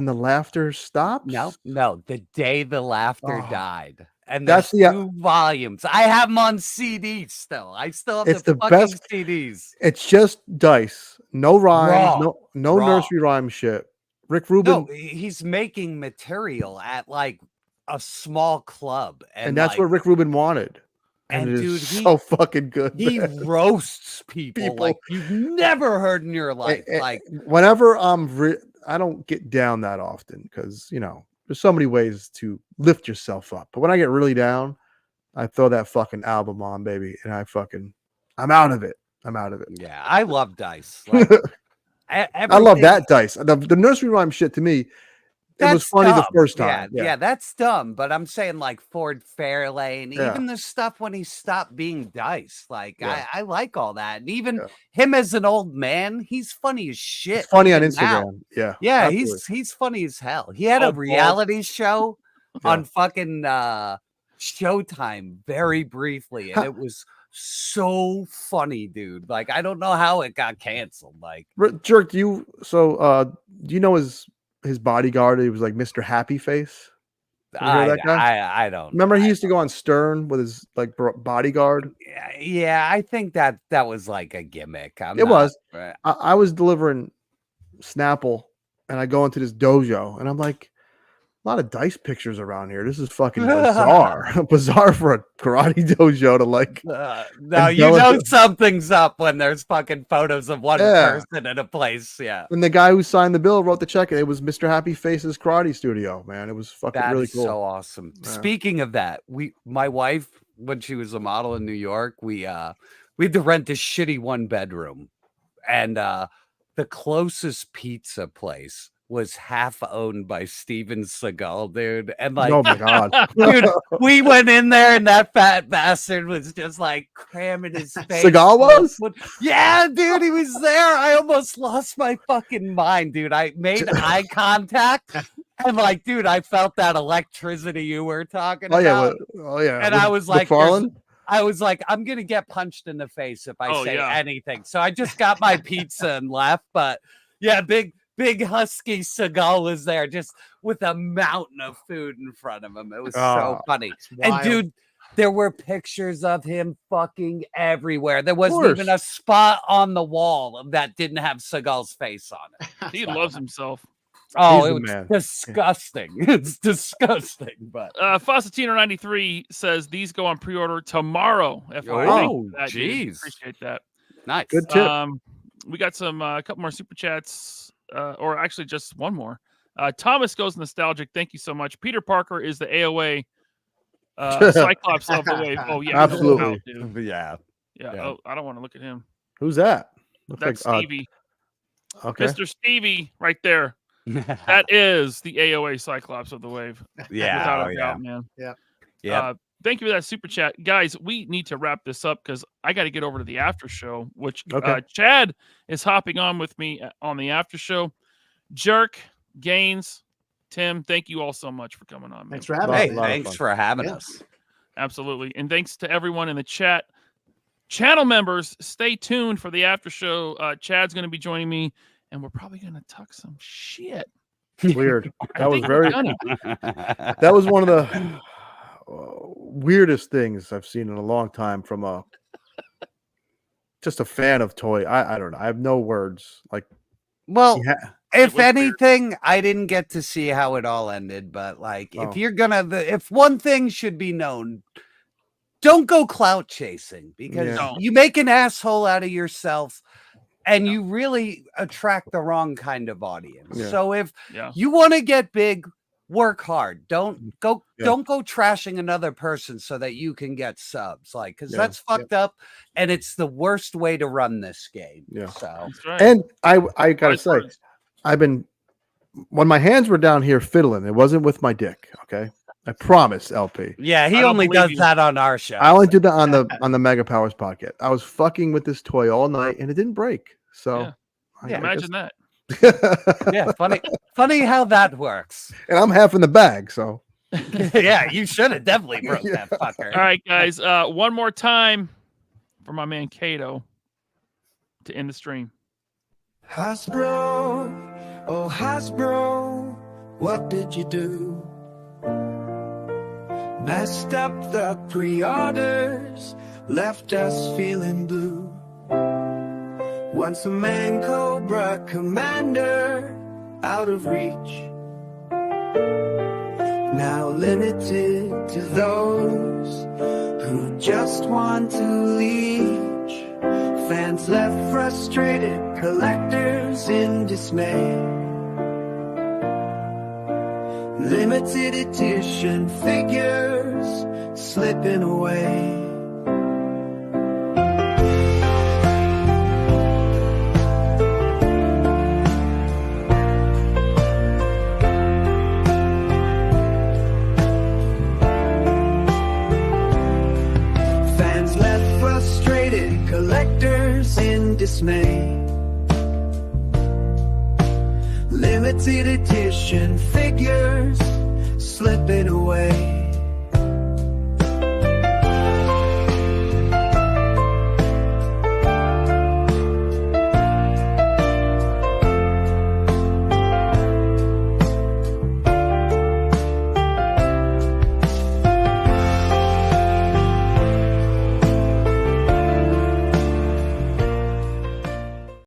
the laughter stops. No. The day the laughter died. And that's 2 volumes. I have them on CD still. I still have the best CDs. It's just Dice. No rhymes. No nursery rhyme shit. Rick Rubin. No, he's making material at like a small club. And that's what Rick Rubin wanted. And it dude, is so fucking good. He roasts people like you've never heard in your life. Like whenever I don't get down that often because there's so many ways to lift yourself up. But when I get really down, I throw that fucking album on, baby, and I'm out of it. I'm out of it. Yeah, I love Dice. Like, I love that Dice. The nursery rhyme shit to me. It was funny dumb. the first time. Yeah, that's dumb. But I'm saying like Ford Fairlane, even the stuff when he stopped being Dice. Like I like all that. And even him as an old man, he's funny as shit. He's funny on Instagram. Now. Yeah. He's funny as hell. He had a reality show on fucking Showtime very briefly, and it was so funny, dude. Like I don't know how it got canceled. Like Jerk, do you know his bodyguard? He was like Mr. Happy Face. I don't remember. He used to go on Stern with his like bodyguard. Yeah, I think that was like a gimmick. I was delivering Snapple, and I go into this dojo, and I'm like, a lot of Dice pictures around here. This is fucking bizarre. Bizarre for a karate dojo to like. No, something's up when there's fucking photos of one person in a place. Yeah. And the guy who signed the bill wrote the check. It was Mr. Happy Face's karate studio, man. It was fucking really cool. So awesome. Yeah. Speaking of that, my wife, when she was a model in New York, we had to rent this shitty 1-bedroom, and the closest pizza place was half owned by Steven Seagal, dude. And like, oh my God, dude, we went in there and that fat bastard was just like cramming his face. Seagal was? Yeah, dude, he was there. I almost lost my fucking mind, dude. I made eye contact and like, dude, I felt that electricity you were talking about. And I was like, I'm gonna get punched in the face if I say anything. So I just got my pizza and left. But yeah, big husky Seagal was there just with a mountain of food in front of him. It was so funny. And dude, there were pictures of him fucking everywhere. There wasn't even a spot on the wall that didn't have Seagal's face on it. He loves himself. Oh, it was disgusting. It's disgusting. But Fawcettino93 says these go on pre-order tomorrow. Oh, jeez. Appreciate that. Nice. Good tip. We got a couple more super chats. Or actually just one more. Thomas goes nostalgic. Thank you so much. Peter Parker is the AOA Cyclops of the wave. Oh yeah, absolutely. Yeah. Oh, I don't want to look at him. Who's that? That's Stevie. Okay, Mr. Stevie, right there. That is the AOA Cyclops of the wave. Yeah, without a doubt, man. Yeah. Thank you for that super chat, guys. We need to wrap this up because I got to get over to the after show, which Chad is hopping on with me on the after show. Jerk, Gaines, Tim, thank you all so much for coming on. Man. Thanks for having us. Thanks for having us. Absolutely, and thanks to everyone in the chat. Channel members, stay tuned for the after show. Chad's going to be joining me, and we're probably going to talk some shit. Weird. That was one of the weirdest things I've seen in a long time from just a fan of toy. I don't know. I have no words. Like, well, if anything, weird. I didn't get to see how it all ended, but like, if one thing should be known, don't go clout chasing because you make an asshole out of yourself. And you really attract the wrong kind of audience. Yeah. So if you want to get big, work hard. Don't go trashing another person so that you can get subs. Like, because that's fucked up, and it's the worst way to run this game. Yeah. So and I gotta say, when my hands were down here fiddling, it wasn't with my dick. Okay. I promise, LP. Yeah, he only does that on our show. I only did that on the Mega Powers podcast. I was fucking with this toy all night, and it didn't break. So, imagine that. Yeah, funny how that works. And I'm half in the bag, so yeah, you should have definitely broke that fucker. All right, guys. One more time for my man Kato to end the stream. Hasbro, oh Hasbro, what did you do? Messed up the pre-orders, left us feeling blue. Once a man Cobra commander, out of reach. Now limited to those who just want to leech. Fans left frustrated, collectors in dismay. Limited edition figures slipping away. Fans left frustrated, collectors in dismay. Limited edition figures slipping away.